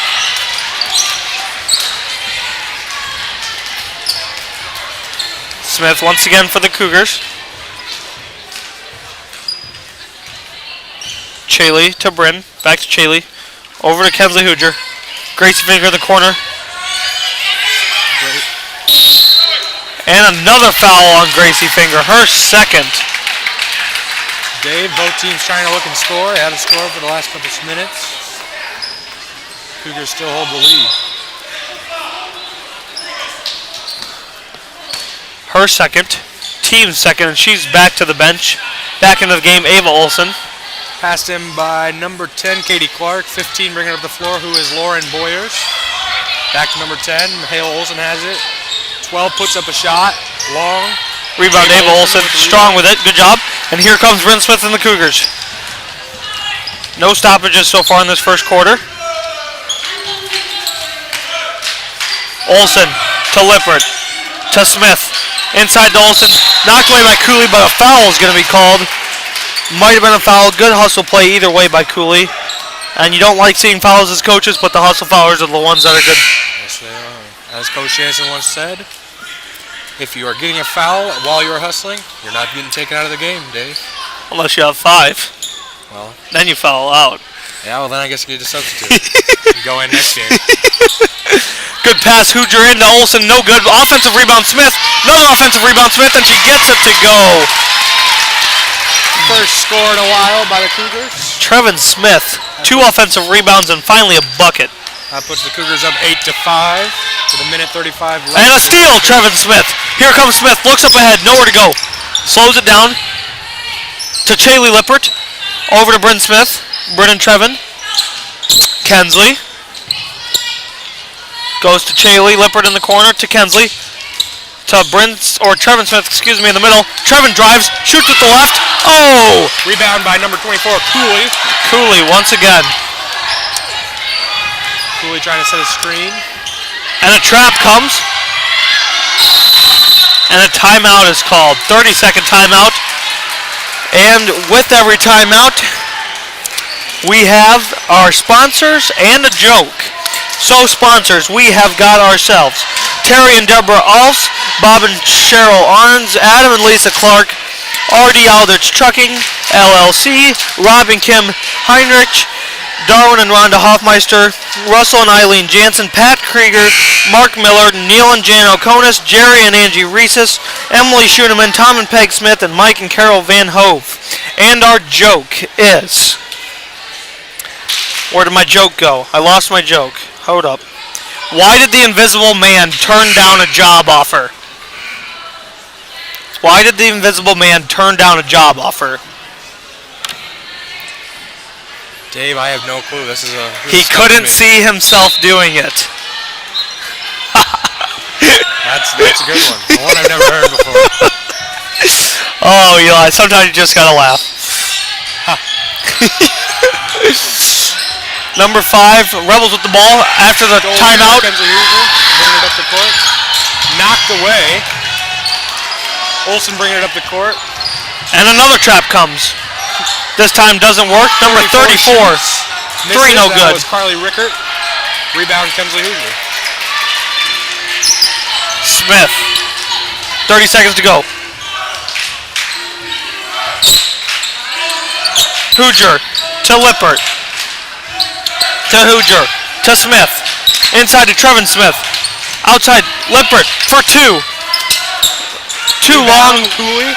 [SPEAKER 1] Smith once again for the Cougars. Chaley to Bryn. Back to Chaley. Over to Kensley Hoosier. Gracie Finger in the corner.
[SPEAKER 3] Great.
[SPEAKER 1] And another foul on Gracie Finger. Her second.
[SPEAKER 3] Dave, both teams trying to look and score. They haven't scored for the last couple of minutes. Cougars still hold the lead.
[SPEAKER 1] Her second. Team's second, and she's back to the bench. Back into the game, Ava Olsen.
[SPEAKER 3] Passed him by number 10, Katie Clark. 15 bringing it up the floor, who is Lauren Boyers. Back to number 10, Mahela Olsen has it. 12 puts up a shot. Long.
[SPEAKER 1] Rebound, Ava Olsen. Strong with it. Good job. And here comes Bryn Smith and the Cougars. No stoppages so far in this first quarter. Olsen to Lippert. To Smith. Inside to Olsen. Knocked away by Cooley, but a foul is going to be called. Might have been a foul. Good hustle play either way by Cooley. And you don't like seeing fouls as coaches, but the hustle foulers are the ones that are good.
[SPEAKER 3] Yes, they are. As Coach Jansen once said, if you are getting a foul while you're hustling, you're not getting taken out of the game, Dave.
[SPEAKER 1] Unless you have 5.
[SPEAKER 3] Well,
[SPEAKER 1] Then you foul out.
[SPEAKER 3] yeah, well then I guess you need to substitute. You go in next game.
[SPEAKER 1] Good pass, Hoosier into Olsen, no good. Offensive rebound, Smith. Another offensive rebound, Smith, and she gets it to go.
[SPEAKER 3] First score in a while by the Cougars.
[SPEAKER 1] Trevin Smith, 2 offensive rebounds and finally a bucket.
[SPEAKER 3] That puts the Cougars up 8-5 with a minute 35 left.
[SPEAKER 1] And a steal, Trevin Smith. Here comes Smith, looks up ahead, nowhere to go. Slows it down to Chaley Lippert. Over to Bryn Smith. Bryn and Trevin. Kensley. Goes to Chaley Lippert in the corner to Kensley. To Trevin Smith, in the middle. Trevin drives, shoots with the left. Oh!
[SPEAKER 3] Rebound by number 24, Cooley.
[SPEAKER 1] Cooley once again.
[SPEAKER 3] Cooley trying to set a screen.
[SPEAKER 1] And a trap comes. And a timeout is called. 30-second timeout. And with every timeout, we have our sponsors and a joke. So sponsors, we have got ourselves Terry and Deborah Alfs, Bob and Cheryl Arns, Adam and Lisa Clark, R.D. Aldrich Trucking, LLC, Rob and Kim Heinrich, Darwin and Rhonda Hoffmeister, Russell and Eileen Jansen, Pat Krieger, Mark Miller, Neil and Jan Okonis, Jerry and Angie Reeses, Emily Schoeneman, Tom and Peg Smith, and Mike and Carol Van Hove. And our joke is... Where did my joke go? I lost my joke. Hold up. Why did the Invisible Man turn down a job offer? Why did the Invisible Man turn down a job offer?
[SPEAKER 3] Dave, I have no clue. This is
[SPEAKER 1] He couldn't see himself doing it.
[SPEAKER 3] That's a good one. The one I've never heard before.
[SPEAKER 1] Oh, Eli, sometimes you just gotta laugh. Number 5, Rebels with the ball after the timeout.
[SPEAKER 3] Bringing it up the court. Knocked away. Olsen bringing it up the court.
[SPEAKER 1] And another trap comes. This time doesn't work. Number 34. 3 no good.
[SPEAKER 3] That was Carly Rickert. Rebound Kemsley Hoover.
[SPEAKER 1] Smith. 30 seconds to go. Hooger to Lippert. To Hooger. To Smith. Inside to Trevin Smith. Outside Lippert for 2. Too long.
[SPEAKER 3] Cooley.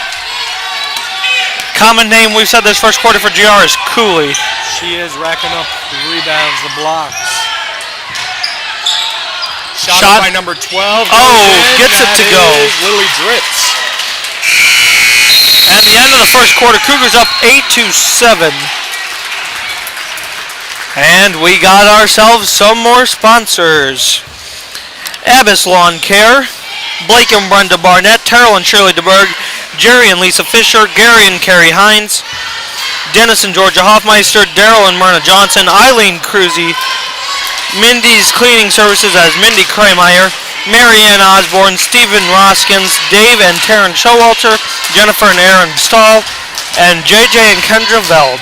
[SPEAKER 1] Common name we've said this first quarter for GR is Cooley.
[SPEAKER 3] She is racking up the rebounds, the blocks. Shot by number 12.
[SPEAKER 1] Gets it to go.
[SPEAKER 3] Lily Dritz.
[SPEAKER 1] And the end of the first quarter, Cougars up 8-7. And we got ourselves some more sponsors. Abbas Lawn Care, Blake and Brenda Barnett, Terrell and Shirley DeBerg, Jerry and Lisa Fisher, Gary and Carrie Hines, Dennis and Georgia Hoffmeister, Daryl and Myrna Johnson, Eileen Cruzy, Mindy's Cleaning Services as Mindy Kremeyer, Marianne Osborne, Stephen Roskins, Dave and Taryn Showalter, Jennifer and Aaron Stahl, and JJ and Kendra Veld.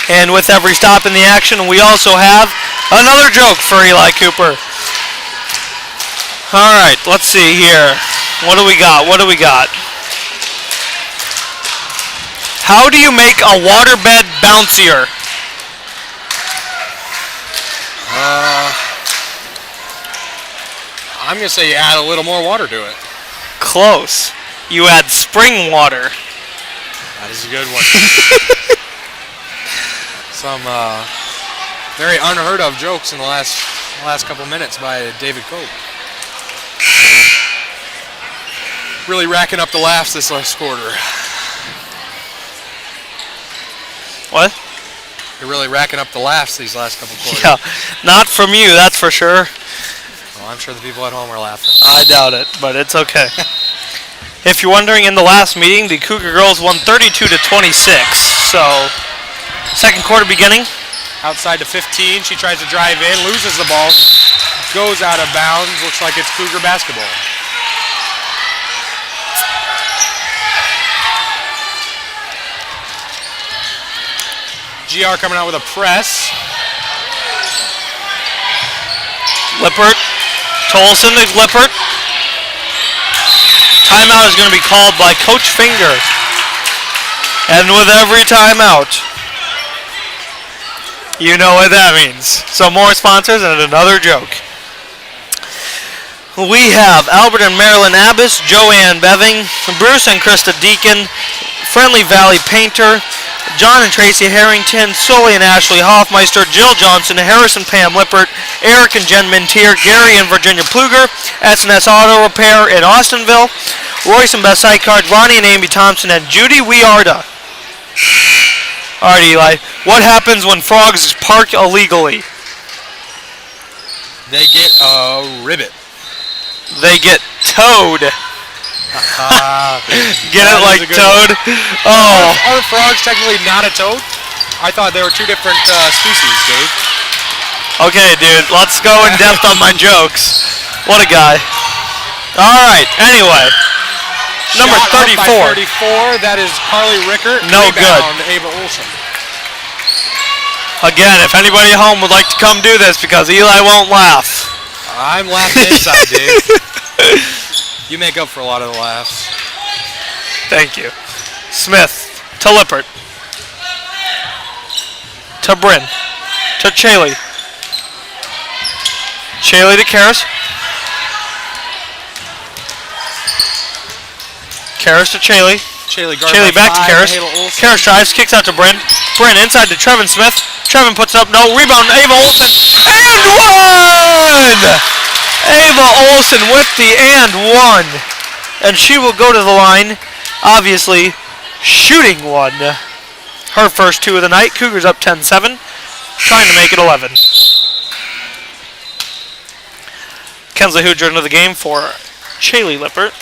[SPEAKER 1] And with every stop in the action, we also have another joke for Eli Cooper. All right, let's see here. What do we got? How do you make a waterbed bouncier?
[SPEAKER 3] I'm going to say you add a little more water to it.
[SPEAKER 1] Close. You add spring water.
[SPEAKER 3] That is a good one. Some very unheard of jokes in the last couple minutes by David Cope. Really racking up the laughs this last quarter.
[SPEAKER 1] What?
[SPEAKER 3] You're really racking up the laughs these last couple quarters.
[SPEAKER 1] Yeah, not from you, that's for sure.
[SPEAKER 3] Well, I'm sure the people at home are laughing.
[SPEAKER 1] I doubt it, but it's okay. If you're wondering, in the last meeting, the Cougar girls won 32-26. So, second quarter beginning.
[SPEAKER 3] Outside to 15, she tries to drive in, loses the ball, goes out of bounds. Looks like it's Cougar basketball. GR coming out with a press.
[SPEAKER 1] Lippert. Tolson to Lippert. Timeout is going to be called by Coach Finger. And with every timeout, you know what that means. So more sponsors and another joke. We have Albert and Marilyn Abbas, Joanne Beving, Bruce and Krista Deacon, Friendly Valley Painter, John and Tracy Harrington, Sully and Ashley Hoffmeister, Jill Johnson, Harris and Pam Lippert, Eric and Jen Mintier, Gary and Virginia Pluger, S&S Auto Repair in Austinville, Royce and Beth Sykard, Ronnie and Amy Thompson, and Judy Wearda. Alright, Eli, what happens when frogs park illegally?
[SPEAKER 3] They get a ribbit.
[SPEAKER 1] They get towed. Get it like toad? Oh.
[SPEAKER 3] Are frogs technically not a toad? I thought they were two different species, Dave.
[SPEAKER 1] Okay, dude, let's go in depth on my jokes. What a guy. Alright, anyway. Number 34.
[SPEAKER 3] By 34, that is Carly Rickert.
[SPEAKER 1] No good.
[SPEAKER 3] Ava Olsen.
[SPEAKER 1] Again, if anybody at home would like to come do this because Eli won't laugh.
[SPEAKER 3] I'm laughing inside, Dave. You make up for a lot of the laughs.
[SPEAKER 1] Thank you. Smith To Lippert. To Bryn. To Chaley. Chaley to Karras. Karras to Chaley.
[SPEAKER 3] Chaley
[SPEAKER 1] Back to Karras. Karras drives, kicks out to Bryn. Bryn inside to Trevin Smith. Trevin puts it up, no rebound. Ava Olsen and one. Ava Olsen with the and one, and she will go to the line. Obviously, shooting one. Her first 2 of the night. Cougars up 10-7, trying to make it 11. Kensley Hoodger into the game for Chaley Lippert.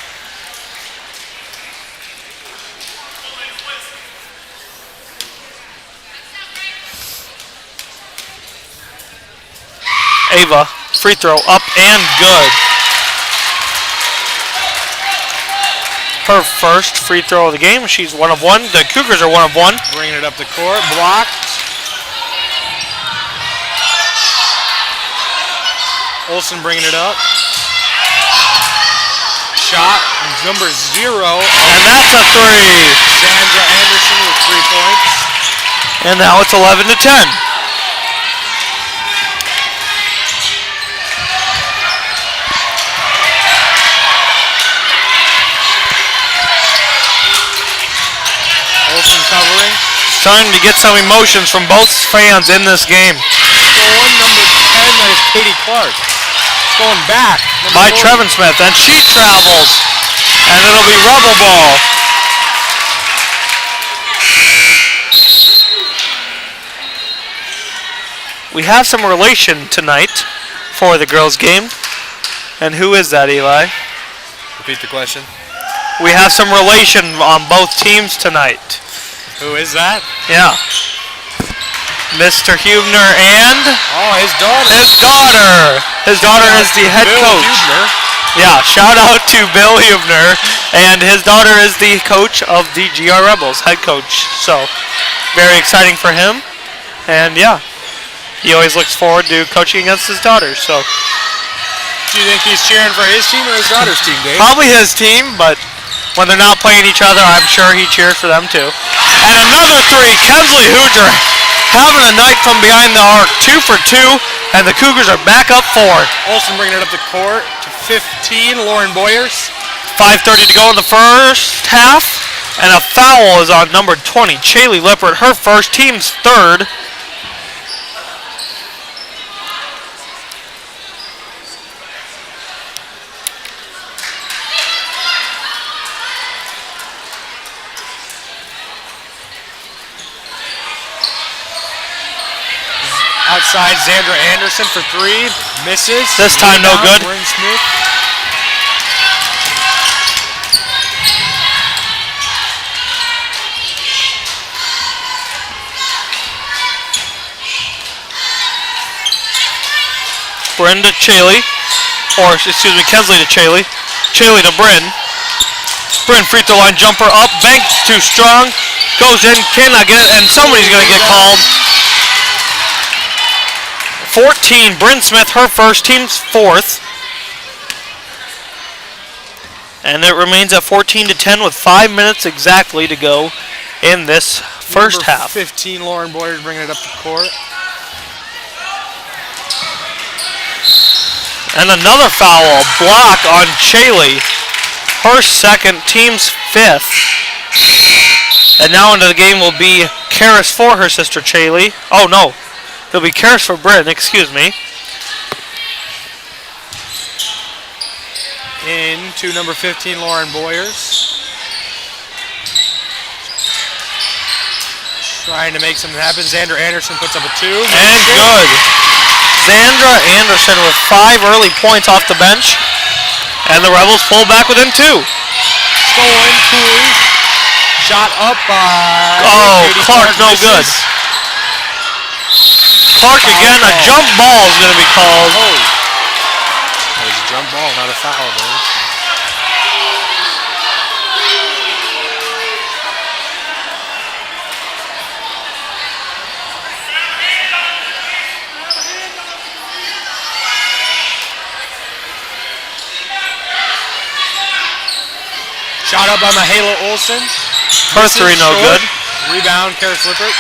[SPEAKER 1] Ava, free throw up and good. Her first free throw of the game. She's 1 of 1. The Cougars are 1 of 1.
[SPEAKER 3] Bringing it up the court, blocked. Olsen bringing it up. Shot, number 0.
[SPEAKER 1] And that's a 3.
[SPEAKER 3] Sandra Anderson with 3 points.
[SPEAKER 1] And now it's 11-10.
[SPEAKER 3] Olsen covering.
[SPEAKER 1] Starting to get some emotions from both fans in this game.
[SPEAKER 3] Stolen, number 10, that is Katie Clark. Going back.
[SPEAKER 1] By Trevin Smith, and she travels. And it'll be Rebel ball. We have some relation tonight for the girls' game. And who is that, Eli?
[SPEAKER 3] Repeat the question.
[SPEAKER 1] We have some relation on both teams tonight.
[SPEAKER 3] Who is that?
[SPEAKER 1] Yeah. Mr. Hubner and
[SPEAKER 3] Oh, his daughter.
[SPEAKER 1] His daughter is the head
[SPEAKER 3] Bill
[SPEAKER 1] coach.
[SPEAKER 3] Hubner.
[SPEAKER 1] Yeah, shout out to Bill Hubner, and his daughter is the coach of the GR Rebels, head coach. So, very exciting for him. And yeah, he always looks forward to coaching against his daughter. So,
[SPEAKER 3] Do you think he's cheering for his team or his daughter's team, Dave?
[SPEAKER 1] probably his team, but when they're not playing each other, I'm sure he cheers for them too. And another 3, Kensley Hoodger having a night from behind the arc, 2 for 2, and the Cougars are back up 4.
[SPEAKER 3] Olsen bringing it up the court to 15, Lauren Boyers.
[SPEAKER 1] 5:30 to go in the first half, and a foul is on number 20, Chaley Lippert, her first, team's 3rd.
[SPEAKER 3] Outside, Xandra Anderson for 3. Misses.
[SPEAKER 1] This time no good.
[SPEAKER 3] Bryn Smith.
[SPEAKER 1] Bryn to Chaley, or excuse me, Kensley to Chaley. Chaley to Bryn. Bryn free throw line jumper up, banks too strong, goes in, cannot get it, and somebody's going to get called. 14, Bryn Smith, her first, team's 4th. And it remains at 14-10 with 5 minutes exactly to go in this first
[SPEAKER 3] Number
[SPEAKER 1] half.
[SPEAKER 3] 15, Lauren Boyers bringing it up the court.
[SPEAKER 1] And another foul, a block on Chaley. Her 2nd, team's 5th. And now into the game will be Karras for her sister Chaley. Oh no, it'll be Karras for Bryn, excuse me.
[SPEAKER 3] Into number 15, Lauren Boyers. Trying to make something happen. Xandra Anderson puts up a 2.
[SPEAKER 1] And good. Xandra Anderson with 5 early points off the bench. And the Rebels pull back within 2.
[SPEAKER 3] Stolen, Cooley. Shot up by Katie
[SPEAKER 1] Clark, no
[SPEAKER 3] misses.
[SPEAKER 1] good. Clark again, a jump ball is going to be called.
[SPEAKER 3] Oh. That was a jump ball, not a foul, though.
[SPEAKER 1] Shot up by Mahala Olsen.
[SPEAKER 3] Her three no good. Rebound, Karis Lippert.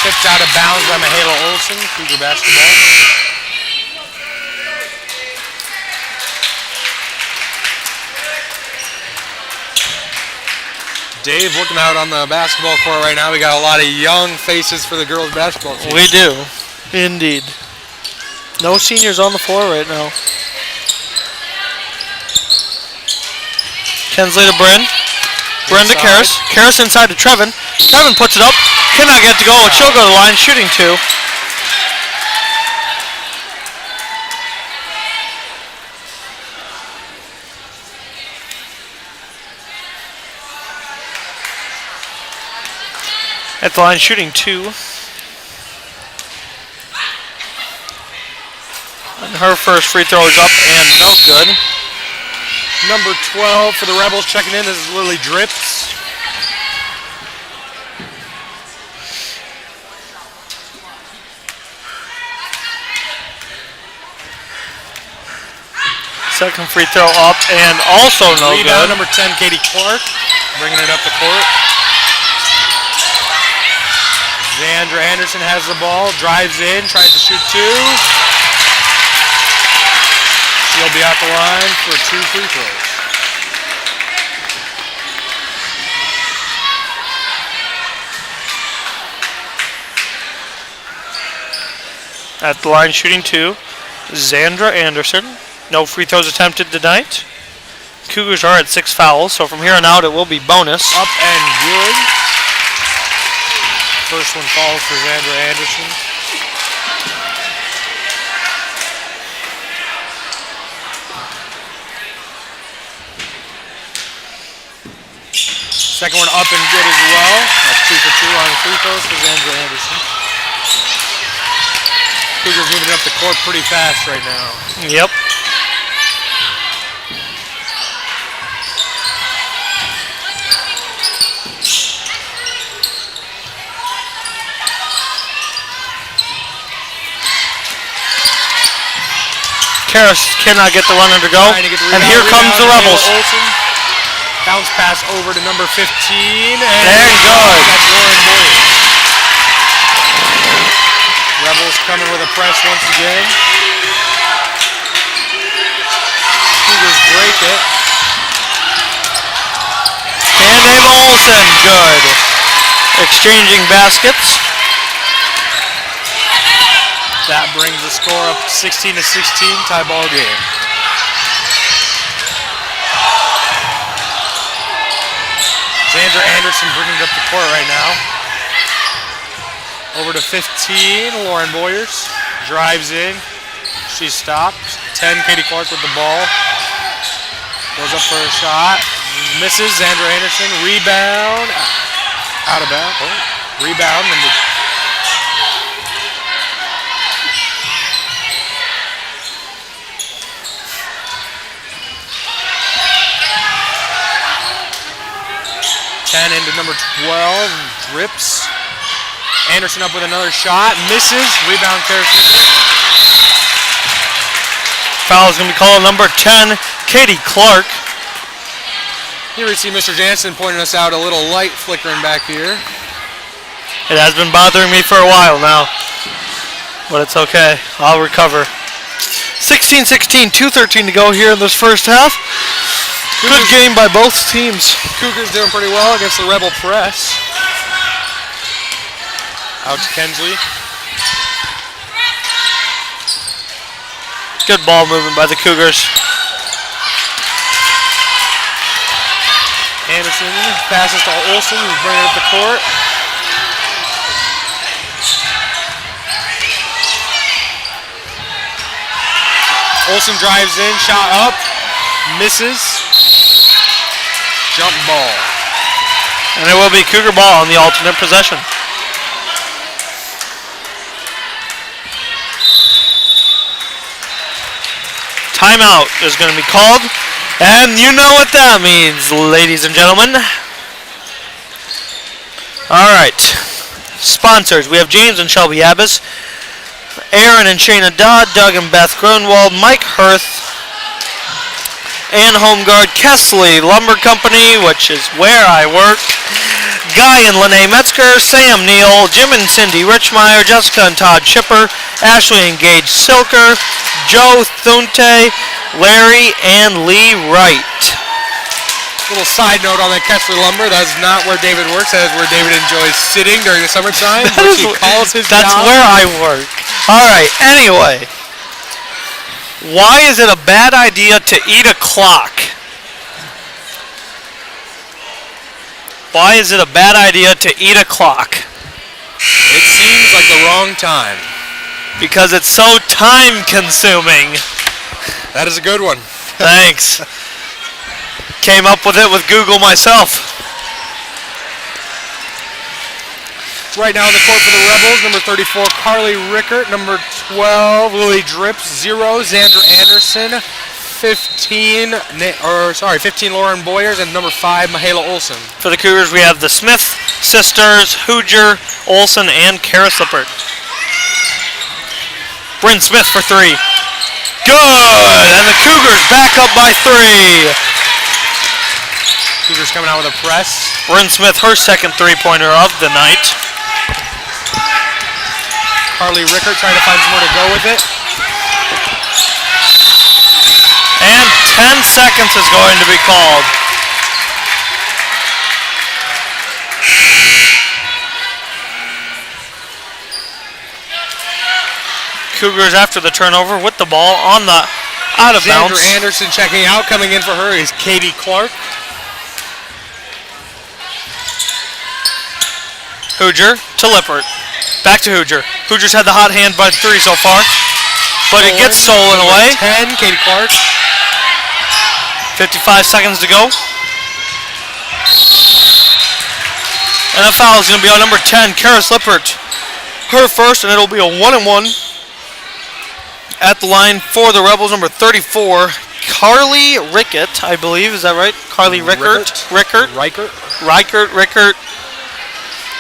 [SPEAKER 3] Tipped out of bounds by Michaela Olsen. Cougar basketball. Dave, looking out on the basketball court right now, we got a lot of young faces for the girls basketball team.
[SPEAKER 1] We do, indeed. No seniors on the floor right now. Kensley to Bryn. Bryn to Karis. Karis inside to Trevin. Trevin puts it up. Cannot get it to go. She'll go to the line, shooting 2. At the line, shooting 2. And her first free throw is up and no good.
[SPEAKER 3] Number 12 for the Rebels checking in. This is Lily Drips.
[SPEAKER 1] Second free throw up and also no
[SPEAKER 3] Rebound,
[SPEAKER 1] good.
[SPEAKER 3] number 10, Katie Clark, bringing it up the court. Xandra Anderson has the ball, drives in, tries to shoot 2. She'll be out the line for 2 free throws.
[SPEAKER 1] At the line, shooting 2. Xandra Anderson. No free throws attempted tonight. Cougars are at 6 fouls, so from here on out it will be bonus.
[SPEAKER 3] Up and good. First one falls for Xandra Anderson. Second one up and good as well. That's 2 for 2 on free throws for Xandra Anderson. Cougars moving up the court pretty fast right now.
[SPEAKER 1] Yep. Karis cannot get the runner to go. And here comes the Rebels.
[SPEAKER 3] Bounce pass over to number 15. And
[SPEAKER 1] there you go.
[SPEAKER 3] That's Lauren Boyer. Rebels coming with a press once again. Cougars break it.
[SPEAKER 1] And Ava Olsen, good. Exchanging baskets.
[SPEAKER 3] That brings the score up 16-16, tie ball game. Xandra Anderson bringing it up the court right now. Over to 15, Lauren Boyers. Drives in. She's stopped. 10, Katie Clark with the ball. Goes up for a shot. Misses. Xandra Anderson. Rebound. Out of bounds. Oh. Rebound. Number 10 into number 12, Drips. Anderson up with another shot, misses. Rebound, Karis.
[SPEAKER 1] Foul is going to be called number 10, Katie Clark.
[SPEAKER 3] Here we see Mr. Jansen pointing us out a little light flickering back here.
[SPEAKER 1] It has been bothering me for a while now, but it's okay. I'll recover. 16-16, 2:13 to go here in this first half. Good game by both teams.
[SPEAKER 3] Cougars doing pretty well against the Rebel press. Out to Kensley.
[SPEAKER 1] Good ball movement by the Cougars.
[SPEAKER 3] Anderson passes to Olsen, who's bringing it up the court. Olsen drives in, shot up, misses. Jump ball.
[SPEAKER 1] And it will be Cougar ball on the alternate possession. Timeout is going to be called. And you know what that means, ladies and gentlemen. All right. Sponsors. We have James and Shelby Abbas. Aaron and Shayna Dodd, Doug and Beth Grunwald, Mike Hirth, and home guard Kesley Lumber Company, which is where I work. Guy and Lene Metzger, Sam Neal, Jim and Cindy Richmeyer, Jessica and Todd Schipper, Ashley and Gage Silker, Joe Thunte, Larry and Lee Wright.
[SPEAKER 3] Little side note on that Kessler Lumber, that's not where David works. That is where David enjoys sitting during the summertime, which he calls his
[SPEAKER 1] That's
[SPEAKER 3] job.
[SPEAKER 1] where I work. All right, anyway. Why is it a bad idea to eat a clock? Why is it a bad idea to eat a clock?
[SPEAKER 3] It seems like the wrong time.
[SPEAKER 1] Because it's so time consuming.
[SPEAKER 3] That is a good one.
[SPEAKER 1] Thanks. Came up with it with Google myself.
[SPEAKER 3] Right now on the court for the Rebels, number 34, Carly Rickert. Number 12, Lily Drips. 0, Xandra Anderson. 15, Lauren Boyers. And number 5, Michaela Olson.
[SPEAKER 1] For the Cougars, we have the Smith sisters, Hooger, Olson, and Kara Slippert. Bryn Smith for 3. Good! And the Cougars back up by 3.
[SPEAKER 3] Cougars coming out with a press.
[SPEAKER 1] Bryn Smith, her second three-pointer of the night.
[SPEAKER 3] Carly Rickert trying to find somewhere to go with it.
[SPEAKER 1] And 10 seconds is going to be called. Cougars after the turnover with the ball on the out of
[SPEAKER 3] Xandra
[SPEAKER 1] bounds.
[SPEAKER 3] Anderson checking out. Coming in for her is Katie Clark.
[SPEAKER 1] Hooger to Lippert. Back to Hooger. Hooger's had the hot hand by 3 so far. But it gets stolen away.
[SPEAKER 3] 10, Katie Clark.
[SPEAKER 1] 55 seconds to go. And a foul is going to be on number 10, Karis Lippert. Her first, and it'll be a 1-and-1. At the line for the Rebels, number 34, Carly Rickett, I believe. Is that right? Carly Rickert? Rickert.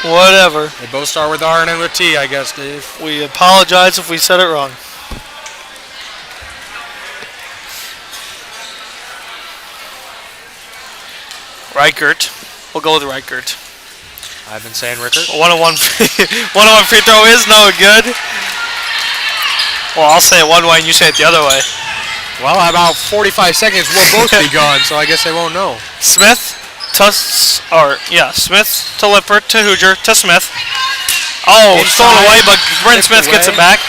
[SPEAKER 1] Whatever.
[SPEAKER 3] They both start with R and end with T, I guess, Dave.
[SPEAKER 1] We apologize if we said it wrong. Rickert. We'll go with Rickert.
[SPEAKER 3] I've been saying Rickert.
[SPEAKER 1] 1-on-1 free throw is no good. Well, I'll say it one way and you say it the other way.
[SPEAKER 3] Well, about 45 seconds we'll both be gone, so I guess they won't know.
[SPEAKER 1] Smith to Lippert to Hooger to Smith. Oh,
[SPEAKER 3] Inside.
[SPEAKER 1] stolen away, but Bryn Smith
[SPEAKER 3] Away.
[SPEAKER 1] gets it back.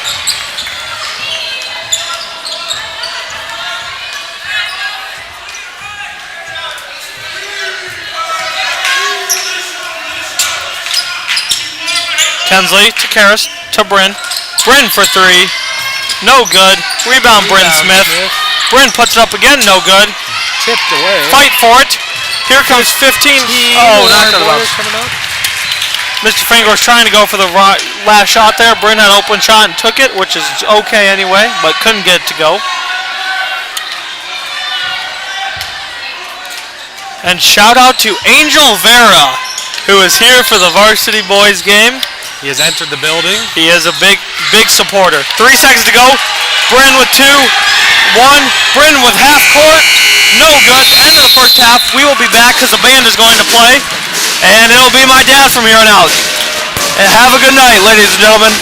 [SPEAKER 1] Kensley to Karras to Bryn. Bryn for 3. No good. Rebound Bryn Smith. Bryn puts it up again. No good.
[SPEAKER 3] Tipped away.
[SPEAKER 1] Fight for it. Here comes 15. Oh, not going to. Mr. Fingers trying to go for the last shot there. Bryn had an open shot and took it, which is okay anyway, but couldn't get it to go. And shout out to Angel Vera, who is here for the Varsity Boys game.
[SPEAKER 3] He has entered the building.
[SPEAKER 1] He is a big supporter. 3 seconds to go. Bryn with 2. 1. Bryn with half court. No good. End of the first half. We will be back because the band is going to play. And it'll be my dad from here on out. And have a good night, ladies and gentlemen.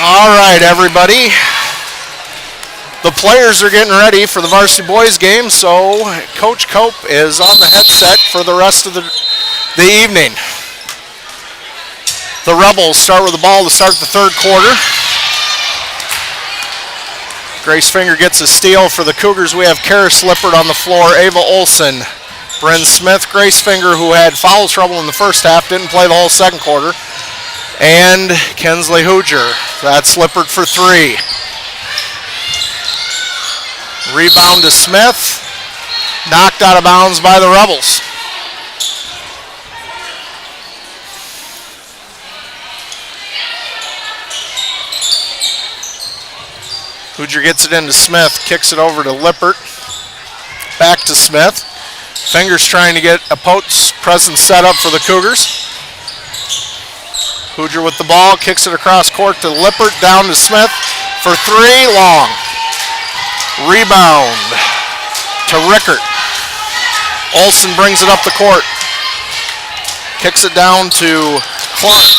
[SPEAKER 5] All right, everybody. The players are getting ready for the varsity boys game, so Coach Cope is on the headset for the rest of the evening. The Rebels start with the ball to start the third quarter. Grace Finger gets a steal for the Cougars. We have Karis Lippert on the floor, Ava Olson, Bryn Smith, Grace Finger, who had foul trouble in the first half, didn't play the whole second quarter, and Kensley Hooger. That's Lippert for three. Rebound to Smith, knocked out of bounds by the Rebels. Hooger gets it into Smith, kicks it over to Lippert, back to Smith. Fingers trying to get a post presence set up for the Cougars. Hooger with the ball, kicks it across court to Lippert, down to Smith for three, long. Rebound to Rickert. Olsen brings it up the court, kicks it down to Clark,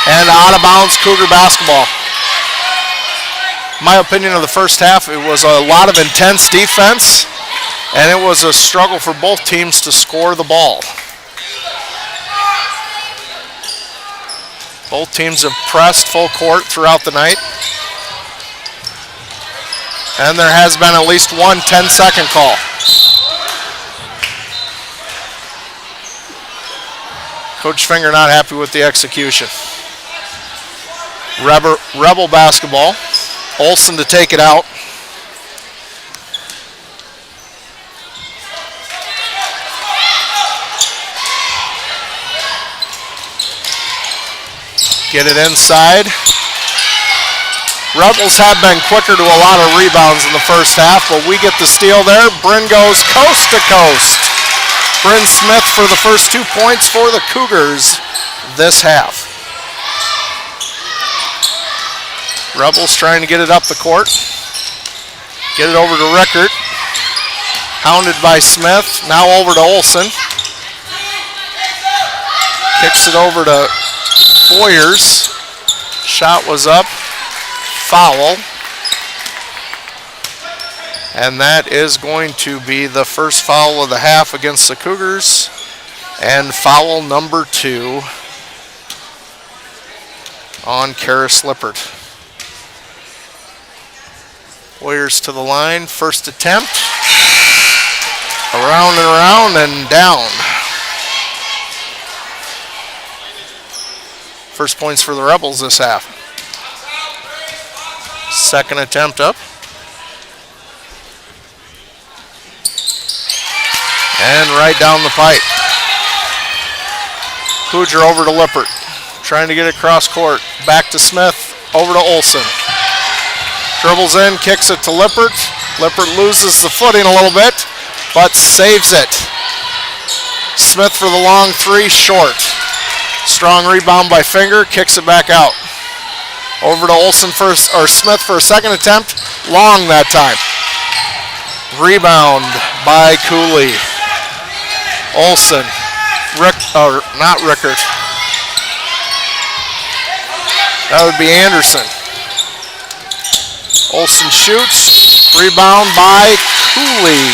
[SPEAKER 5] and out of bounds, Cougar basketball. My opinion of the first half, it was a lot of intense defense, and it was a struggle for both teams to score the ball. Both teams have pressed full court throughout the night, and there has been at least one 10-second call. Coach Finger not happy with the execution. Rebel basketball. Olsen to take it out. Get it inside. Rebels have been quicker to a lot of rebounds in the first half, but we get the steal there. Bryn goes coast to coast. Bryn Smith for the first 2 points for the Cougars this half. Rebels trying to get it up the court. Get it over to Rickert. Hounded by Smith. Now over to Olsen. Kicks it over to Boyers. Shot was up. Foul. And that is going to be the first foul of the half against the Cougars. And foul number 2 on Karis Lippert. Warriors to the line, first attempt. Around and around and down. First points for the Rebels this half. Second attempt up. And right down the pipe. Hooger over to Lippert. Trying to get it across court. Back to Smith, over to Olsen. Dribbles in, kicks it to Lippert. Lippert loses the footing a little bit, but saves it. Smith for the long three, short. Strong rebound by Finger, kicks it back out. Over to Olsen first, or Smith for a second attempt, long that time. Rebound by Cooley. Olsen, not Rickert. That would be Anderson. Olsen shoots, rebound by Cooley,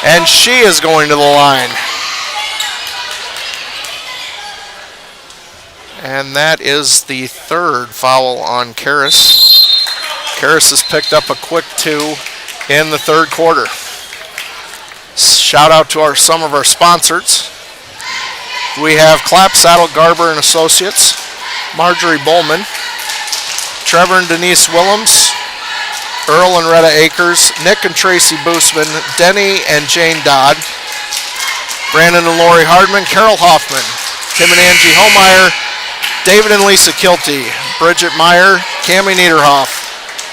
[SPEAKER 5] and she is going to the line. And that is the third foul on Karis. Karis has picked up a quick 2 in the third quarter. Shout out to some of our sponsors. We have Clap Saddle Garber and Associates, Marjorie Bowman, Trevor and Denise Willems, Earl and Retta Akers, Nick and Tracy Boosman, Denny and Jane Dodd, Brandon and Lori Hardman, Carol Hoffman, Tim and Angie Homeyer, David and Lisa Kilty, Bridget Meyer, Cammie Niederhoff,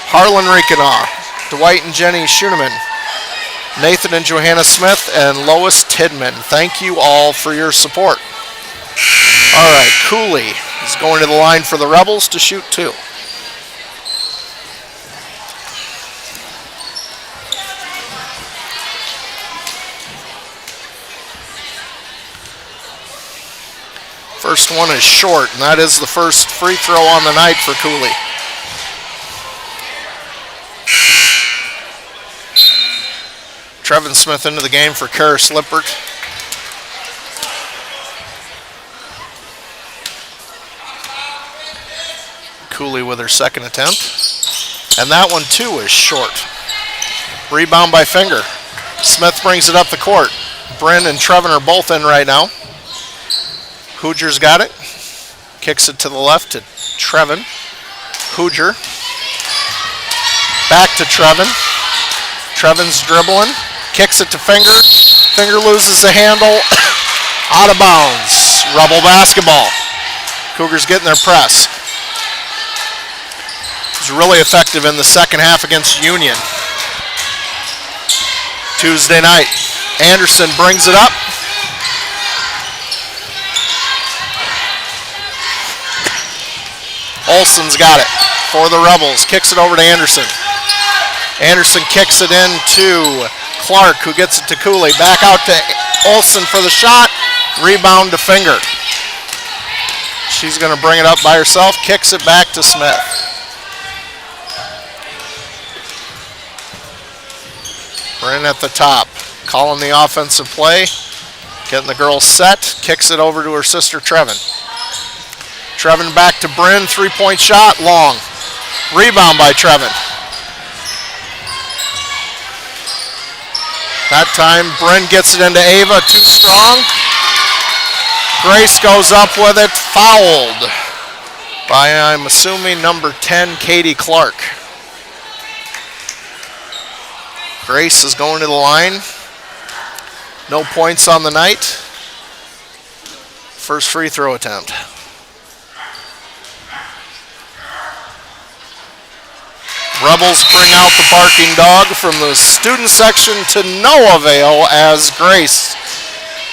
[SPEAKER 5] Harlan Riekenaw, Dwight and Jenny Schuneman, Nathan and Johanna Smith, and Lois Tidman. Thank you all for your support. All right, Cooley is going to the line for the Rebels to shoot 2. First one is short, and that is the first free throw on the night for Cooley. Trevin Smith into the game for Karis Lippert. Cooley with her second attempt. And that one too is short. Rebound by Finger. Smith brings it up the court. Bryn and Trevin are both in right now. Hoosiers got it. Kicks it to the left to Trevin. Hoosier. Back to Trevin. Trevin's dribbling. Kicks it to Finger. Finger loses the handle. Out of bounds. Rebel basketball. Cougars getting their press. Was really effective in the second half against Union. Tuesday night. Anderson brings it up. Olsen's got it for the Rebels. Kicks it over to Anderson. Anderson kicks it in to Clark, who gets it to Cooley. Back out to Olsen for the shot. Rebound to Finger. She's going to bring it up by herself. Kicks it back to Smith. Bryn at the top. Calling the offensive play. Getting the girls set. Kicks it over to her sister Trevin. Trevin back to Bryn. 3-point shot. Long. Rebound by Trevin. That time Bryn gets it into Ava. Too strong. Grace goes up with it. Fouled by, I'm assuming, number 10, Katie Clark. Grace is going to the line. No points on the night. First free throw attempt. Rebels bring out the barking dog from the student section to no avail as Grace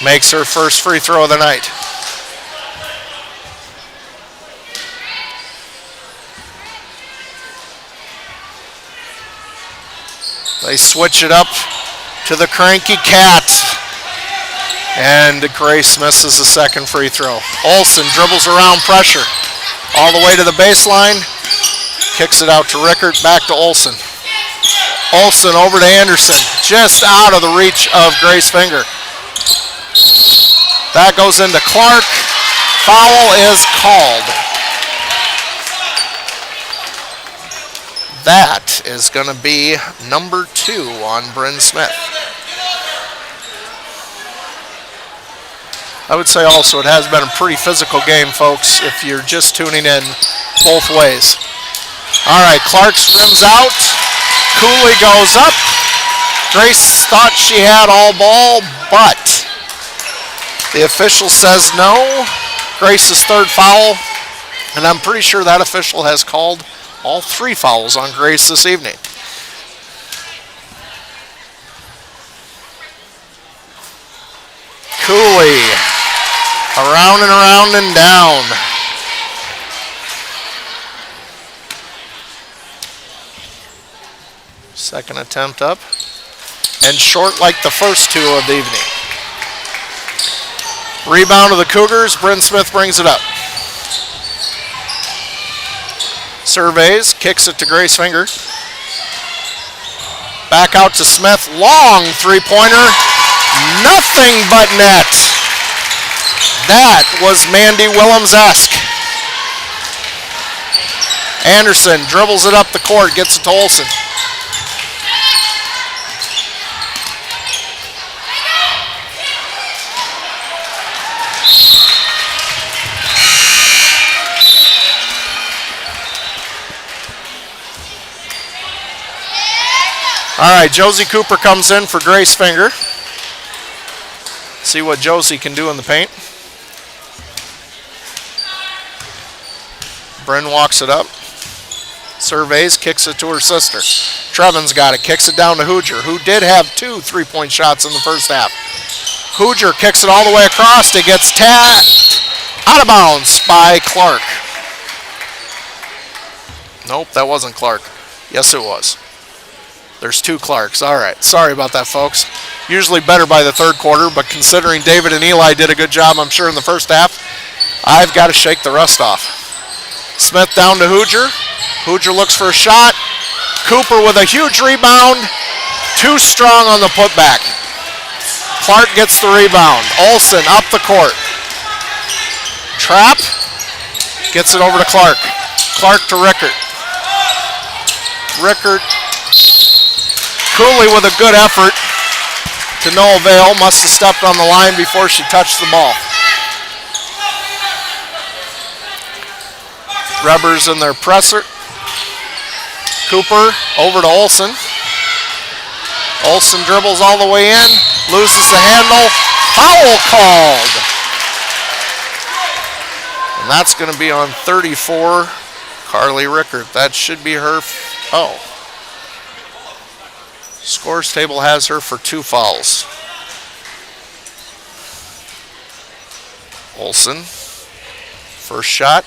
[SPEAKER 5] makes her first free throw of the night. They switch it up to the cranky cat. And Grace misses the second free throw. Olsen dribbles around pressure. All the way to the baseline. Kicks it out to Rickert. Back to Olsen. Olsen over to Anderson. Just out of the reach of Grace Finger. That goes into Clark. Foul is called. That is going to be number 2 on Bryn Smith. I would say also it has been a pretty physical game, folks, if you're just tuning in both ways. All right, Clark's rims out. Cooley goes up. Grace thought she had all ball, but the official says no. Grace's third foul, and I'm pretty sure that official has called all 3 fouls on Grace this evening. Cooley, around and down. Second attempt up, and short like the first 2 of the evening. Rebound of the Cougars. Bryn Smith brings it up. Surveys, kicks it to Grace Finger. Back out to Smith. Long 3-pointer. Nothing but net. That was Mandy Willems-esque. Anderson dribbles it up the court, gets it to Olsen. All right, Josie Cooper comes in for Grace Finger. See what Josie can do in the paint. Bryn walks it up. Surveys, kicks it to her sister. Trevin's got it, kicks it down to Hoosier, who did have 2 3-point shots in the first half. Hoosier kicks it all the way across. It gets tapped out of bounds by Clark. Nope, that wasn't Clark. Yes, it was. There's 2 Clarks. All right. Sorry about that, folks. Usually better by the third quarter, but considering David and Eli did a good job, I'm sure, in the first half, I've got to shake the rust off. Smith down to Hooger. Hooger looks for a shot. Cooper with a huge rebound. Too strong on the putback. Clark gets the rebound. Olsen up the court. Trap. Gets it over to Clark. Clark to Rickert. Rickert. Cooley with a good effort. To no avail. Must have stepped on the line before she touched the ball. Rebbers in their presser. Cooper over to Olsen. Olsen dribbles all the way in. Loses the handle. Foul called. And that's going to be on 34, Carly Rickert. That should be her. Oh. Scores table has her for 2 fouls. Olsen. First shot.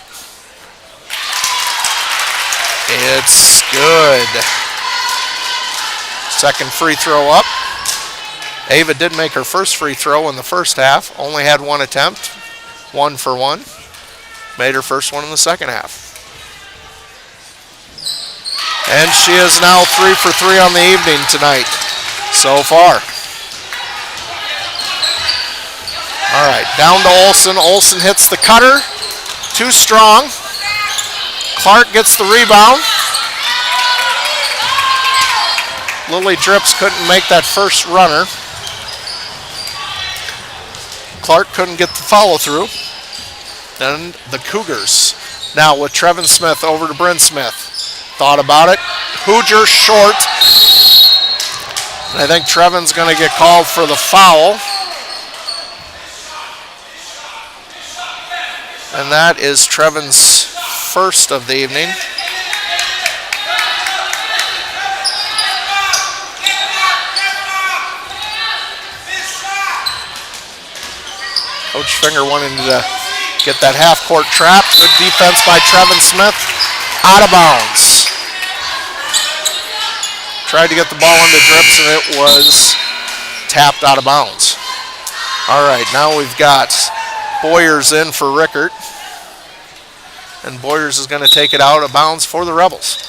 [SPEAKER 5] It's good. Second free throw up. Ava did make her first free throw in the first half. Only had 1 attempt. 1 for 1. Made her first one in the second half. And she is now 3 for 3 on the evening tonight so far. All right, down to Olsen. Olsen hits the cutter. Too strong. Clark gets the rebound. Lily Drips couldn't make that first runner. Clark couldn't get the follow through. And the Cougars now with Trevin Smith over to Bryn Smith. Thought about it. Hooger short. And I think Trevin's going to get called for the foul. And that is Trevin's first of the evening. Coach Finger wanting to get that half-court trap. Good defense by Trevin Smith. Out of bounds. Tried to get the ball into Drips and it was tapped out of bounds. All right, now we've got Boyers in for Rickert. And Boyers is going to take it out of bounds for the Rebels.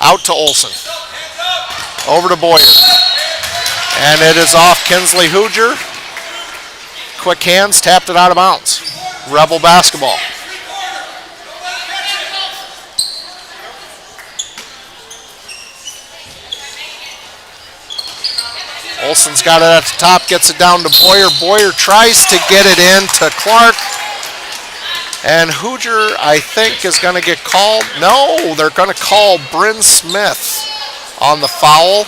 [SPEAKER 5] Out to Olsen. Over to Boyer. And it is off Kinsley Hooger. Quick hands, tapped it out of bounds. Rebel basketball. Olsen's got it at the top, gets it down to Boyer. Boyer tries to get it in to Clark. And Hooger, I think, is going to get called. No, they're going to call Bryn Smith on the foul.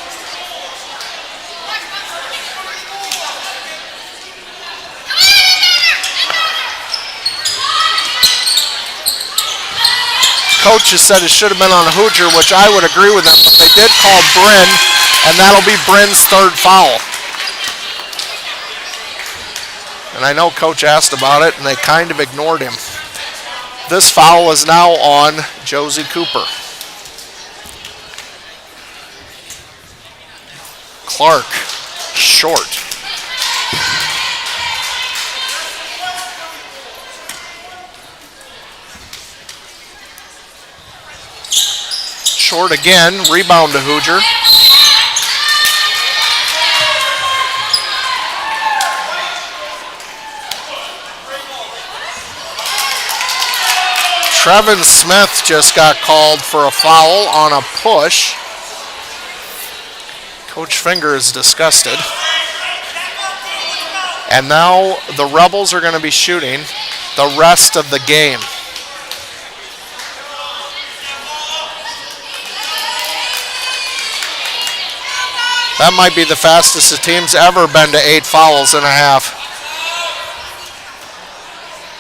[SPEAKER 5] Coaches said it should have been on Hooger, which I would agree with them, but they did call Bryn, and that'll be Bryn's third foul. And I know Coach asked about it, and they kind of ignored him. This foul is now on Josie Cooper. Clark, short. Short again, rebound to Hooger. Trevin Smith just got called for a foul on a push. Coach Finger is disgusted. And now the Rebels are going to be shooting the rest of the game. That might be the fastest the team's ever been to 8 fouls in a half.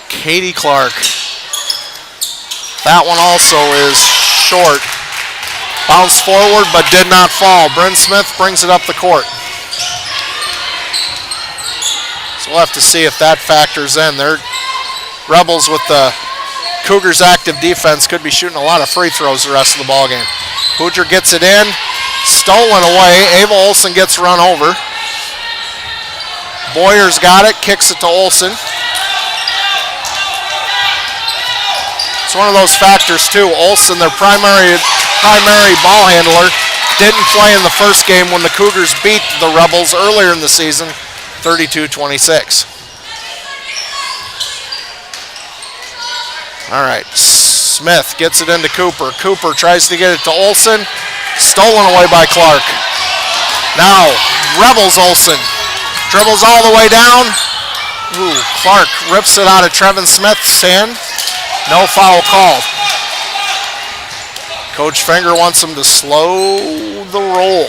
[SPEAKER 5] Katie Clark. That one also is short. Bounced forward but did not fall. Bryn Smith brings it up the court. So we'll have to see if that factors in. They're Rebels with the Cougars' active defense could be shooting a lot of free throws the rest of the ballgame. Hooger gets it in. Stolen away. Ava Olsen gets run over. Boyer's got it. Kicks it to Olsen. It's one of those factors too. Olsen, their primary ball handler, didn't play in the first game when the Cougars beat the Rebels earlier in the season, 32-26. All right, Smith gets it into Cooper. Cooper tries to get it to Olsen. Stolen away by Clark. Now, Rebels Olsen dribbles all the way down. Ooh, Clark rips it out of Trevin Smith's hand. No foul called. Coach Finger wants him to slow the roll.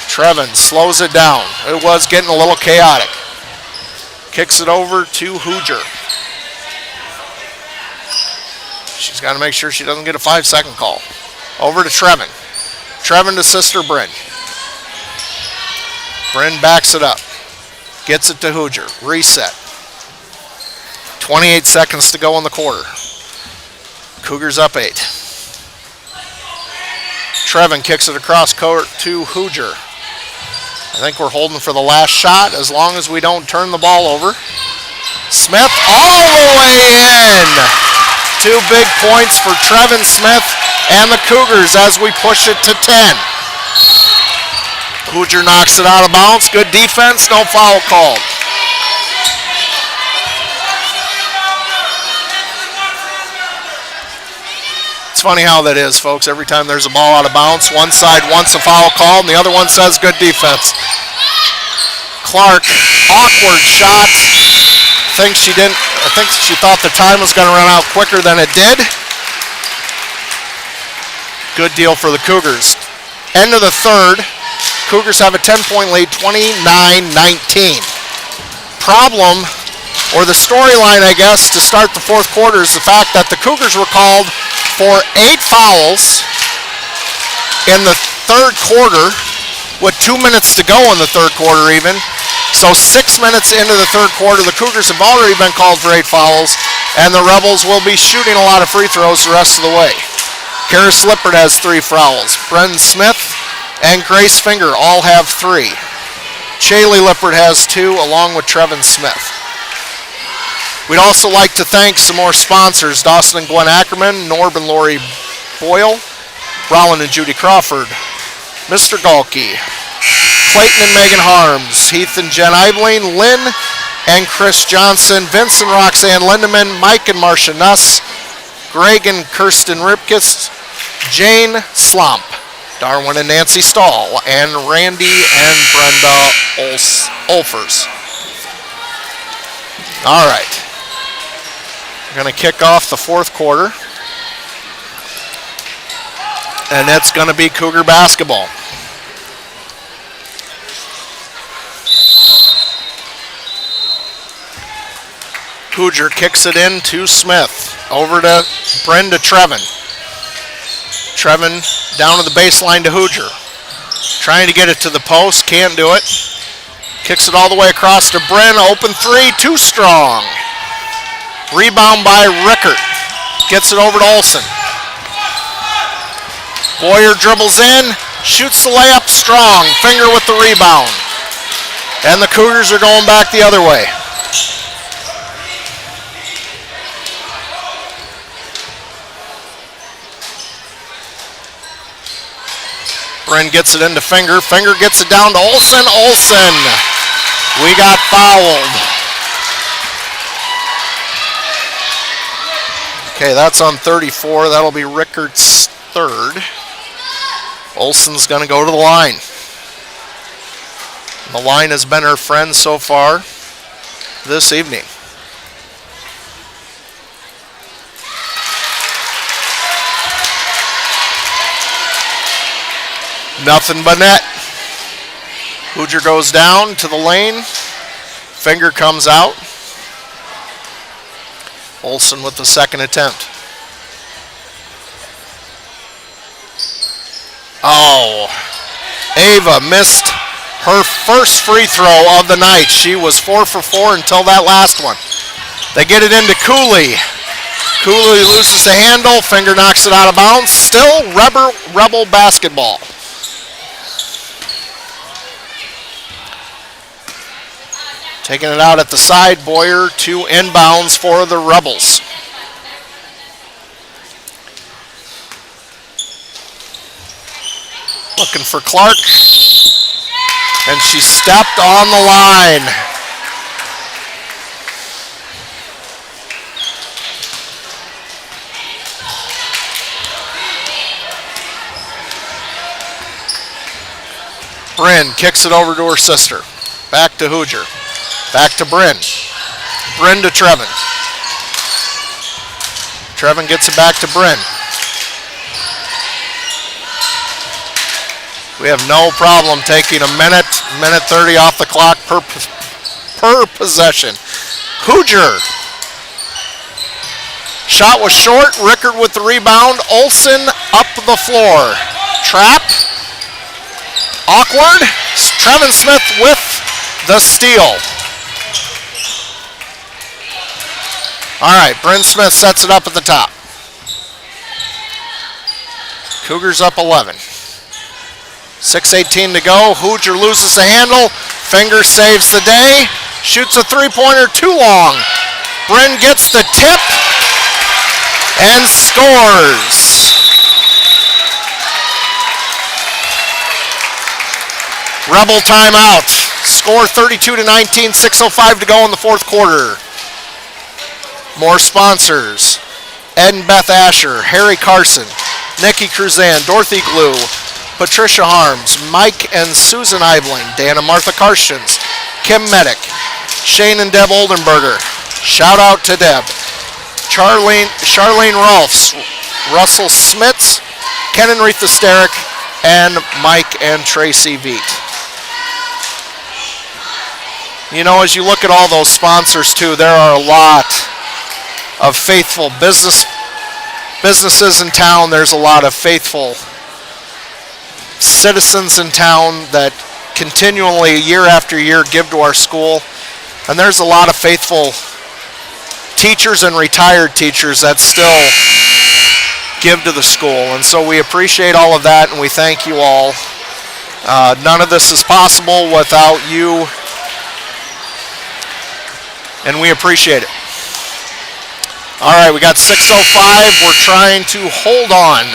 [SPEAKER 5] Trevin slows it down. It was getting a little chaotic. Kicks it over to Hoosier. She's got to make sure she doesn't get a 5-second call. Over to Trevin. Trevin to Sister Bryn. Bryn backs it up. Gets it to Hoosier. Reset. 28 seconds to go in the quarter. Cougars up 8. Trevin kicks it across court to Hoosier. I think we're holding for the last shot as long as we don't turn the ball over. Smith all the way in. 2 big points for Trevin Smith and the Cougars as we push it to 10. Hoosier knocks it out of bounds. Good defense, no foul called. It's funny how that is, folks. Every time there's a ball out of bounds, one side wants a foul call and the other one says good defense. Clark, awkward shot. I think she thought the time was going to run out quicker than it did. Good deal for the Cougars. End of the third. Cougars have a 10-point lead, 29-19. Problem, or the storyline, I guess, to start the fourth quarter is the fact that the Cougars were called for 8 fouls in the third quarter with 2 minutes to go in the third quarter even. So 6 minutes into the third quarter, the Cougars have already been called for 8 fouls, and the Rebels will be shooting a lot of free throws the rest of the way. Karis Lippert has 3 fouls. Brendan Smith and Grace Finger all have 3. Shaylee Lippert has 2, along with Trevin Smith. We'd also like to thank some more sponsors: Dawson and Gwen Ackerman, Norb and Lori Boyle, Rollin and Judy Crawford, Mr. Galkey, Clayton and Megan Harms, Heath and Jen Eibling, Lynn and Chris Johnson, Vince and Roxanne Lindemann, Mike and Marcia Nuss, Greg and Kirsten Ripkis, Jane Slomp, Darwin and Nancy Stahl, and Randy and Brenda Olfers. All right. We're going to kick off the fourth quarter. And it's going to be Cougar basketball. Hoosier kicks it in to Smith. Over to Brenda Trevin. Trevin down to the baseline to Hoosier. Trying to get it to the post. Can't do it. Kicks it all the way across to Bryn. Open 3. Too strong. Rebound by Rickert. Gets it over to Olsen. Boyer dribbles in. Shoots the layup strong. Finger with the rebound. And the Cougars are going back the other way. Bryn gets it into Finger. Finger gets it down to Olsen. Olsen. We got fouled. Okay, that's on 34. That'll be Rickert's third. Olsen's going to go to the line. The line has been her friend so far this evening. Nothing but net. Hoosier goes down to the lane. Finger comes out. Olsen with the second attempt. Oh, Ava missed her first free throw of the night. She was 4 for 4 until that last one. They get it into Cooley. Cooley loses the handle. Finger knocks it out of bounds. Still Rebel basketball. Taking it out at the side, Boyer to inbounds for the Rebels. Looking for Clark. And she stepped on the line. Bryn kicks it over to her sister. Back to Hoosier. Back to Bryn. Bryn to Trevin. Trevin gets it back to Bryn. We have no problem taking a minute 30 off the clock per possession. Hoosier. Shot was short. Rickard with the rebound. Olsen up the floor. Trap. Awkward. Trevin Smith with the steal. All right, Bryn Smith sets it up at the top. Cougars up 11. 6:18 to go. Hoosier loses the handle. Finger saves the day. Shoots a three-pointer too long. Bryn gets the tip and scores. Rebel timeout. Score 32-19, 6:05 to go in the fourth quarter. More sponsors. Ed and Beth Asher, Harry Carson, Nikki Cruzan, Dorothy Glue, Patricia Harms, Mike and Susan Eibling, Dan and Martha Karstens, Kim Medic, Shane and Deb Oldenberger. Shout out to Deb. Charlene Rolfs, Russell Smits, Ken and Retha Sterick, and Mike and Tracy Veet. You know, as you look at all those sponsors too, there are a lot of faithful businesses in town. There's a lot of faithful citizens in town that continually, year after year, give to our school. And there's a lot of faithful teachers and retired teachers that still give to the school. And so we appreciate all of that, and we thank you all. None of this is possible without you, and we appreciate it. All right, we got 6:05. We're trying to hold on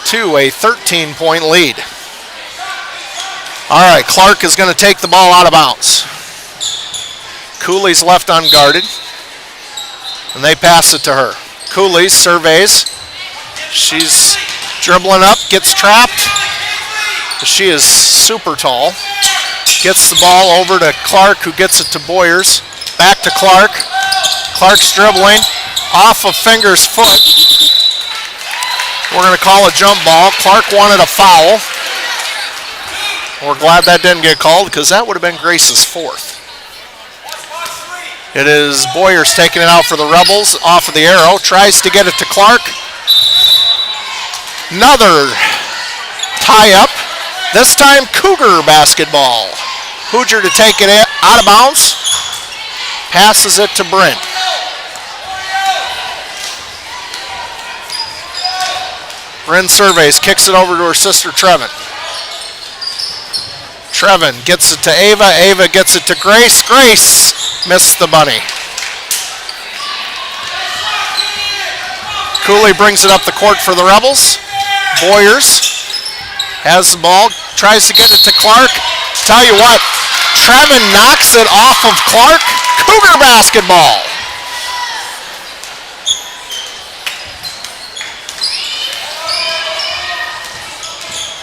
[SPEAKER 5] to a 13-point lead. All right, Clark is going to take the ball out of bounds. Cooley's left unguarded, and they pass it to her. Cooley surveys. She's dribbling up, gets trapped. She is super tall. Gets the ball over to Clark, who gets it to Boyers. Back to Clark. Clark's dribbling off of Finger's foot. We're going to call a jump ball. Clark wanted a foul. We're glad that didn't get called because that would have been Grace's fourth. It is Boyers taking it out for the Rebels off of the arrow. Tries to get it to Clark. Another tie-up. This time Cougar basketball. Hoosier to take it out of bounds. Passes it to Bryn. Bryn surveys, kicks it over to her sister Trevin. Trevin gets it to Ava. Ava gets it to Grace. Grace missed the bunny. Cooley brings it up the court for the Rebels. Boyers has the ball, tries to get it to Clark. Tell you what, Trevin knocks it off of Clark. Cougar basketball.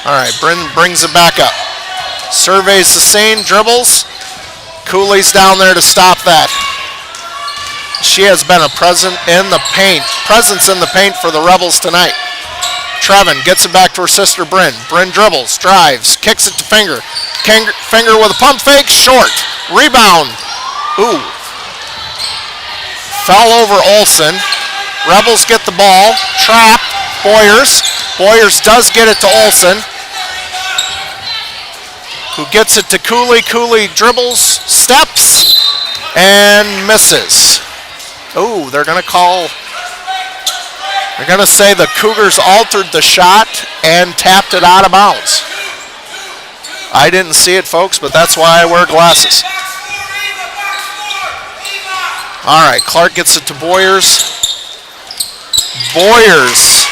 [SPEAKER 5] All right, Bryn brings it back up. Surveys the same, dribbles. Cooley's down there to stop that. She has been a presence in the paint for the Rebels tonight. Trevin gets it back to her sister Bryn. Bryn dribbles, drives, kicks it to Finger. Finger with a pump fake, short. Rebound. Ooh. Fell over Olsen. Rebels get the ball. Trap. Boyers. Boyers does get it to Olsen, who gets it to Cooley. Cooley dribbles, steps, and misses. Ooh, they're going to say the Cougars altered the shot and tapped it out of bounds. I didn't see it, folks, but that's why I wear glasses. All right, Clark gets it to Boyers. Boyers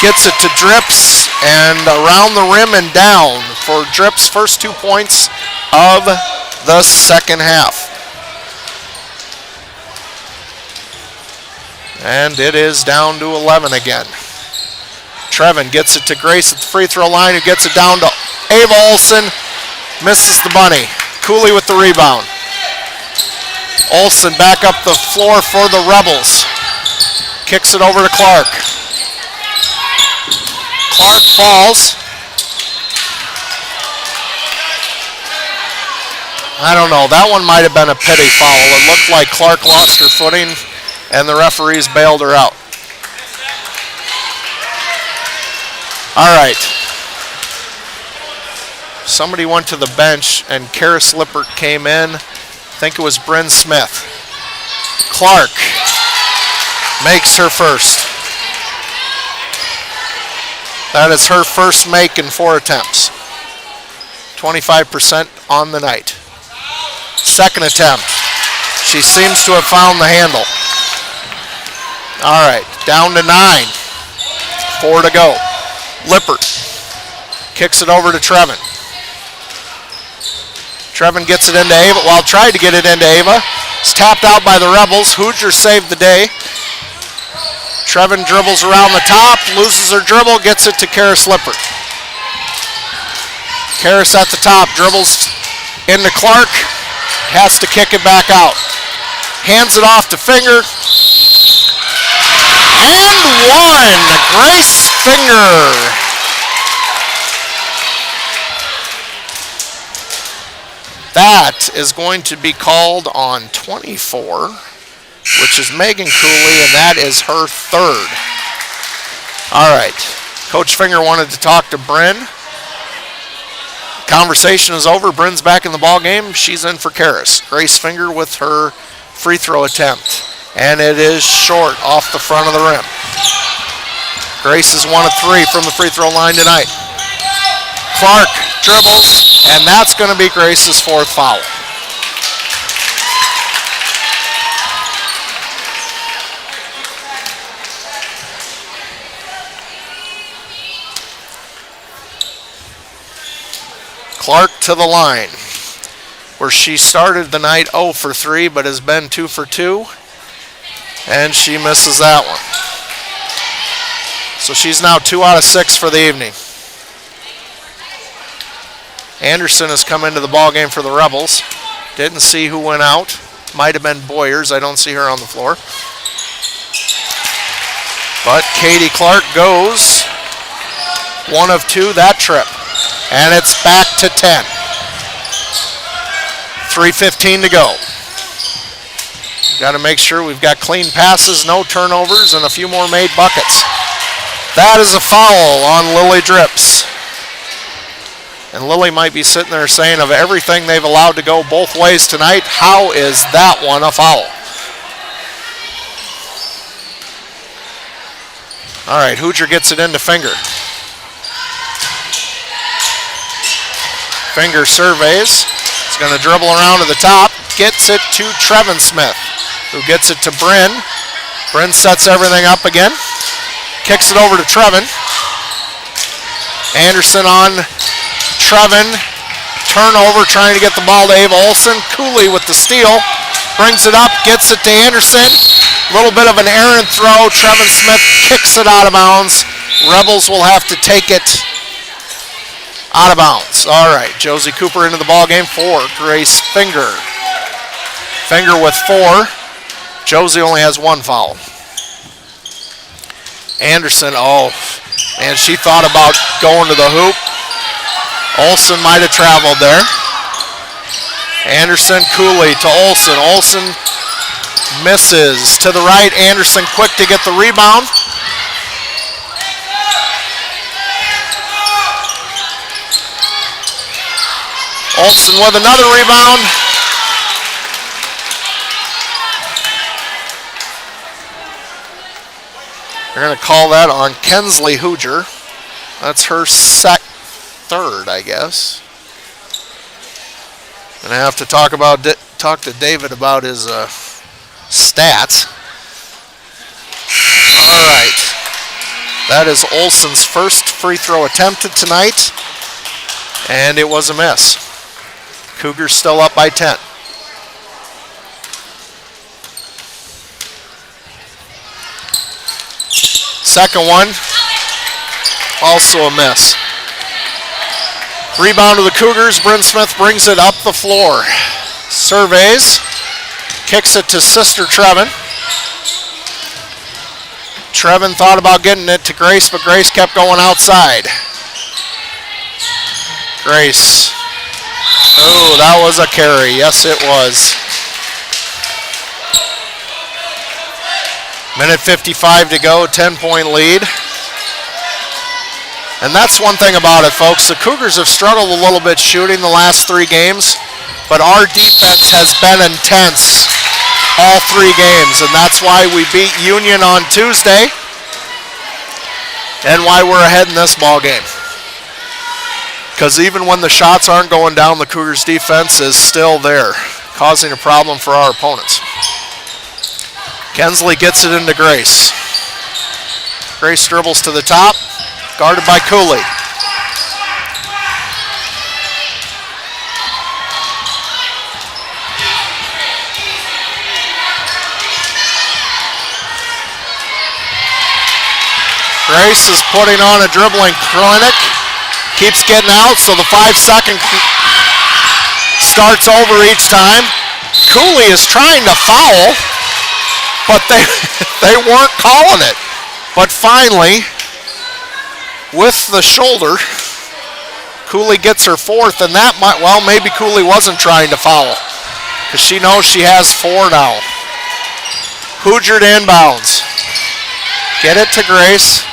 [SPEAKER 5] gets it to Drips. and around the rim and down for Drip's first 2 points of the second half. And it is down to 11 again. Trevin gets it to Grace at the free throw line, who gets it down to Ava Olson. Misses the bunny. Cooley with the rebound. Olson back up the floor for the Rebels. Kicks it over to Clark. Clark falls. I don't know. That one might have been a pity foul. It looked like Clark lost her footing, and the referees bailed her out. All right. Somebody went to the bench, and Karis Lippert came in. I think it was Bryn Smith. Clark makes her first. That is her first make in 4 attempts. 25% on the night. Second attempt. She seems to have found the handle. All right, down to 9. 4 to go. Lippert kicks it over to Trevin. Trevin gets it into Ava. Well, tried to get it into Ava. It's tapped out by the Rebels. Hoosiers saved the day. Trevin dribbles around the top, loses her dribble, gets it to Karis Lippert. Karis at the top, dribbles into Clark, has to kick it back out. Hands it off to Finger. And one, Grace Finger. That is going to be called on 24, which is Megan Cooley, and that is her third. All right. Coach Finger wanted to talk to Bryn. Conversation is over. Bryn's back in the ball game. She's in for Karis. Grace Finger with her free throw attempt, and it is short off the front of the rim. Grace is 1 of 3 from the free throw line tonight. Clark dribbles, and that's going to be Grace's 4th foul. Clark to the line, where she started the night 0 for 3, but has been 2 for 2, and she misses that one. So she's now 2 out of 6 for the evening. Anderson has come into the ball game for the Rebels. Didn't see who went out. Might have been Boyers. I don't see her on the floor. But Katie Clark goes 1 of 2 that trip. And it's back to 10. 3:15 to go. Got to make sure we've got clean passes, no turnovers, and a few more made buckets. That is a foul on Lily Drips. And Lily might be sitting there saying, of everything they've allowed to go both ways tonight, how is that one a foul? All right, Hoosier gets it into Finger. Finger surveys. He's going to dribble around to the top. Gets it to Trevin Smith, who gets it to Bryn. Bryn sets everything up again. Kicks it over to Trevin. Anderson on Trevin. Turnover, trying to get the ball to Ava Olson. Cooley with the steal. Brings it up, gets it to Anderson. A little bit of an errant throw. Trevin Smith kicks it out of bounds. Rebels will have to take it out of bounds. All right, Josie Cooper into the ball game for Grace Finger. Finger with 4. Josie only has 1 foul. Anderson, and she thought about going to the hoop. Olson might have traveled there. Anderson, Cooley to Olson. Olson misses to the right. Anderson quick to get the rebound. Olson with another rebound. They're going to call that on Kensley Hoosier. That's her third, I guess. And I have to talk to David about his stats. All right. That is Olson's first free throw attempted tonight, and it was a miss. Cougars still up by 10. Second one, also a miss. Rebound to the Cougars. Bryn Smith brings it up the floor. Surveys, kicks it to Sister Trevin. Trevin thought about getting it to Grace, but Grace kept going outside. Grace. Oh, that was a carry. Yes, it was. Minute 55 to go, 10-point lead. And that's one thing about it, folks. The Cougars have struggled a little bit shooting the last 3 games, but our defense has been intense all 3 games, and that's why we beat Union on Tuesday and why we're ahead in this ball game. Because even when the shots aren't going down, the Cougars defense is still there, causing a problem for our opponents. Kensley gets it into Grace. Grace dribbles to the top, guarded by Cooley. Grace is putting on a dribbling clinic. Keeps getting out, so the 5-second starts over each time. Cooley is trying to foul, but they weren't calling it. But finally, with the shoulder, Cooley gets her 4th, and that might, well, maybe Cooley wasn't trying to foul, because she knows she has 4 now. Hoosier to inbounds. Get it to Grace.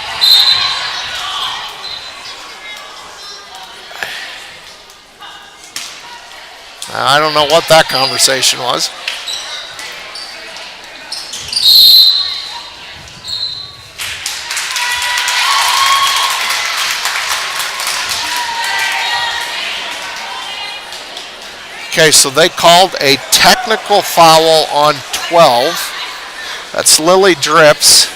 [SPEAKER 5] I don't know what that conversation was. Okay, so they called a technical foul on 12. That's Lily Drips.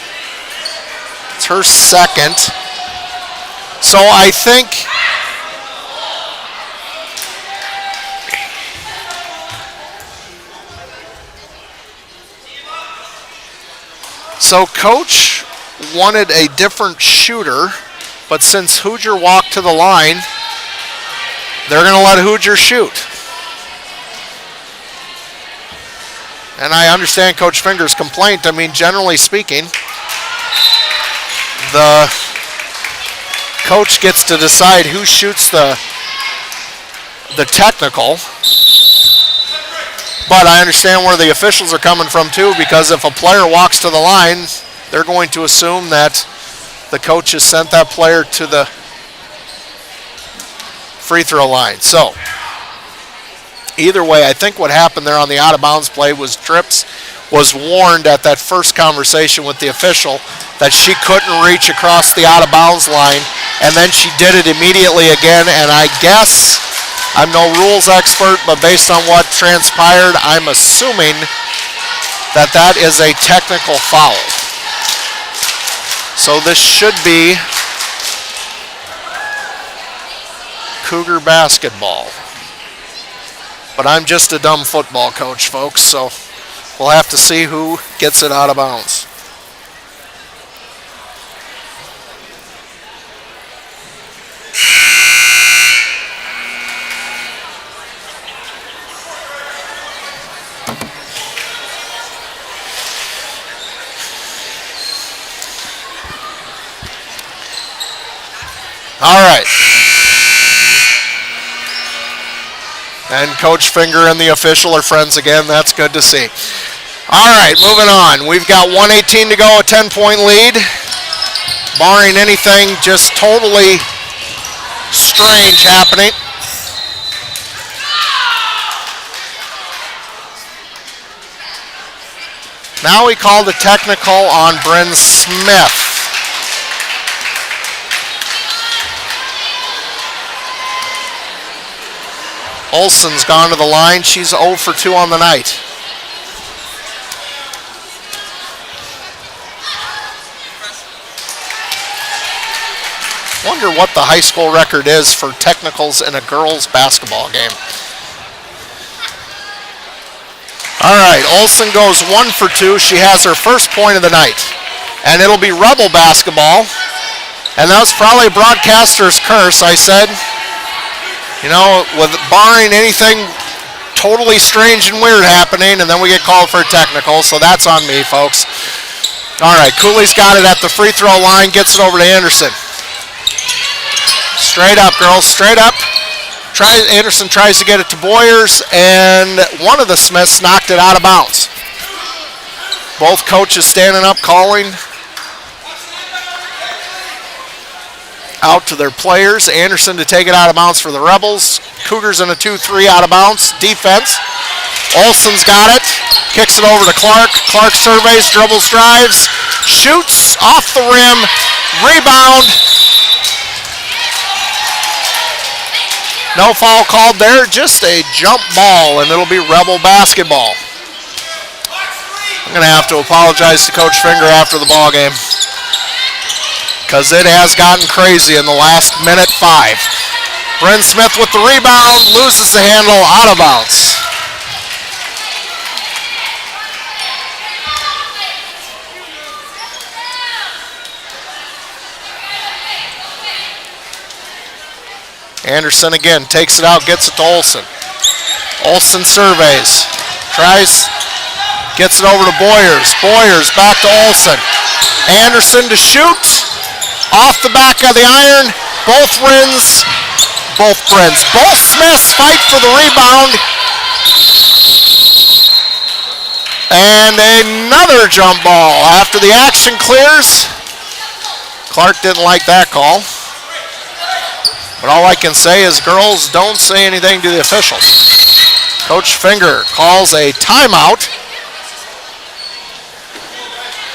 [SPEAKER 5] It's her second. So I think Coach wanted a different shooter, but since Hoosier walked to the line, they're going to let Hoosier shoot. And I understand Coach Finger's complaint. I mean, generally speaking, the coach gets to decide who shoots the technical. But I understand where the officials are coming from too, because if a player walks to the line, they're going to assume that the coach has sent that player to the free throw line. So either way, I think what happened there on the out of bounds play was Trips was warned at that first conversation with the official that she couldn't reach across the out of bounds line, and then she did it immediately again, and I guess, I'm no rules expert, but based on what transpired, I'm assuming that that is a technical foul. So this should be Cougar basketball. But I'm just a dumb football coach, folks, so we'll have to see who gets it out of bounds. All right. And Coach Finger and the official are friends again. That's good to see. All right, moving on. We've got 1:18 to go, a 10-point lead. Barring anything just totally strange happening. Now we called a technical on Bryn Smith. Olson's gone to the line. She's 0 for 2 on the night. Wonder what the high school record is for technicals in a girls' basketball game. All right, Olsen goes 1 for 2. She has her first point of the night. And it'll be Rebel basketball. And that was probably a broadcaster's curse, I said. You know, with barring anything totally strange and weird happening, and then we get called for a technical, so that's on me, folks. All right, Cooley's got it at the free throw line, gets it over to Anderson. Straight up, girls, straight up. Anderson tries to get it to Boyers, and one of the Smiths knocked it out of bounds. Both coaches standing up, calling out to their players. Anderson to take it out of bounds for the Rebels. Cougars in a 2-3 out of bounds defense. Olsen's got it. Kicks it over to Clark. Clark surveys, dribbles, drives, shoots off the rim. Rebound. No foul called there, just a jump ball, and it'll be Rebel basketball. I'm going to have to apologize to Coach Finger after the ball game, because it has gotten crazy in the last minute 5. Bryn Smith with the rebound, loses the handle, out of bounds. Anderson again takes it out, gets it to Olsen. Olsen surveys, tries, gets it over to Boyers. Boyers back to Olsen. Anderson to shoot, off the back of the iron. Both Smiths fight for the rebound. And another jump ball after the action clears. Clark didn't like that call. But all I can say is, girls, don't say anything to the officials. Coach Finger calls a timeout.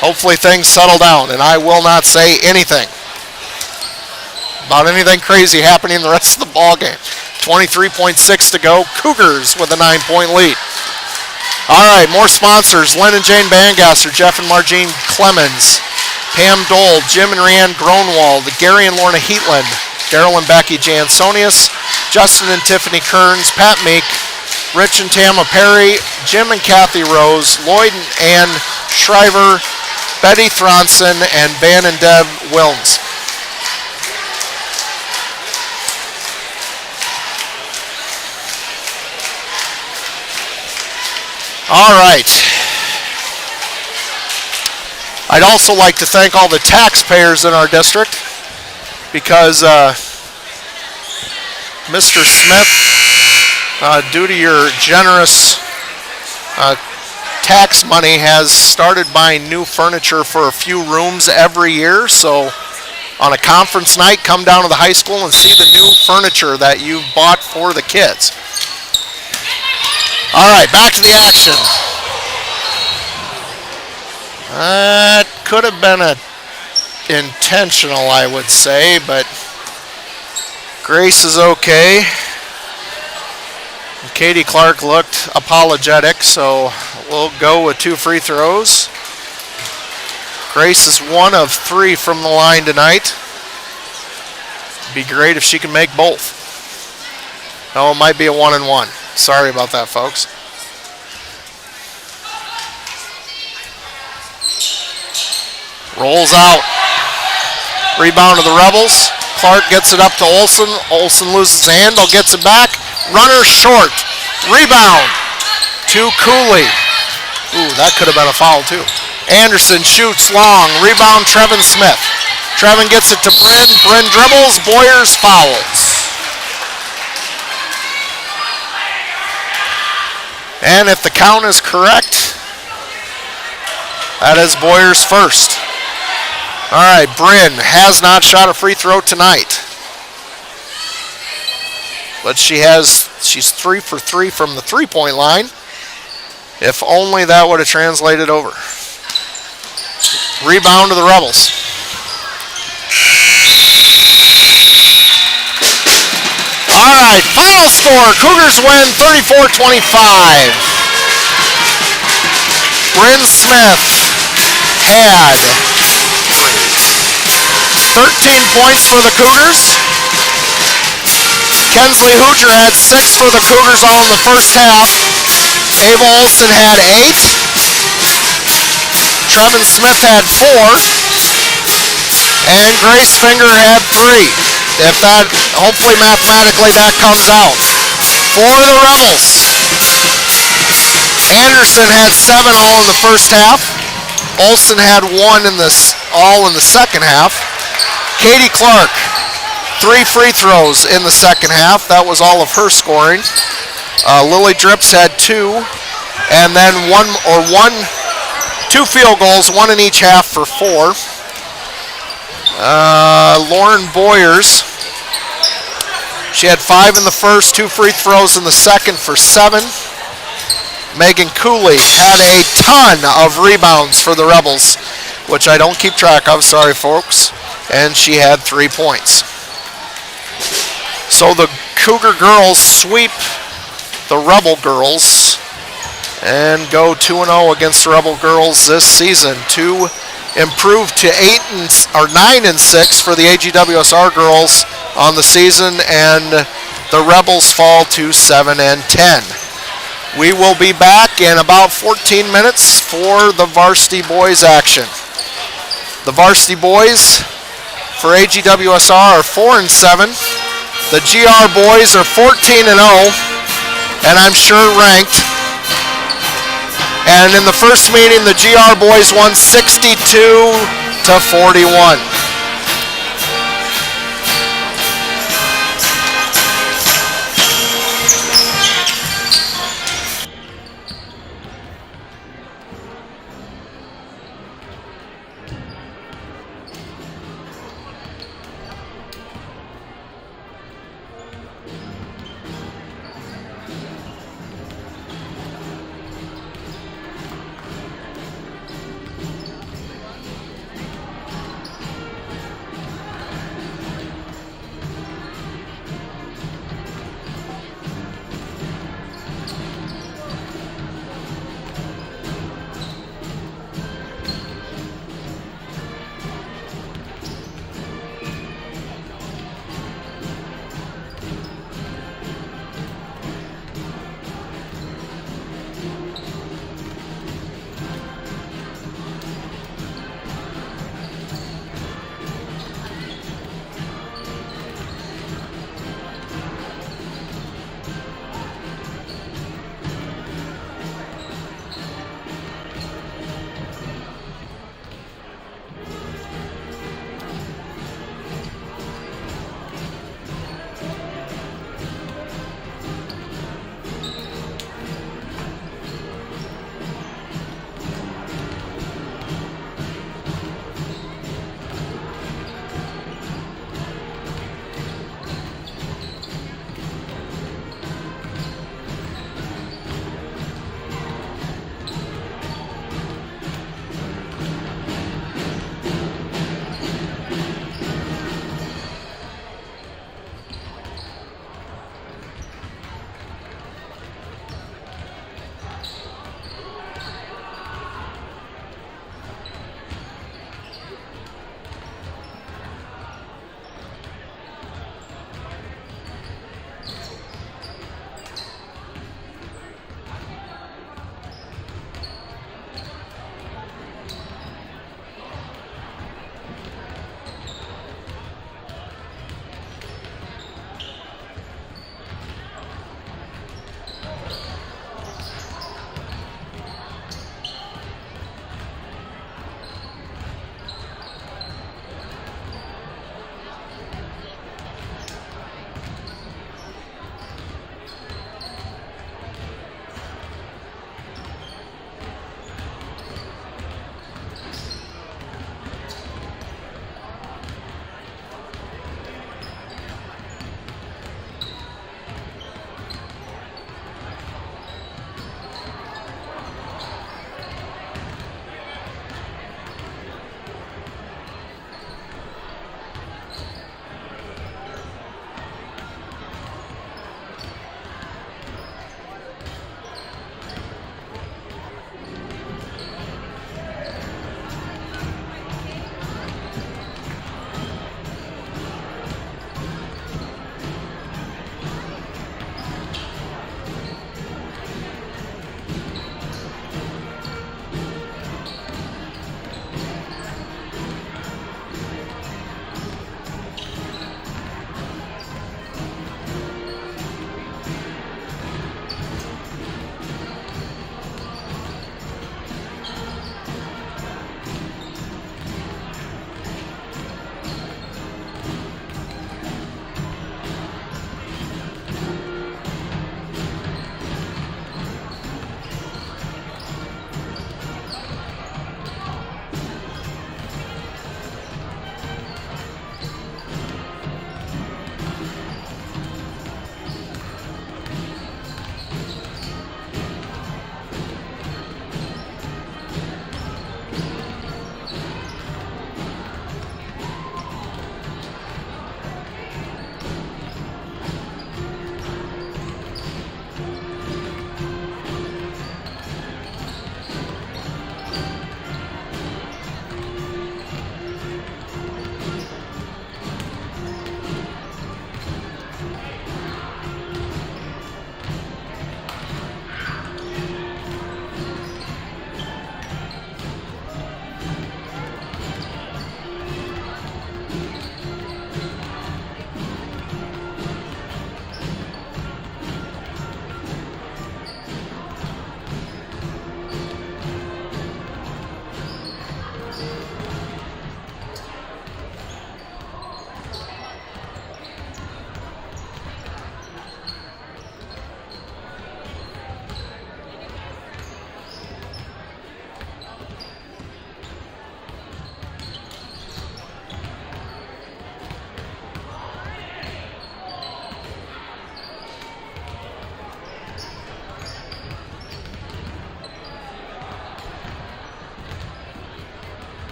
[SPEAKER 5] Hopefully things settle down, and I will not say anything about anything crazy happening the rest of the ball game. 23.6 to go. Cougars with a 9-point lead. All right, more sponsors. Lynn and Jane Bangasser, Jeff and Margene Clemens, Pam Dole, Jim and Rianne Gronwald, Gary and Lorna Heatland, Daryl and Becky Jansonius, Justin and Tiffany Kearns, Pat Meek, Rich and Tama Perry, Jim and Kathy Rose, Lloyd and Ann Shriver, Betty Thronson, and Van and Deb Wilms. All right. I'd also like to thank all the taxpayers in our district, because Mr. Smith, due to your generous tax money, has started buying new furniture for a few rooms every year. So on a conference night, come down to the high school and see the new furniture that you've bought for the kids. All right, back to the action. That could have been intentional, I would say, but Grace is okay. Katie Clark looked apologetic, so we'll go with 2 free throws. Grace is 1 of 3 from the line tonight. Be great if she can make both. No, it might be a 1-and-1. Sorry about that, folks. Rolls out. Rebound to the Rebels. Clark gets it up to Olsen. Olsen loses the handle, gets it back. Runner short. Rebound to Cooley. Ooh, that could have been a foul too. Anderson shoots long. Rebound Trevin Smith. Trevin gets it to Bryn. Bryn dribbles. Boyers fouls. And if the count is correct, that is Boyers' first. All right, Bryn has not shot a free throw tonight, but she's 3 for 3 from the 3-point line. If only that would have translated over. Rebound to the Rebels. All right, final score. Cougars win 34-25. Bryn Smith had 13 points for the Cougars. Kensley Hoosier had 6 for the Cougars all in the first half. Ava Olson had 8. Trevin Smith had 4. And Grace Finger had 3. If that, hopefully mathematically that comes out. For the Rebels, Anderson had 7 all in the first half. Olson had 1 all in the second half. Katie Clark, 3 free throws in the second half. That was all of her scoring. Lily Drips had 2, and then 2 field goals, 1 in each half for 4. Lauren Boyers, she had 5 in the first, 2 free throws in the second for 7. Megan Cooley had a ton of rebounds for the Rebels, which I don't keep track of, sorry folks, and she had 3 points. So the Cougar girls sweep the Rebel girls and go 2-0 against the Rebel girls this season to improve to 9-6 for the AGWSR girls on the season, and the Rebels fall to 7-10. We will be back in about 14 minutes for the Varsity boys action. The Varsity boys for AGWSR are 4-7. The GR boys are 14-0, and I'm sure ranked. And in the first meeting, the GR boys won 62-41.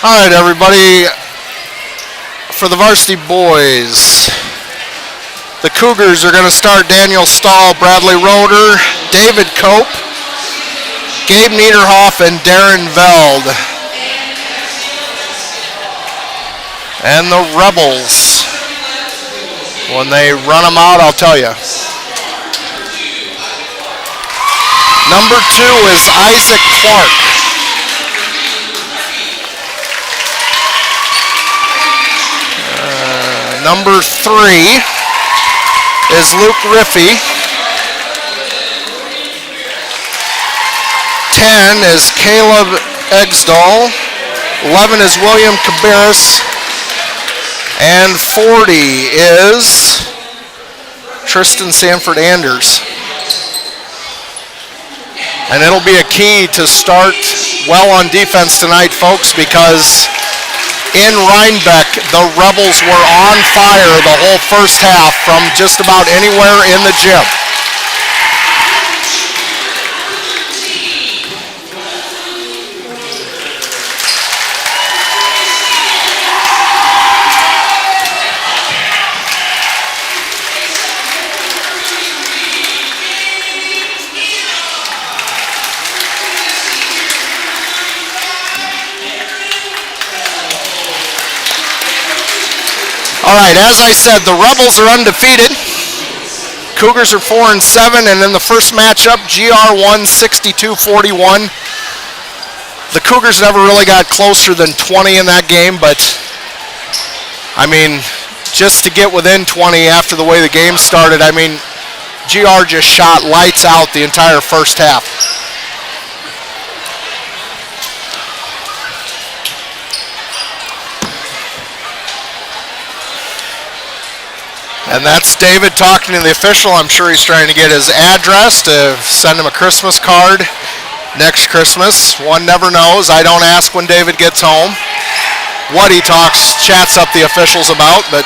[SPEAKER 5] All right, everybody. For the varsity boys, the Cougars are going to start Daniel Stahl, Bradley Roeder, David Cope, Gabe Niederhoff, and Darren Veld. And the Rebels, when they run them out, I'll tell you. Number 2 is Isaac Clark. Number 3 is Luke Riffey. 10 is Caleb Eggsdahl. 11 is William Cabarrus. And 40 is Tristan Sanford Anders. And it'll be a key to start well on defense tonight, folks, because in Rhinebeck, the Rebels were on fire the whole first half from just about anywhere in the gym. All right, as I said, the Rebels are undefeated. Cougars are 4-7, and in the first matchup, GR won 62-41. The Cougars never really got closer than 20 in that game, but I mean, just to get within 20 after the way the game started, I mean, GR just shot lights out the entire first half. And that's David talking to the official. I'm sure he's trying to get his address to send him a Christmas card next Christmas. One never knows. I don't ask when David gets home what he chats up the officials about, but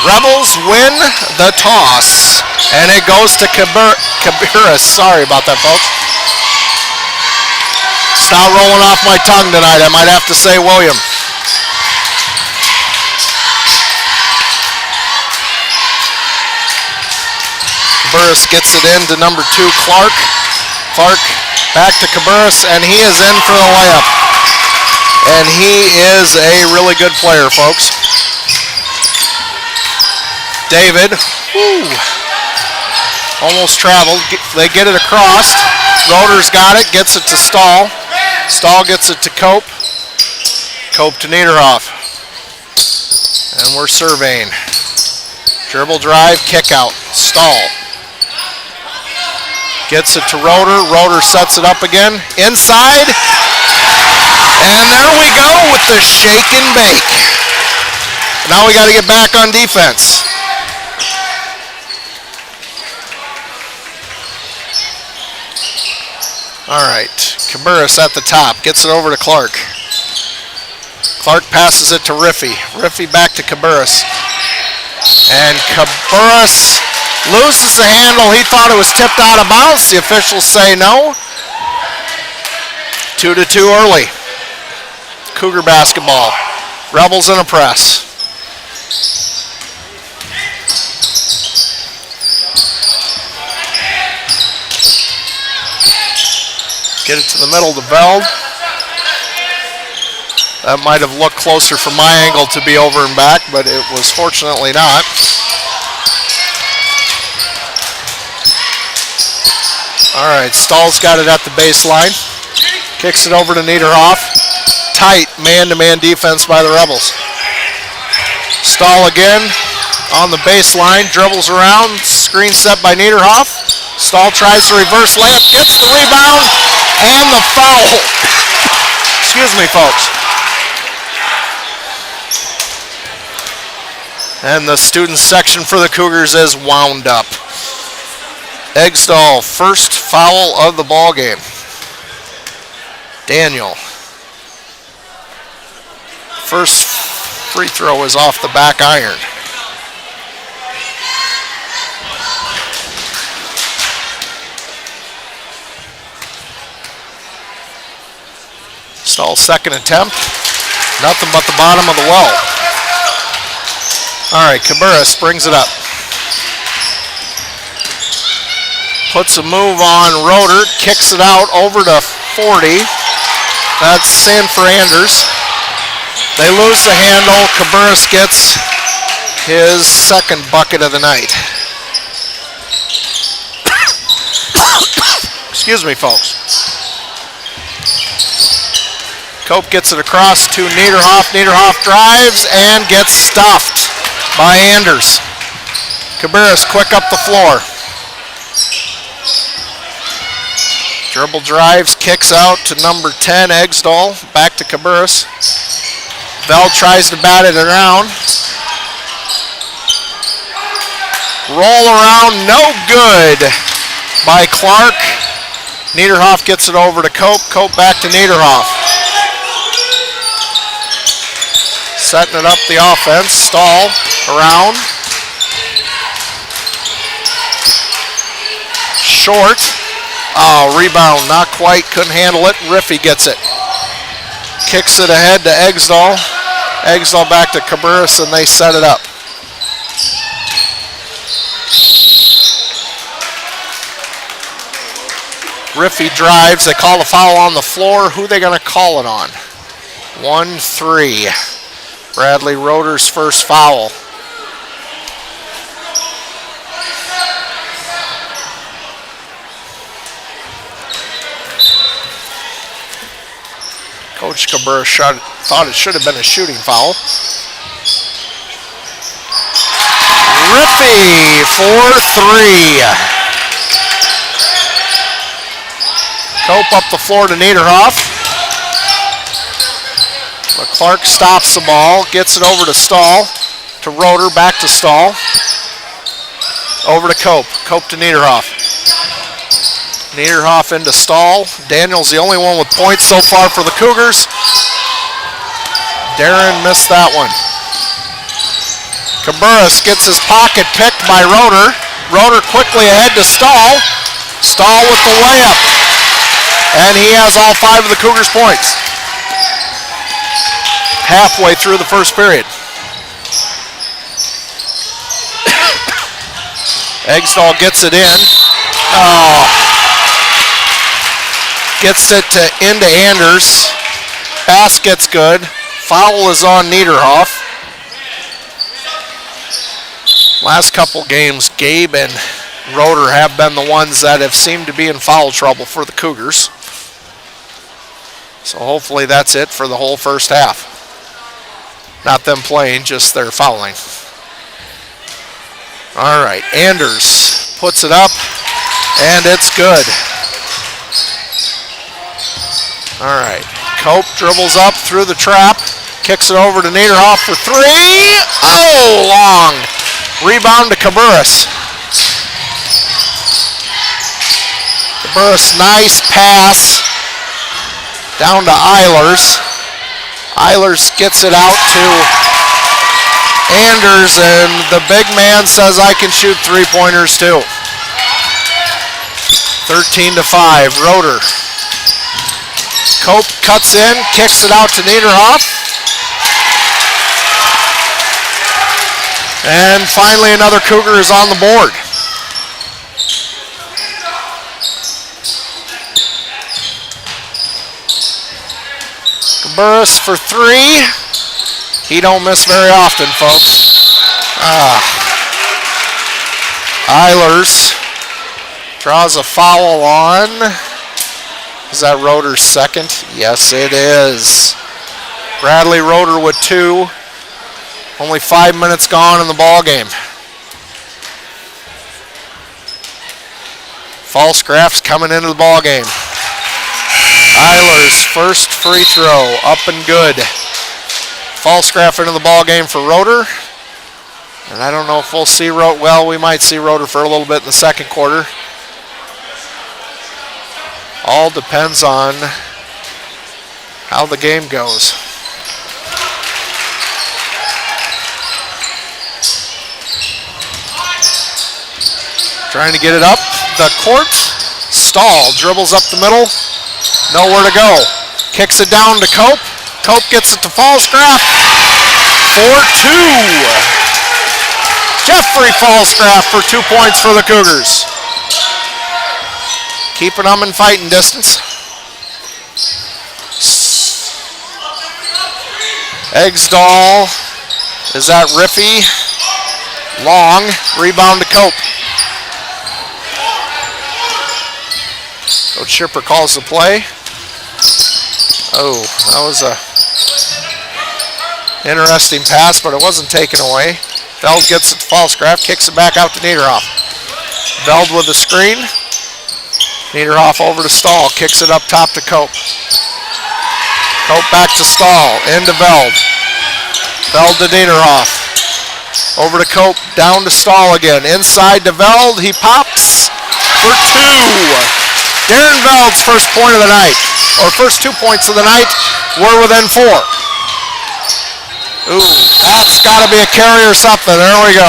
[SPEAKER 5] Rebels win the toss, and it goes to Cabarrus. Sorry about that, folks. It's not rolling off my tongue tonight. I might have to say William. Cabarrus gets it in to number 2, Clark. Clark back to Cabarrus, and he is in for the layup. And he is a really good player, folks. David, almost traveled. They get it across. Roeder's got it, gets it to Stahl. Stahl gets it to Cope. Cope to Niederhoff. And we're surveying. Dribble drive, kick out. Stahl. Gets it to Roeder. Roeder sets it up again. Inside. And there we go with the shake and bake. Now we got to get back on defense. All right, Cabarrus at the top, gets it over to Clark. Clark passes it to Riffey. Riffey back to Cabarrus. And Cabarrus loses the handle. He thought it was tipped out of bounds. The officials say no. 2-2 early. Cougar basketball. Rebels in a press. Get it to the middle to Veld. That might have looked closer from my angle to be over and back, but it was fortunately not. All right, Stahl's got it at the baseline. Kicks it over to Niederhoff. Tight man-to-man defense by the Rebels. Stahl again on the baseline, dribbles around, screen set by Niederhoff. Stahl tries to reverse layup, gets the rebound, and the foul. Excuse me, folks. And the student section for the Cougars is wound up. Eggsdahl, first foul of the ball game. Daniel. First free throw is off the back iron. Stahl, second attempt. Nothing but the bottom of the well. All right, Cabarrus brings it up. Puts a move on Roeder, kicks it out over to 40. That's in for Anders. They lose the handle. Cabarrus gets his second bucket of the night. Excuse me, folks. Cope gets it across to Niederhoff. Niederhoff drives and gets stuffed by Anders. Cabarrus quick up the floor. Dribble drives, kicks out to number 10, Eggsdahl. Back to Cabarrus. Veld tries to bat it around. Roll around, no good by Clark. Niederhoff gets it over to Cope. Cope back to Niederhoff. Setting it up the offense. Stahl around. Short. Oh, rebound, not quite, couldn't handle it. Riffy gets it. Kicks it ahead to Eggsdahl. Eggsdahl back to Cabarrus, and they set it up. Riffy drives, they call the foul on the floor. Who are they going to call it on? 1-3. Bradley Roeder's first foul. Coach Cabarrus thought it should have been a shooting foul. Riffy for 3. Cope up the floor to Niederhoff. But Clark stops the ball, gets it over to Stahl, to Roeder, back to Stahl. Over to Cope. Cope to Niederhoff. Niederhoff into Stahl. Daniel's the only one with points so far for the Cougars. Darren missed that one. Cabarrus gets his pocket picked by Roeder. Roeder quickly ahead to Stahl. Stahl with the layup. And he has all 5 of the Cougars' points. Halfway through the first period. Eggsdahl gets it in. Oh. Gets it into Anders. Basket's good. Foul is on Niederhoff. Last couple games, Gabe and Roeder have been the ones that have seemed to be in foul trouble for the Cougars. So hopefully that's it for the whole first half. Not them playing, just their fouling. All right, Anders puts it up, and it's good. All right, Cope dribbles up through the trap, kicks it over to Niederhoff for 3. Oh, long. Rebound to Cabarrus. Cabarrus, nice pass down to Eilers. Eilers gets it out to Anders, and the big man says, I can shoot 3-pointers too. 13-5, Roeder. Cope cuts in, kicks it out to Niederhoff. And finally another Cougar is on the board. Cabarrus for 3. He don't miss very often, folks. Eilers draws a foul on. Is that Roeder's second? Yes, it is. Bradley Roeder with 2. Only 5 minutes gone in the ball game. Falscraft's coming into the ball game. Eilers' first free throw, up and good. Falscraft into the ball game for Roeder. And I don't know if we'll see Roeder. Well, we might see Roeder for a little bit in the second quarter. All depends on how the game goes. Trying to get it up the court. Stahl dribbles up the middle. Nowhere to go. Kicks it down to Cope. Cope gets it to Falscraft for 2. Jeffrey Falscraft for 2 points for the Cougars. Keeping them in fighting distance. Eggsdall is at Riffy. Long, rebound to Cope. Coach Schipper calls the play. Oh, that was a interesting pass, but it wasn't taken away. Veld gets it to Falscraft, kicks it back out to Niederhoff. Veld with the screen. Niederhoff over to Stahl, kicks it up top to Cope. Cope back to Stahl, into Veld. Veld to Niederhoff. Over to Cope, down to Stahl again. Inside to Veld, he pops for 2. Darren Veld's first point of the night, or first 2 points of the night, were within 4. Ooh, that's got to be a carry or something. There we go.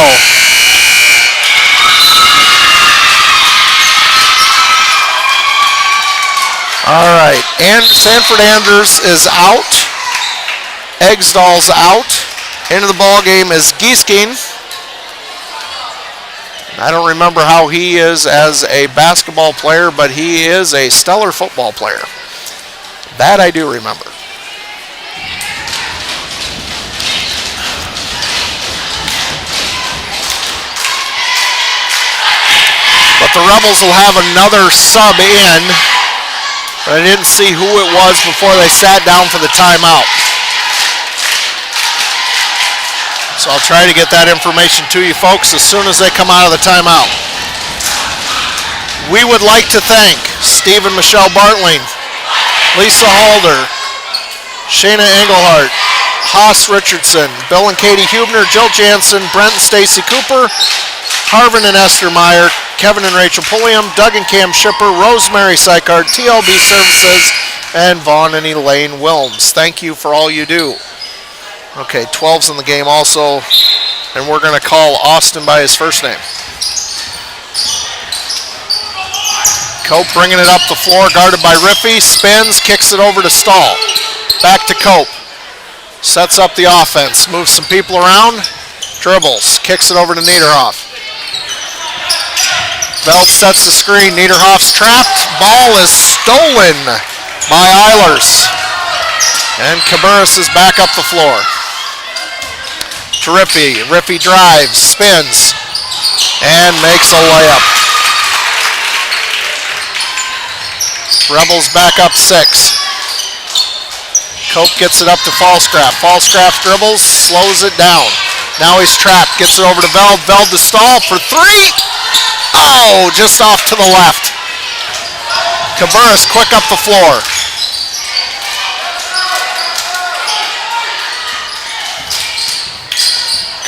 [SPEAKER 5] All right, and Sanford Anders is out. Eggsdall's out. Into the ball game is Giesking. I don't remember how he is as a basketball player, but he is a stellar football player. That I do remember. But the Rebels will have another sub in. But I didn't see who it was before they sat down for the timeout. So I'll try to get that information to you folks as soon as they come out of the timeout. We would like to thank Steve and Michelle Bartling, Lisa Halder, Shayna Engelhart, Haas Richardson, Bill and Katie Hubner, Jill Jansen, Brent and Stacy Cooper, Harvin and Esther Meyer, Kevin and Rachel Pulliam, Doug and Cam Schipper, Rosemary Sykard, TLB Services, and Vaughn and Elaine Wilms. Thank you for all you do. Okay, 12's in the game also, and we're going to call Austin by his first name. Cope bringing it up the floor, guarded by Riffy, spins, kicks it over to Stahl. Back to Cope. Sets up the offense, moves some people around, dribbles, kicks it over to Niederhoff. Veld sets the screen, Niederhoff's trapped, ball is stolen by Eilers. And Cabarrus is back up the floor. To Riffy. Riffy drives, spins, and makes a layup. Rebels back up 6. Cope gets it up to Falscraft. Falscraft dribbles, slows it down. Now he's trapped, gets it over to Veld. Veld to Stahl for 3. Oh, just off to the left. Cabarrus quick up the floor.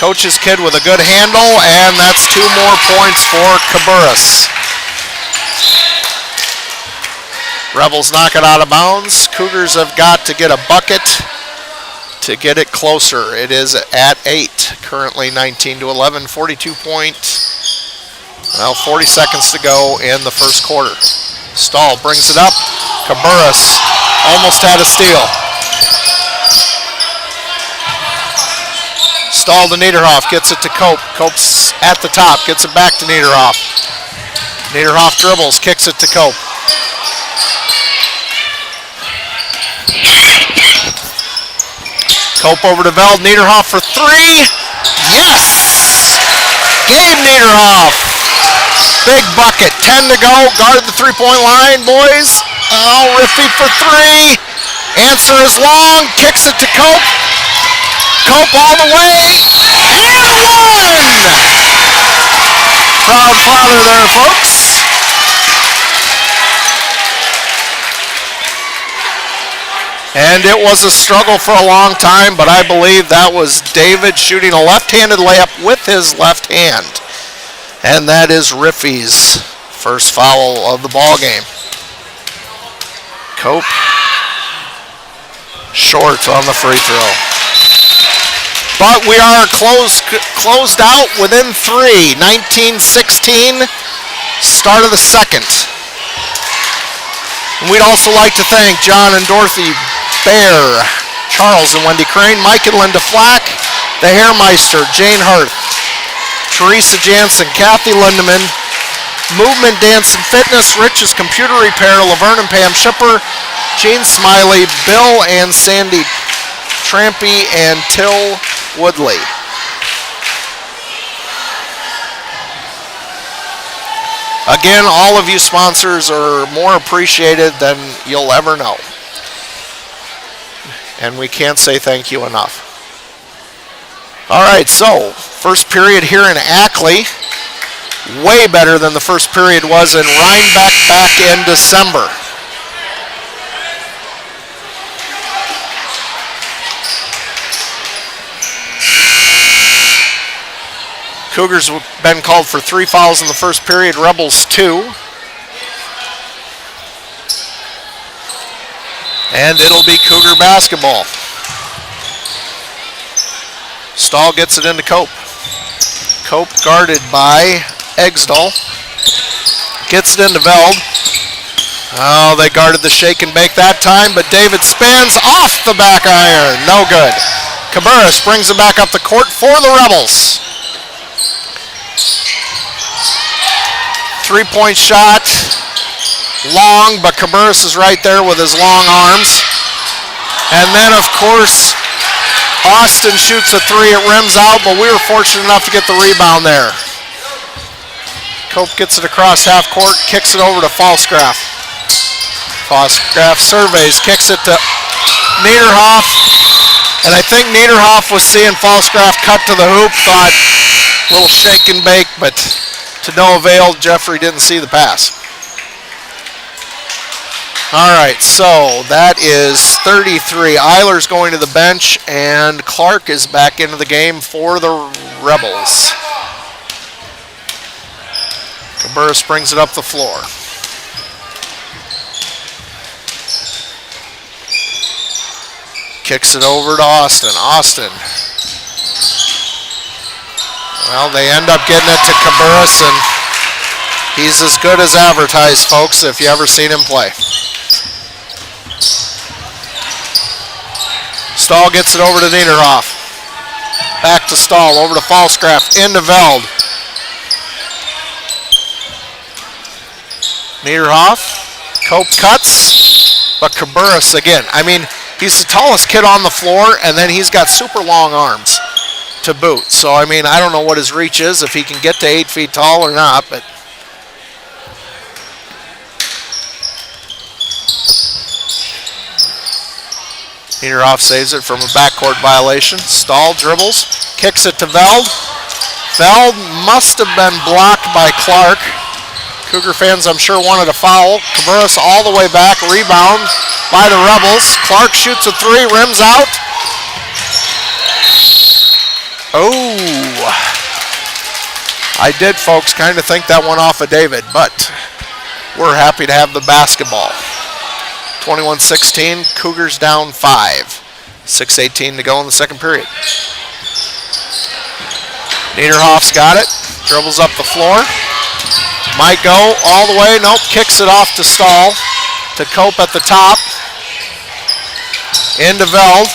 [SPEAKER 5] Coach's kid with a good handle, and that's 2 more points for Cabarrus. Rebels knock it out of bounds. Cougars have got to get a bucket to get it closer. It is at 8, currently 19-11, 40 seconds to go in the first quarter. Stahl brings it up. Cabarrus almost had a steal. Stahl to Niederhoff, gets it to Cope. Cope's at the top, gets it back to Niederhoff. Niederhoff dribbles, kicks it to Cope. Cope over to Veld, Niederhoff for 3. Yes! Gabe Niederhoff. Big bucket, 10 to go, guard the 3-point line, boys. Oh, Riffy for 3. Answer is long, kicks it to Cope. Cope all the way, and 1! Proud father there, folks. And it was a struggle for a long time, but I believe that was David shooting a left-handed layup with his left hand. And that is Riffy's first foul of the ball game. Cope short on the free throw. But we are closed out within 3. 19-16, start of the second. And we'd also like to thank John and Dorothy Bear, Charles and Wendy Crane, Mike and Linda Flack, the Hairmeister, Jane Hart, Teresa Jansen, Kathy Lindeman, Movement Dance and Fitness, Rich's Computer Repair, Laverne and Pam Shipper, Gene Smiley, Bill and Sandy Trampy, and Till Woodley. Again, all of you sponsors are more appreciated than you'll ever know. And we can't say thank you enough. All right, so first period here in Ackley, way better than the first period was in Rhinebeck back in December. Cougars have been called for 3 fouls in the first period, Rebels 2. And it'll be Cougar basketball. Stahl gets it into Cope. Cope guarded by Eggsdal. Gets it into Veld. Oh, they guarded the shake and bake that time, but David spins off the back iron. No good. Cabarrus brings it back up the court for the Rebels. 3-point shot, long, but Cabarrus is right there with his long arms. And then, of course, Austin shoots a 3. It rims out, but we were fortunate enough to get the rebound there. Cope gets it across half court, kicks it over to Falsgraf. Falsgraf surveys, kicks it to Niederhoff. And I think Niederhoff was seeing Falsgraf cut to the hoop, thought a little shake and bake, but to no avail. Jeffrey didn't see the pass. All right, so that is 33. Eiler's going to the bench, and Clark is back into the game for the Rebels. Cabarrus brings it up the floor. Kicks it over to Austin. Austin. Well, they end up getting it to Cabarrus, and he's as good as advertised, folks, if you ever seen him play. Stahl gets it over to Niederhoff. Back to Stahl, over to Falsgraf, into Veld. Niederhoff, Cope cuts, but Cabarrus again. I mean, he's the tallest kid on the floor, and then he's got super long arms to boot. So, I mean, I don't know what his reach is, if he can get to 8 feet tall or not, but Niederhoff saves it from a backcourt violation. Stahl dribbles, kicks it to Veld. Veld must have been blocked by Clark. Cougar fans, I'm sure, wanted a foul. Cabarrus all the way back, rebound by the Rebels. Clark shoots a 3, rims out. Oh, I did, folks, kind of think that one off of David, but we're happy to have the basketball. 21-16, Cougars down 5. 6:18 to go in the second period. Niederhoff's got it, dribbles up the floor. Might go all the way, nope, kicks it off to Stahl. To Cope at the top. Into Veld.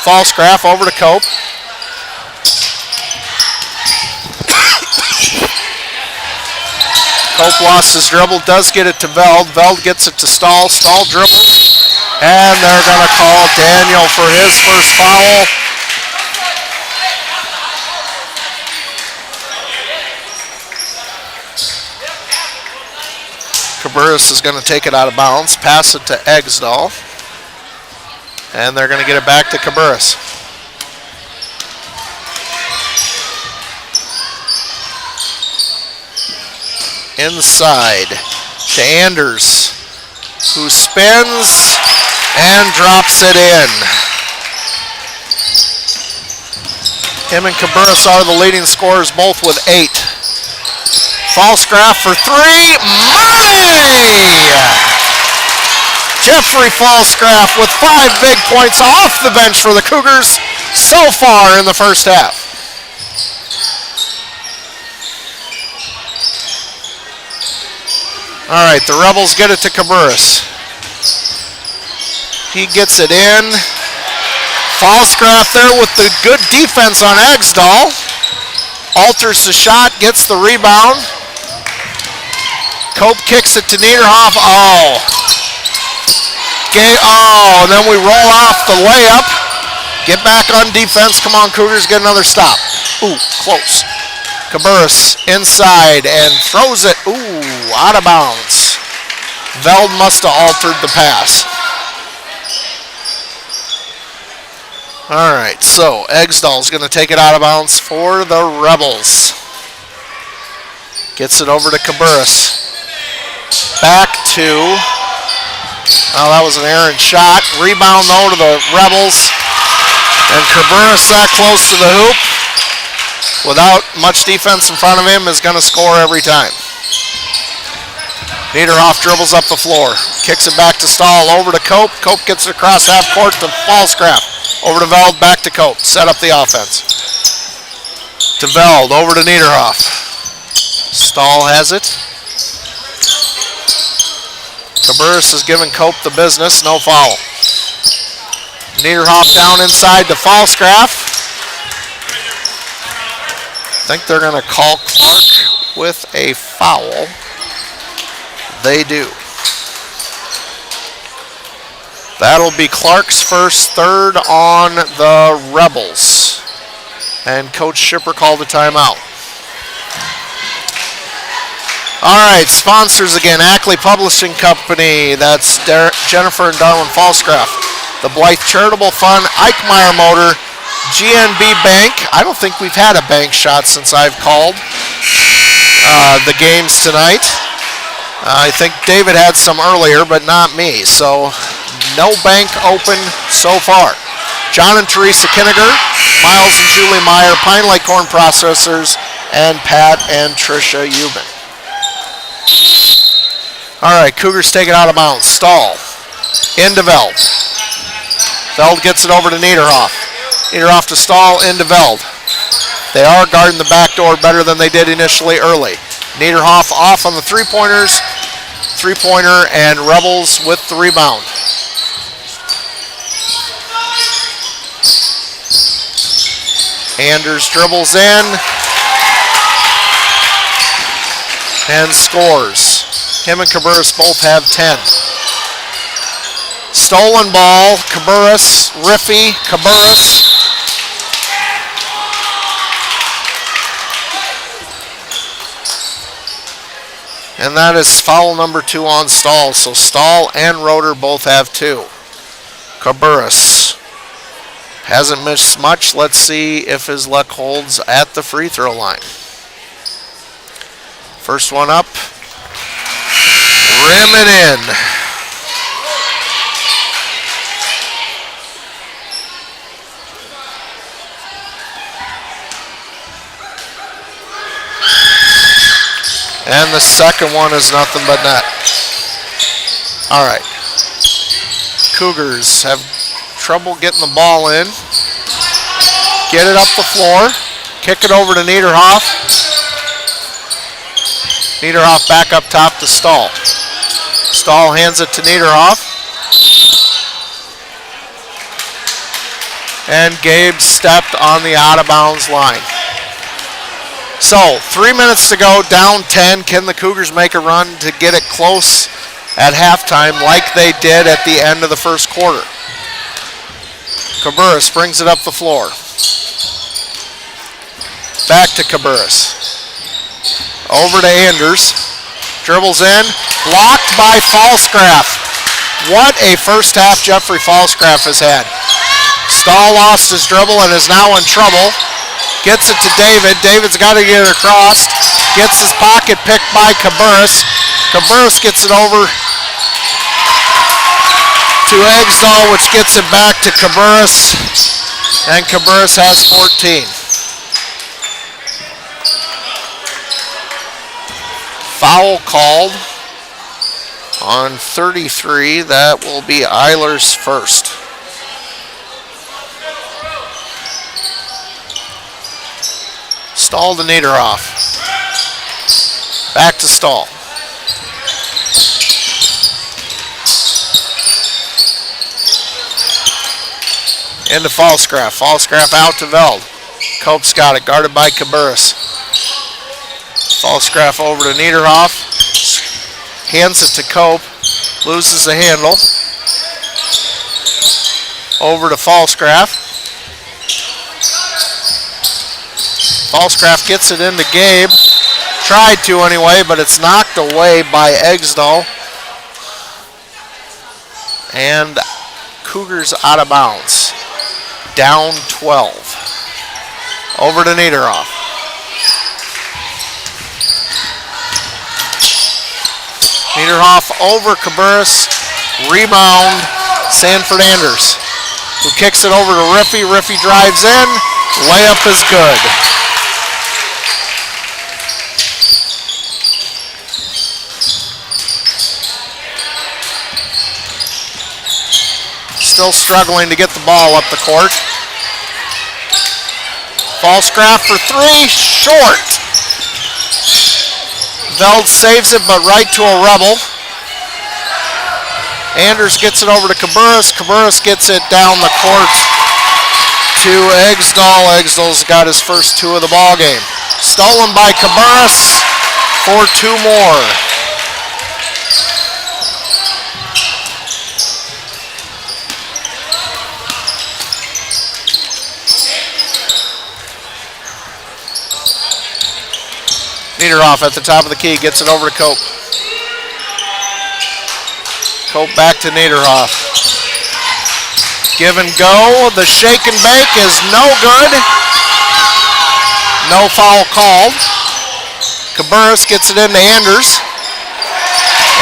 [SPEAKER 5] Falsgraf over to Cope. Cope lost his dribble, does get it to Veld. Veld gets it to Stahl. Stahl dribbles. And they're going to call Daniel for his first foul. Cabarrus is going to take it out of bounds, pass it to Eggsdal. And they're going to get it back to Cabarrus. Inside to Anders, who spins and drops it in. Him and Cabarrus are the leading scorers, both with 8. Falsgraf for 3, money! Jeffrey Falsgraf with 5 big points off the bench for the Cougars so far in the first half. All right, the Rebels get it to Cabarrus. He gets it in. Falscraft there with the good defense on Eggsdal. Alters the shot, gets the rebound. Cope kicks it to Niederhoff. And then we roll off the layup. Get back on defense. Come on, Cougars, get another stop. Ooh, close. Cabarrus inside and throws it. Ooh, out of bounds. Veld must have altered the pass. All right, so Eggsdal's going to take it out of bounds for the Rebels. Gets it over to Cabarrus. Back to, that was an errant shot. Rebound though to the Rebels. And Cabarrus that close to the hoop, without much defense in front of him, is going to score every time. Niederhoff dribbles up the floor. Kicks it back to Stahl, over to Cope. Cope gets it across half court to Falscraft. Over to Veld, back to Cope. Set up the offense. To Veld, over to Niederhoff. Stahl has it. Cabarrus is giving Cope the business, no foul. Niederhoff down inside to Falscraft. I think they're going to call Clark with a foul. They do. That'll be Clark's first, third on the Rebels. And Coach Schipper called a timeout. All right, sponsors again, Ackley Publishing Company. That's Jennifer and Darwin Falscraft. The Blythe Charitable Fund, Eichmeyer Motor, GNB Bank. I don't think we've had a bank shot since I've called the games tonight. I think David had some earlier, but not me. So no bank open so far. John and Teresa Kinniger, Miles and Julie Meyer, Pine Lake Corn Processors, and Pat and Tricia Euban. All right, Cougars take it out of bounds. Stahl into Veld. Veld gets it over to Niederhoff. Niederhoff to Stahl, into Veld. They are guarding the back door better than they did initially early. Niederhoff off on the three-pointers. Three-pointer, and Rebels with the rebound. Anders dribbles in and scores. Him and Cabarrus both have 10. Stolen ball, Cabarrus, Riffy, Cabarrus. And that is foul number 2 on Stahl. So Stahl and Roeder both have 2. Cabarrus hasn't missed much. Let's see if his luck holds at the free throw line. First one up. Rim it in. And the second one is nothing but net. All right. Cougars have trouble getting the ball in. Get it up the floor. Kick it over to Niederhoff. Niederhoff back up top to Stahl. Stahl hands it to Niederhoff. And Gabe stepped on the out of bounds line. So, 3 minutes to go, down 10. Can the Cougars make a run to get it close at halftime like they did at the end of the first quarter? Cabarrus brings it up the floor. Back to Cabarrus. Over to Anders. Dribbles in. Blocked by Falscraft. What a first half Jeffrey Falscraft has had. Stahl lost his dribble and is now in trouble. Gets it to David. David's got to get it across. Gets his pocket picked by Cabarrus. Cabarrus gets it over to Eggsdal, which gets it back to Cabarrus. And Cabarrus has 14. Foul called on 33. That will be Eilers first. Stahl to Niederhoff. Back to Stahl. into Falsgraf. Falsgraf out to Veld. Cope's got it, guarded by Cabarrus. Falsgraf over to Niederhoff. Hands it to Cope. Loses the handle. Over to Falsgraf. Falsgraf gets it into Gabe. Tried to anyway, but it's knocked away by Eggsdal. And Cougars out of bounds. Down 12. Over to Niederhoff. Niederhoff over Cabarrus. Rebound, Sanford Anders, who kicks it over to Riffy. Riffy drives in. Layup is good. Still struggling to get the ball up the court. Falsgraf for three, short. Veld saves it, but right to a Rebel. Anders gets it over to Cabarrus. Cabarrus gets it down the court to Eggsdal. Eggsdal's got his first two of the ball game. Stolen by Cabarrus for two more. Niederhoff at the top of the key, gets it over to Cope. Cope back to Niederhoff. Give and go. The shake and bake is no good. No foul called. Cabarrus gets it into Anders.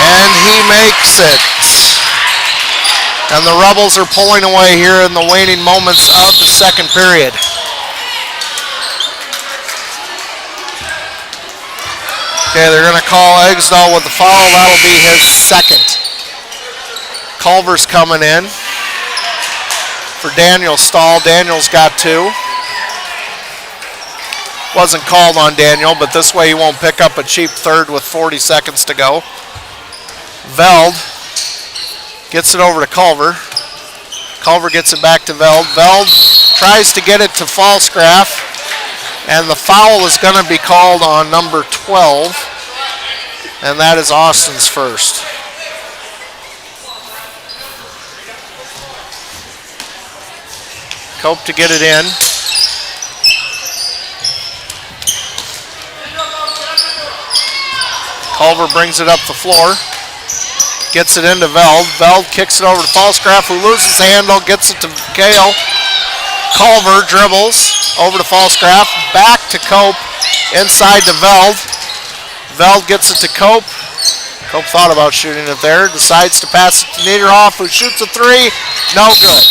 [SPEAKER 5] And he makes it. And the Rebels are pulling away here in the waning moments of the second period. Okay, they're going to call Eggsdal with the foul. That'll be his second. Culver's coming in for Daniel Stahl. Daniel's got two. Wasn't called on Daniel, but this way he won't pick up a cheap third with 40 seconds to go. Veld gets it over to Culver. Culver gets it back to Veld. Veld tries to get it to Falsgraf. And the foul is going to be called on number 12. And that is Austin's first. Cope to get it in. Culver brings it up the floor. Gets it into Veld. Veld kicks it over to Falsgraf, who loses the handle, gets it to Gale. Culver dribbles over to Falsgraf, back to Cope, inside to Veld. Veld gets it to Cope. Cope thought about shooting it there, decides to pass it to Niederhoff, who shoots a three. No good.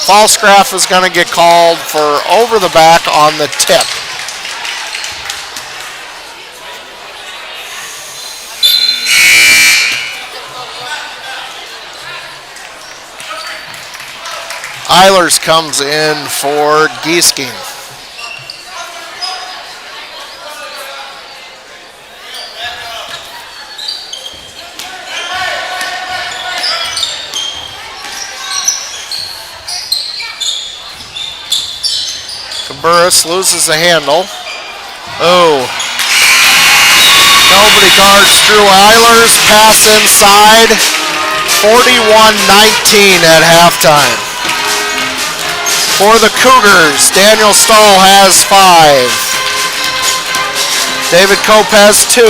[SPEAKER 5] Falsgraf is going to get called for over the back on the tip. Eilers comes in for Giesking. Cabarrus loses the handle. Oh. Nobody guards Drew Eilers. Pass inside. 41-19 at halftime. For the Cougars, Daniel Stahl has 5. David Cope has 2.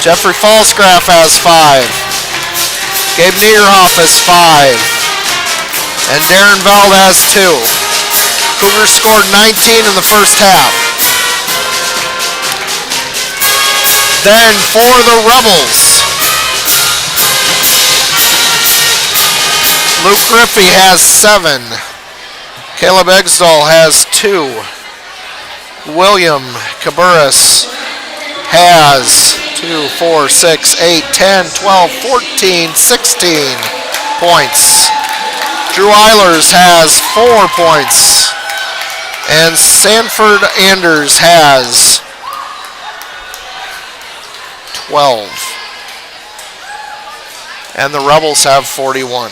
[SPEAKER 5] Jeffrey Falsgraf has 5. Gabe Niederhoff has 5. And Darren Veld has 2. Cougars scored 19 in the first half. Then for the Rebels, Luke Griffey has 7. Caleb Eggsdal has 2. William Cabarrus has 2, 4, 6, 8, 10, 12, 14, 16 points. Drew Eilers has 4 points. And Sanford Anders has 12. And the Rebels have 41.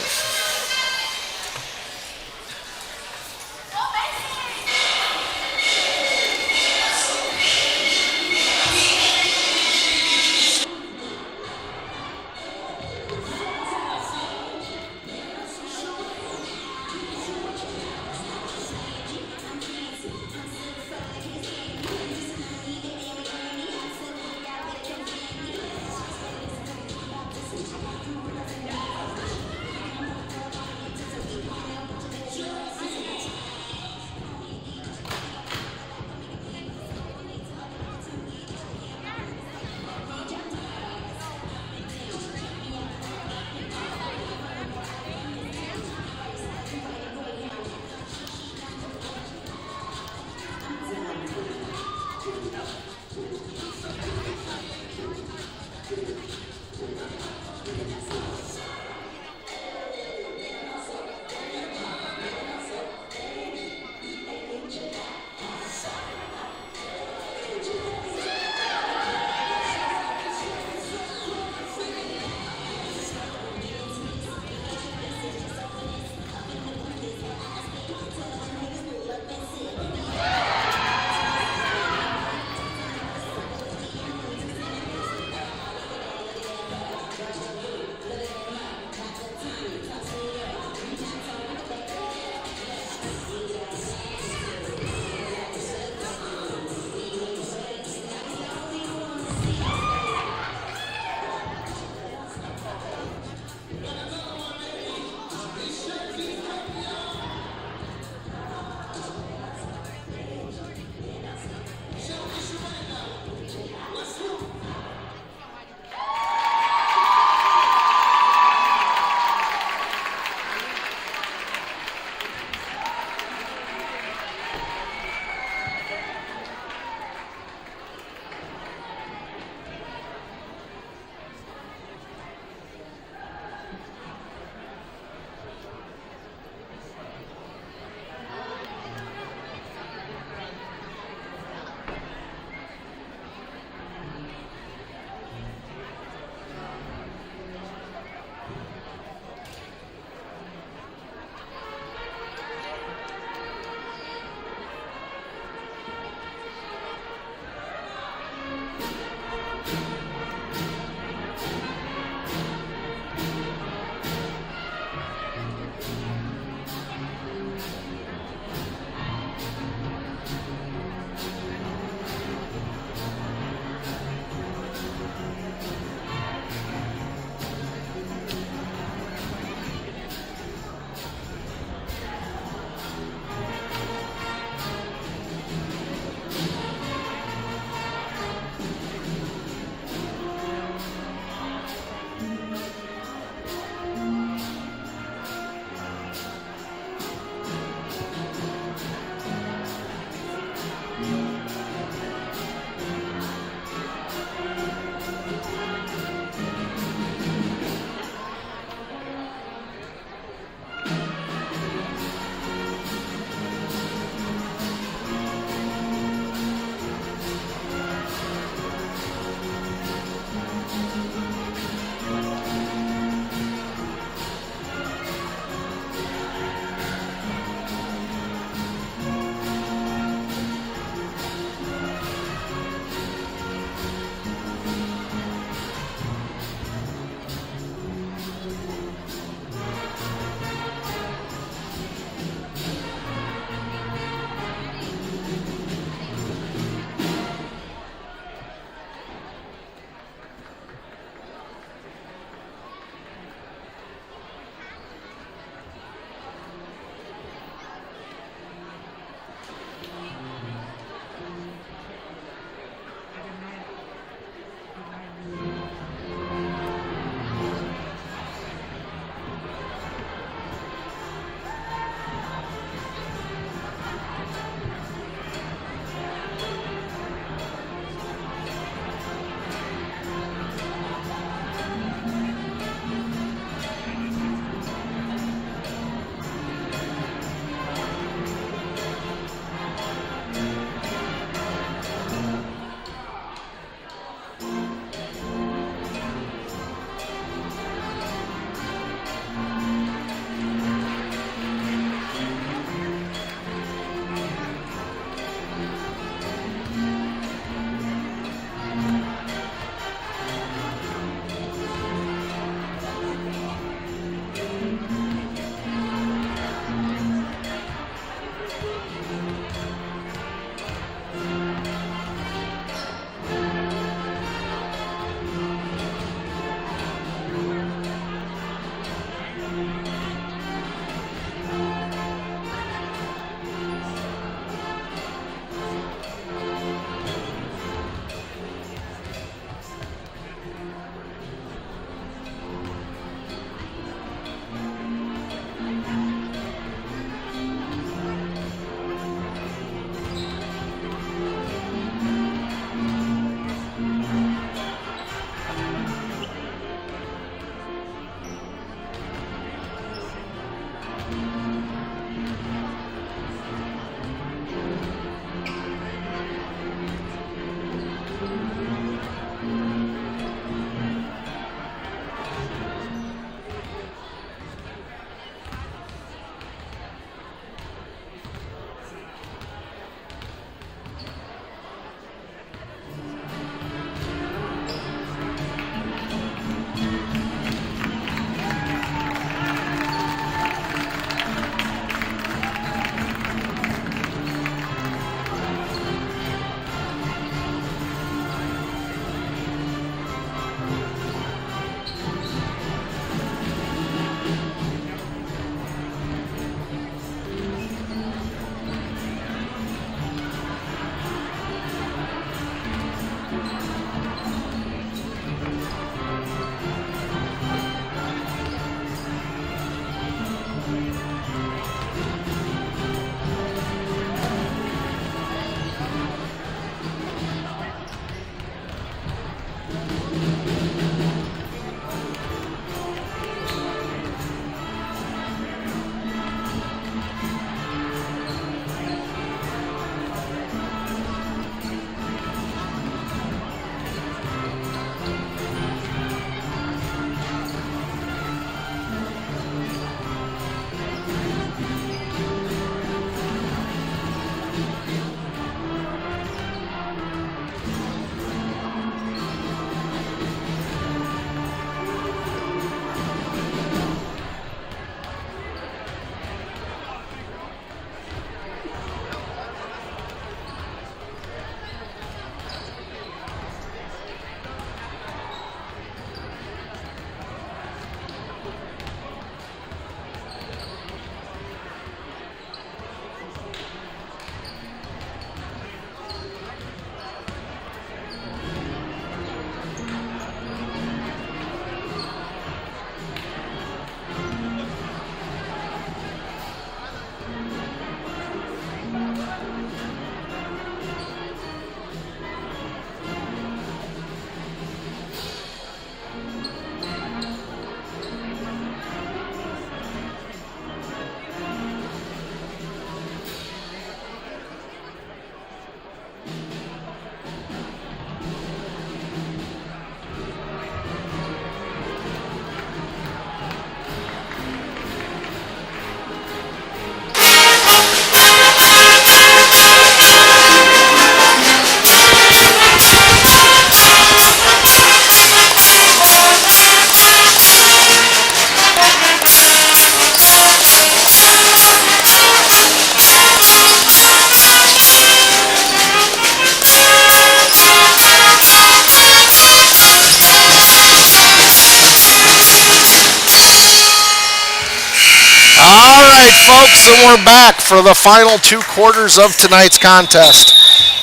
[SPEAKER 5] right, folks, and we're back for the final 2 quarters of tonight's contest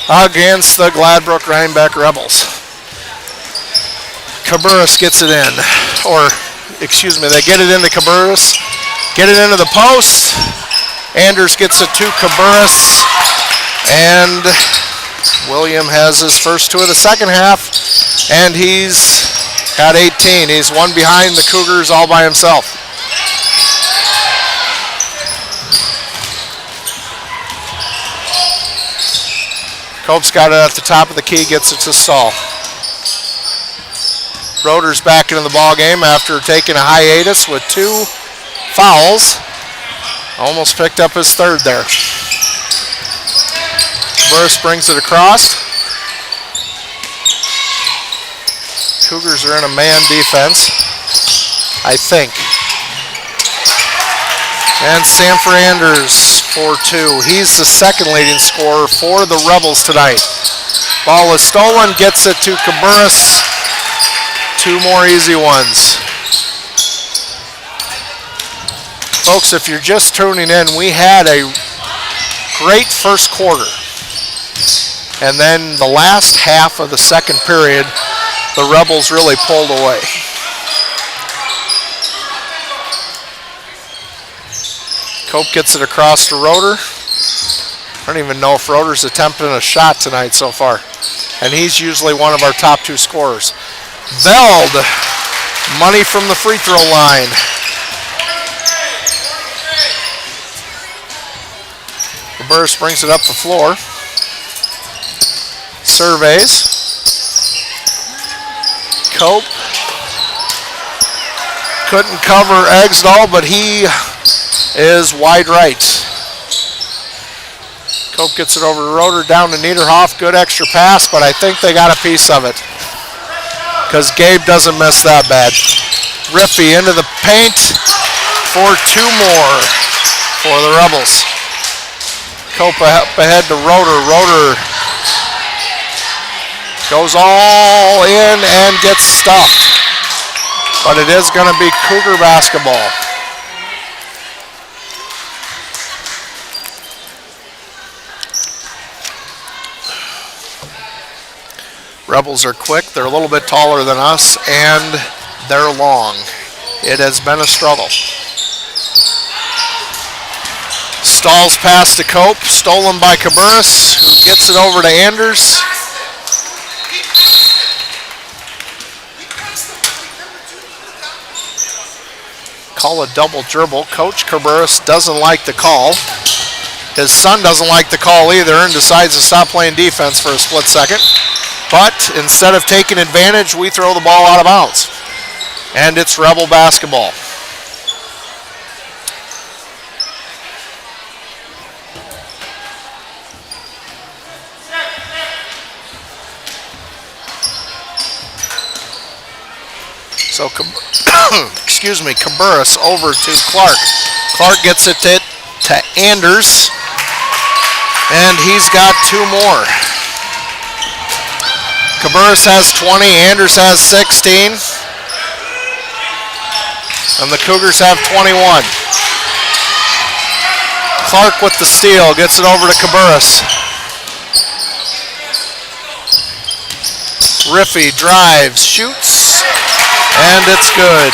[SPEAKER 5] against the Gladbrook Rhinebeck Rebels. Cabarrus gets it in, or excuse me, they get it into Cabarrus, get it into the post. Anders gets it to Cabarrus, and William has his first 2 of the second half, and he's got 18. He's one behind the Cougars all by himself. Cope's got it at the top of the key, gets it to Stahl. Roeder's back into the ball game after taking a hiatus with 2 fouls. Almost picked up his 3rd there. Burris brings it across. Cougars are in a man defense, I think. And Sanford Anders for 2. He's the second leading scorer for the Rebels tonight. Ball is stolen, gets it to Cabarrus. 2 more easy ones. Folks, if you're just tuning in, we had a great first quarter. And then the last half of the second period, the Rebels really pulled away. Cope gets it across to Roeder. I don't even know if Roeder's attempting a shot tonight so far. And he's usually one of our top 2 scorers. Veld, money from the free throw line. Burris brings it up the floor. Surveys. Cope couldn't cover Eggsdal, but he is wide right. Cope gets it over to Roeder, down to Niederhoff. Good extra pass, but I think they got a piece of it, because Gabe doesn't miss that bad. Riffy into the paint for 2 more for the Rebels. Cope up ahead to Roeder. Roeder goes all in and gets stuffed. But it is going to be Cougar basketball. Rebels are quick. They're a little bit taller than us, and they're long. It has been a struggle. Stahl's pass to Cope, stolen by Cabarrus, who gets it over to Anders. Call a double dribble. Coach Cabarrus doesn't like the call. His son doesn't like the call either and decides to stop playing defense for a split second. But instead of taking advantage, we throw the ball out of bounds. And it's Rebel basketball. So, excuse me, Cabarrus over to Clark. Clark gets it to Anders, and he's got 2 more. Cabarrus has 20, Anders has 16, and the Cougars have 21. Clark with the steal, gets it over to Cabarrus. Riffy drives, shoots, and it's good.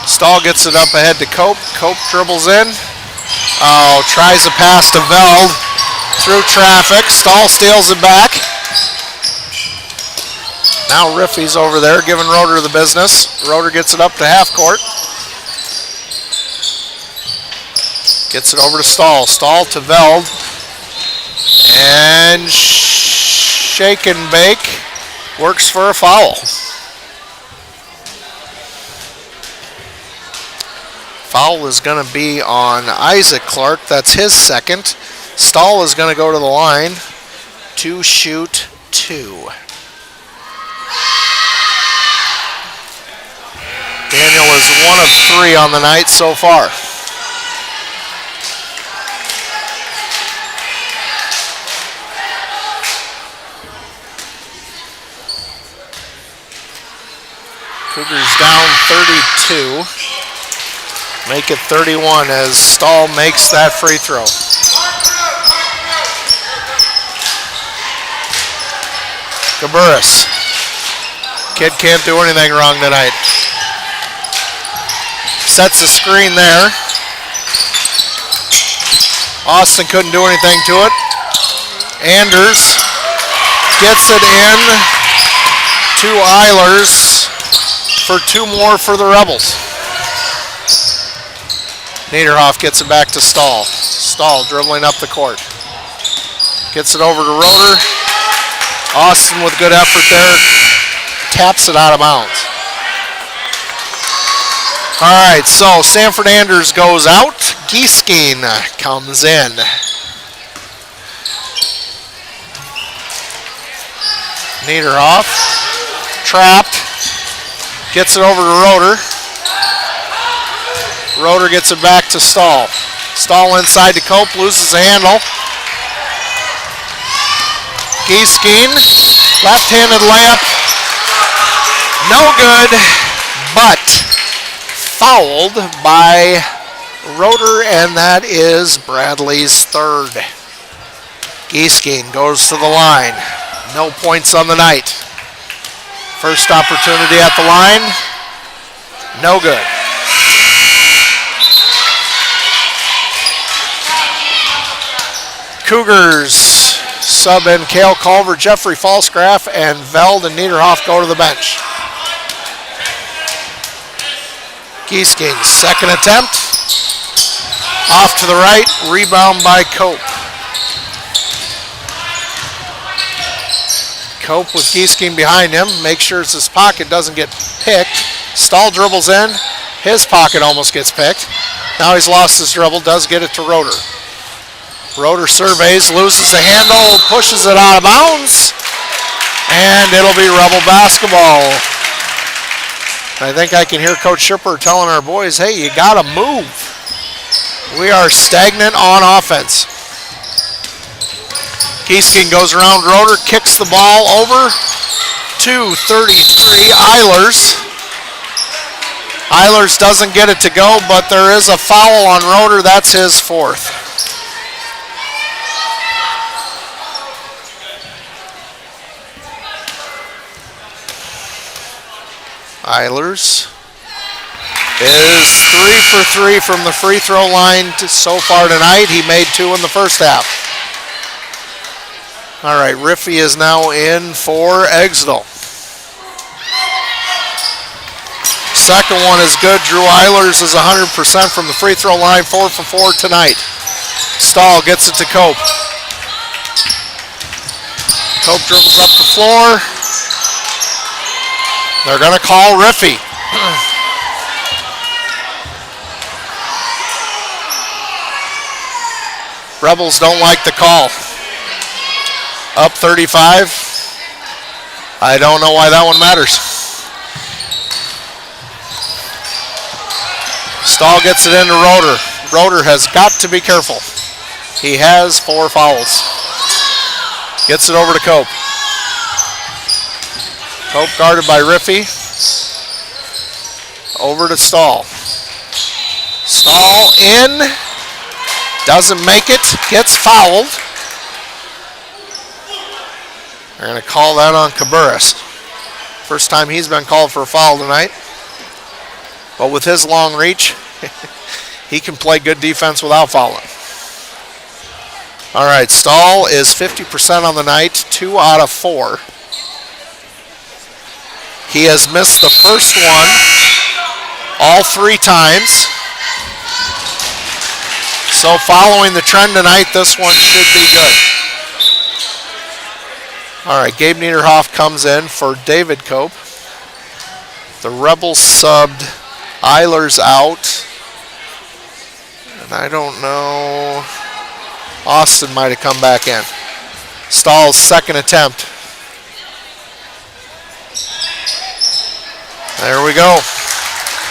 [SPEAKER 5] Stahl gets it up ahead to Cope. Cope dribbles in. Oh, tries a pass to Veld through traffic. Stahl steals it back. Now Riffy's over there giving Roeder the business. Roeder gets it up to half court. Gets it over to Stahl. Stahl to Veld. And shake and bake. Works for a foul. Foul is going to be on Isaac Clark. That's his second. Stahl is going to go to the line to shoot 2. Daniel is 1 of 3 on the night so far. Cougars down 32. make it 31 as Stahl makes that free throw. Cabarrus. Kid can't do anything wrong tonight. Sets a screen there. Austin couldn't do anything to it. Anders gets it in to Eilers for 2 more for the Rebels. Niederhoff gets it back to Stahl. Stahl dribbling up the court. Gets it over to Roeder. Austin with good effort there. Taps it out of bounds. All right, so Sanford Anders goes out. Gieskeen comes in. Niederhoff, trapped, gets it over to Roeder. Roeder gets it back to Stahl. Stahl inside to Cope, loses the handle. Gieskeen, left-handed layup, no good, but fouled by Roeder, and that is Bradley's third. Gieskeen goes to the line. No points on the night. First opportunity at the line. No good. Cougars sub in Cale Culver, Jeffrey Falsgraf, and Veld and Niederhoff go to the bench. Gieskeen's second attempt. Off to the right, rebound by Cope. Cope with Gieskeen behind him, make sure his pocket doesn't get picked. Stahl dribbles in, his pocket almost gets picked. Now he's lost his dribble, does get it to Roeder. Roeder surveys, loses the handle, pushes it out of bounds, and it'll be Rebel basketball. I think I can hear Coach Schipper telling our boys, hey, you gotta move. We are stagnant on offense. Gieskeen goes around Roeder, kicks the ball over to 33, Eilers. Eilers doesn't get it to go, but there is a foul on Roeder, that's his fourth. Eilers is 3 for 3 from the free throw line so far tonight. He made 2 in the first half. All right, Riffey is now in for Exdal. Second one is good. Drew Eilers is 100% from the free throw line, 4 for 4 tonight. Stahl gets it to Cope. Cope dribbles up the floor. They're going to call Riffey. Rebels don't like the call. Up 35. I don't know why that one matters. Stahl gets it into Roeder. Roeder has got to be careful. He has 4 fouls. Gets it over to Cope. Cope guarded by Riffey. Over to Stahl. Stahl in. Doesn't make it. Gets fouled. They're going to call that on Cabarrus. First time he's been called for a foul tonight. But with his long reach, he can play good defense without fouling. All right, Stahl is 50% on the night, 2 out of 4. He has missed the first one all 3 times. So following the trend tonight, this one should be good. All right, Gabe Niederhoff comes in for David Cope. The Rebels subbed Eilers out. And I don't know. Austin might have come back in. Stahl's second attempt. There we go.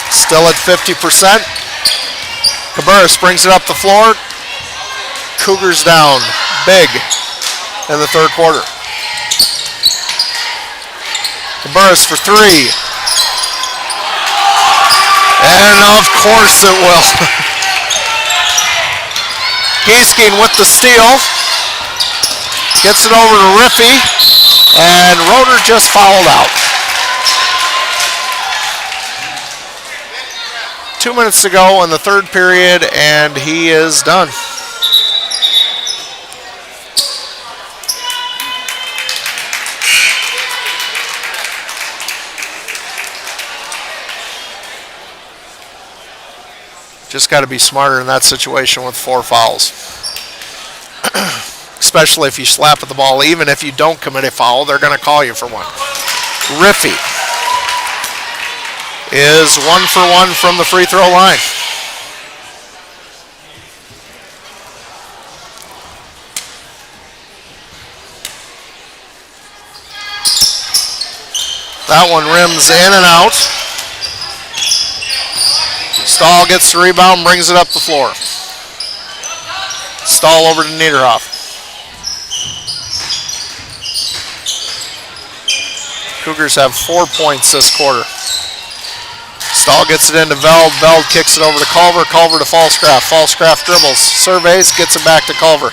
[SPEAKER 5] Still at 50%. Cabarrus brings it up the floor. Cougars down big in the third quarter. Cabarrus for 3. And of course it will. Giesking with the steal. Gets it over to Riffy. And Roeder just fouled out. 2 minutes to go in the third period, and he is done. Just got to be smarter in that situation with 4 fouls. Especially if you slap at the ball. Even if you don't commit a foul, they're going to call you for one. Riffy is 1 for 1 from the free throw line. That one rims in and out. Stahl gets the rebound, brings it up the floor. Stahl over to Niederhoff. Cougars have 4 points this quarter. Stahl gets it into Veld. Veld kicks it over to Culver. Culver to Falscraft. Falscraft dribbles. Surveys. Gets it back to Culver.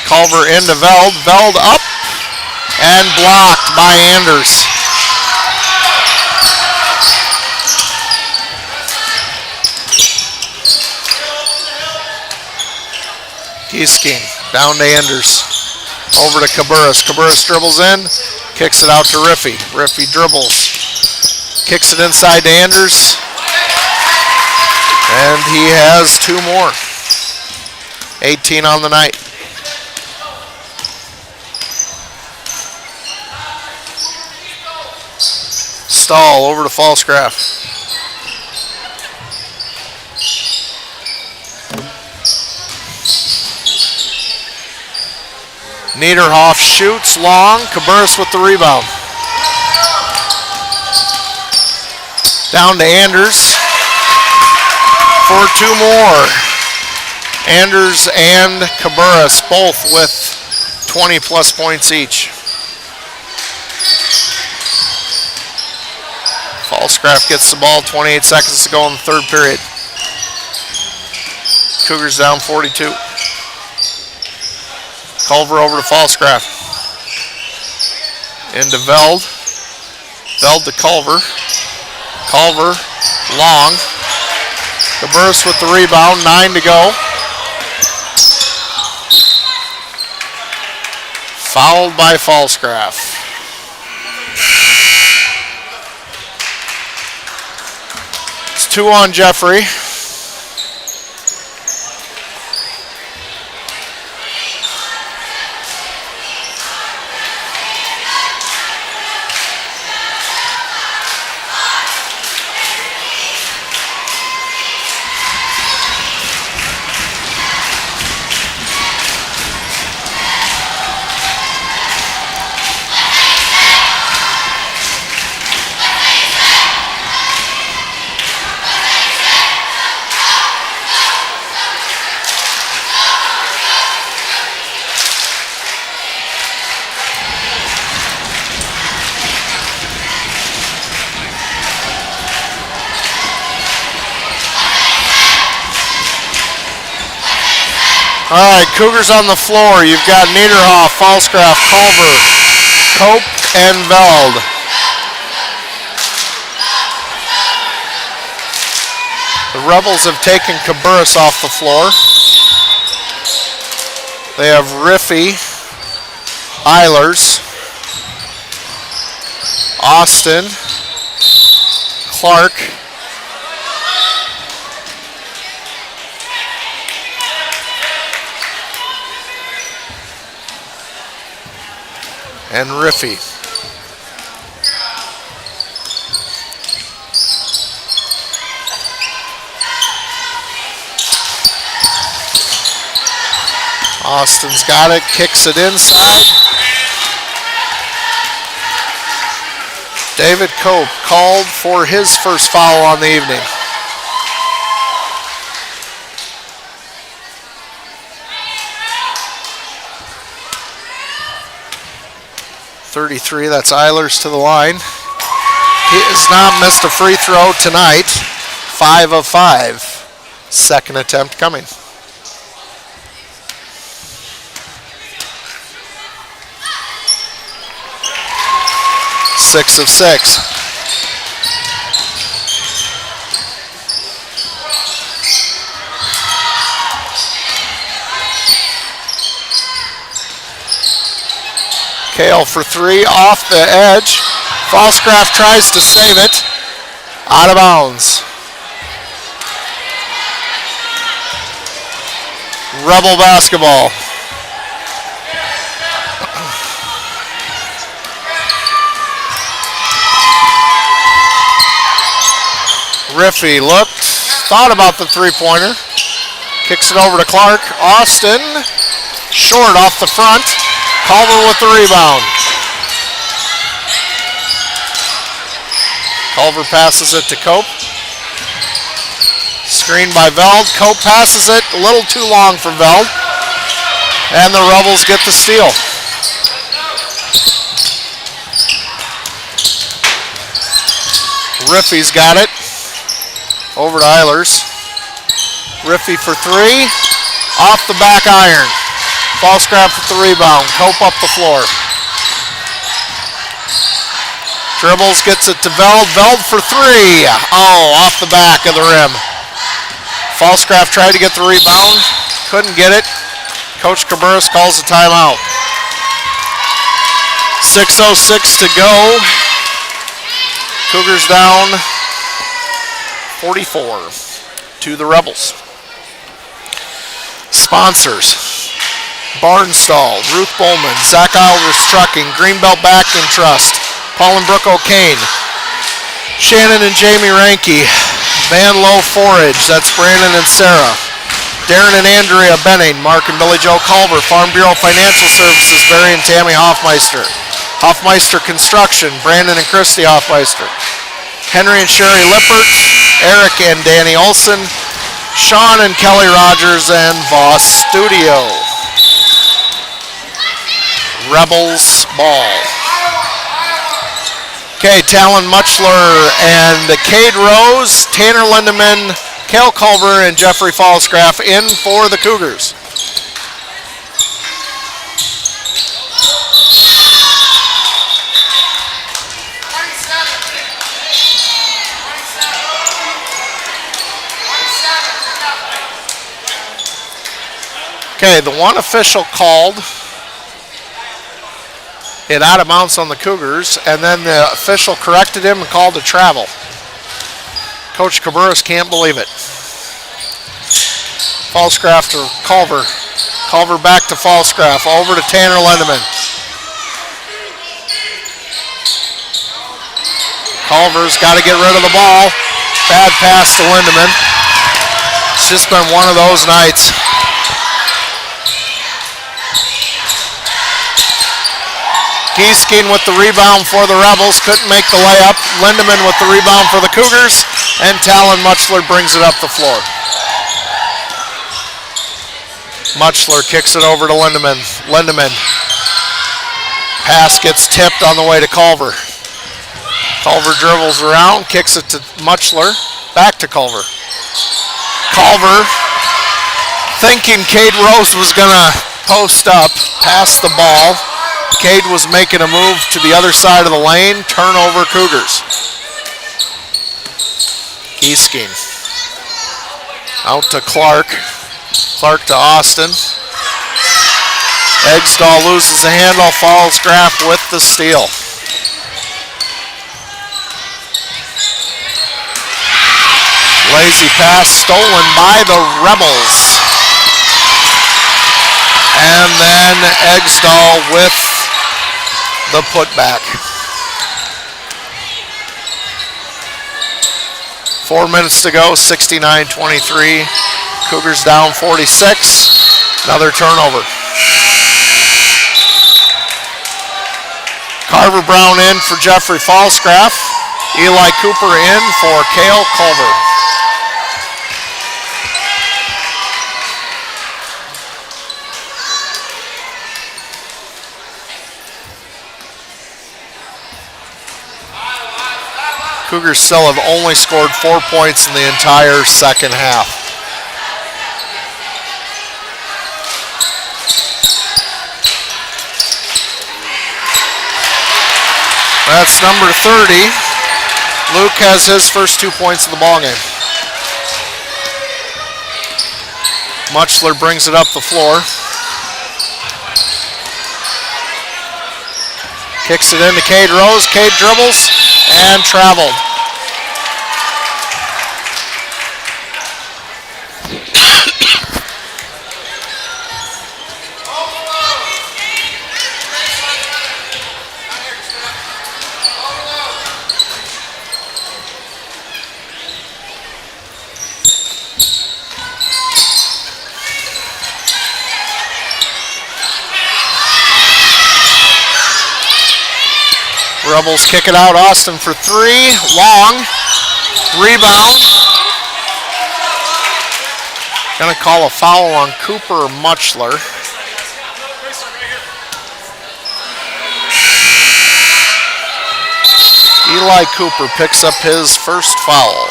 [SPEAKER 5] Culver into Veld. Veld up. And blocked by Anders. Giesking down to Anders. Over to Cabarrus. Cabarrus dribbles in. Kicks it out to Riffy. Riffy dribbles. Kicks it inside to Anders. And he has 2 more. 18 on the night. Stahl over to Falscraft. Niederhoff shoots long. Cabarrus with the rebound. Down to Anders for 2 more. Anders and Cabarrus both with 20 plus points each. Falscraft gets the ball, 28 seconds to go in the third period. Cougars down 42. Culver over to Falscraft. Into Veld. Veld to Culver. Culver, long. Cabarrus with the rebound, 9 to go. Fouled by Falscraft. It's 2 on Jeffrey. All right, Cougars on the floor. You've got Niederhoff, Falscraft, Culver, Cope, and Veld. The Rebels have taken Cabarrus off the floor. They have Riffy, Eilers, Austin, Clark, and Riffy. Austin's got it, kicks it inside. David Cope called for his first foul on the evening. .33, that's Eilers to the line. He has not missed a free throw tonight. 5 of 5. Second attempt coming. 6 of 6. Kale for 3 off the edge. Falscraft tries to save it. Out of bounds. Rebel basketball. Riffy looked, thought about the three-pointer. Kicks it over to Clark. Austin, short off the front. Culver with the rebound. Culver passes it to Cope. Screened by Veld. Cope passes it a little too long for Veld. And the Rebels get the steal. Riffy's got it. Over to Eilers. Riffy for 3. Off the back iron. Falscraft with the rebound. Cope up the floor. Dribbles, gets it to Veld. Veld for 3. Oh, off the back of the rim. Falscraft tried to get the rebound. Couldn't get it. Coach Cabarrus calls a timeout. 6:06 to go. Cougars down 44 to the Rebels. Sponsors: Barnstall, Ruth Bowman, Zach Eilers Trucking, Greenbelt Back and Trust, Paul and Brooke O'Kane, Shannon and Jamie Ranke, Van Lowe Forage, that's Brandon and Sarah, Darren and Andrea Benning, Mark and Billy Joe Culver, Farm Bureau Financial Services, Barry and Tammy Hoffmeister, Hoffmeister Construction, Brandon and Christy Hoffmeister, Henry and Sherry Lippert, Eric and Danny Olson, Sean and Kelly Rogers, and Voss Studio. Rebels ball. Okay, Talon Muchler and Cade Rose, Tanner Lindemann, Cale Culver, and Jeffrey Falscraft in for the Cougars. Okay, the one official called it out of bounds on the Cougars, and then the official corrected him and called a travel. Coach Cabarrus can't believe it. Falscraft or Culver. Culver back to Falscraft. Over to Tanner Lindemann. Culver's got to get rid of the ball. Bad pass to Lindemann. It's just been one of those nights. Giesking with the rebound for the Rebels, couldn't make the layup. Lindemann with the rebound for the Cougars, and Talon Muchler brings it up the floor. Muchler kicks it over to Lindemann. Lindemann. Pass gets tipped on the way to Culver. Culver dribbles around, kicks it to Muchler. Back to Culver. Culver, thinking Cade Rose was going to post up, pass the ball. Cade was making a move to the other side of the lane. Turnover Cougars. Giesking. Out to Clark. Clark to Austin. Eggstall loses the handle. Falscraft with the steal. Lazy pass stolen by the Rebels. And then Eggstall with the putback. 4 minutes to go, 69-23. Cougars down 46. Another turnover. Carver Brown in for Jeffrey Falscraft. Eli Cooper in for Cale Culver. Cougars still have only scored 4 points in the entire second half. That's number 30. Luke has his first 2 points of the ballgame. Muchler brings it up the floor. Kicks it into Cade Rose. Cade dribbles and traveled. Rebels kick it out. Austin for three. Long. Rebound. Gonna call a foul on Cooper Muchler. Eli Cooper picks up his first foul.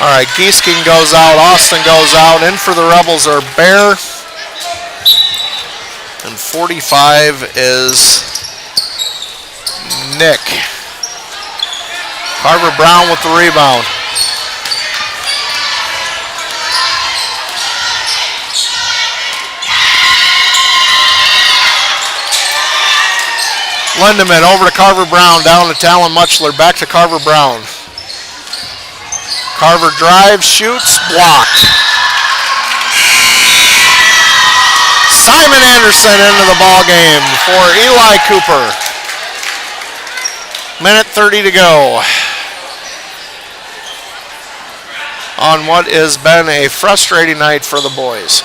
[SPEAKER 5] All right, Giesking goes out. Austin goes out. In for the Rebels are Bear. And 45 is Nick. Carver Brown with the rebound. Lindemann over to Carver Brown, down to Talon Muchler, back to Carver Brown. Carver drives, shoots, blocked. Simon Anderson into the ball game for Eli Cooper. Minute 30 to go on what has been a frustrating night for the boys.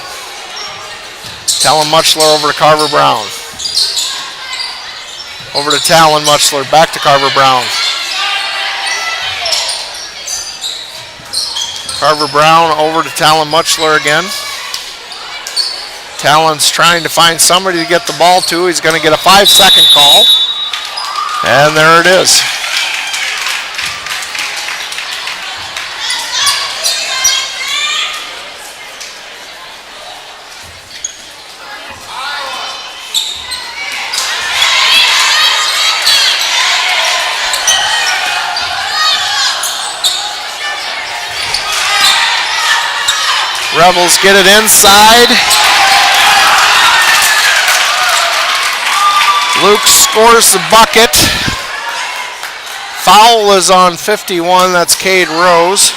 [SPEAKER 5] Talon Muchler over to Carver Brown. Over to Talon Muchler, back to Carver Brown. Carver Brown over to Talon Muchler again. Talon's trying to find somebody to get the ball to. He's going to get a 5-second call. And there it is. Rebels get it inside. Luke scores the bucket. Foul is on 51, that's Cade Rose.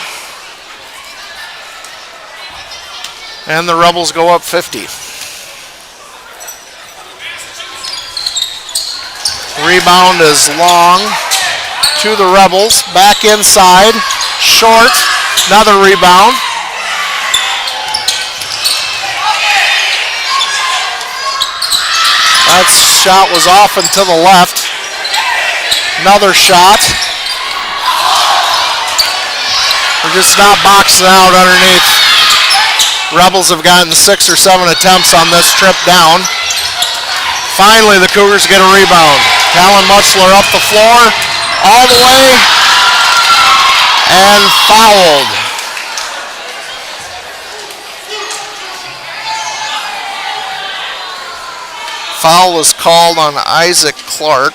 [SPEAKER 5] And the Rebels go up 50. Rebound is long to the Rebels. Back inside, short, another rebound. That shot was off and to the left. Another shot. We're just not boxing out underneath. Rebels have gotten 6 or 7 attempts on this trip down. Finally, the Cougars get a rebound. Talon Muchler up the floor, all the way, and fouled. Foul was called on Isaac Clark.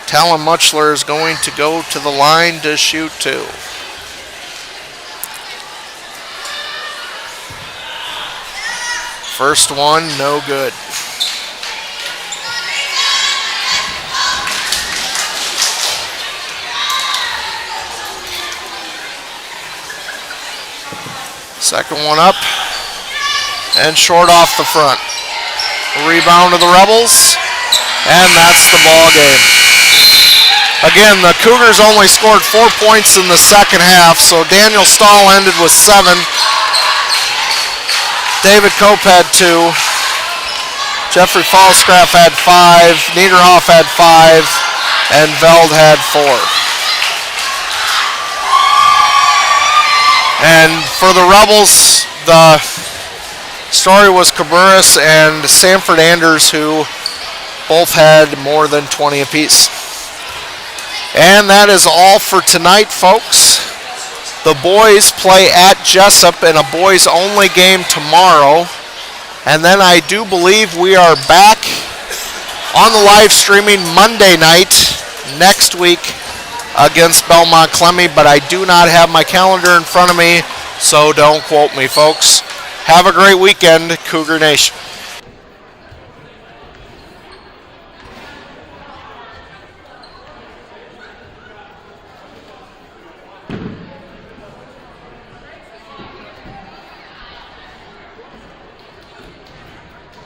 [SPEAKER 5] Talon Muchler is going to go to the line to shoot two. First one, no good. Second one up and short off the front. Rebound to the Rebels, and that's the ball game. Again, the Cougars only scored 4 points in the second half, so Daniel Stahl ended with 7. David Cope had 2. Jeffrey Falscraft had 5. Niederhoff had 5. And Veld had 4. And for the Rebels, the story was Cabarrus and Sanford Anders, who both had more than 20 apiece. And that is all for tonight, folks. The boys play at Jessup in a boys-only game tomorrow. And then I do believe we are back on the live streaming Monday night next week against Belmont Clemmy, but I do not have my calendar in front of me, so don't quote me, folks. Have a great weekend, Cougar Nation.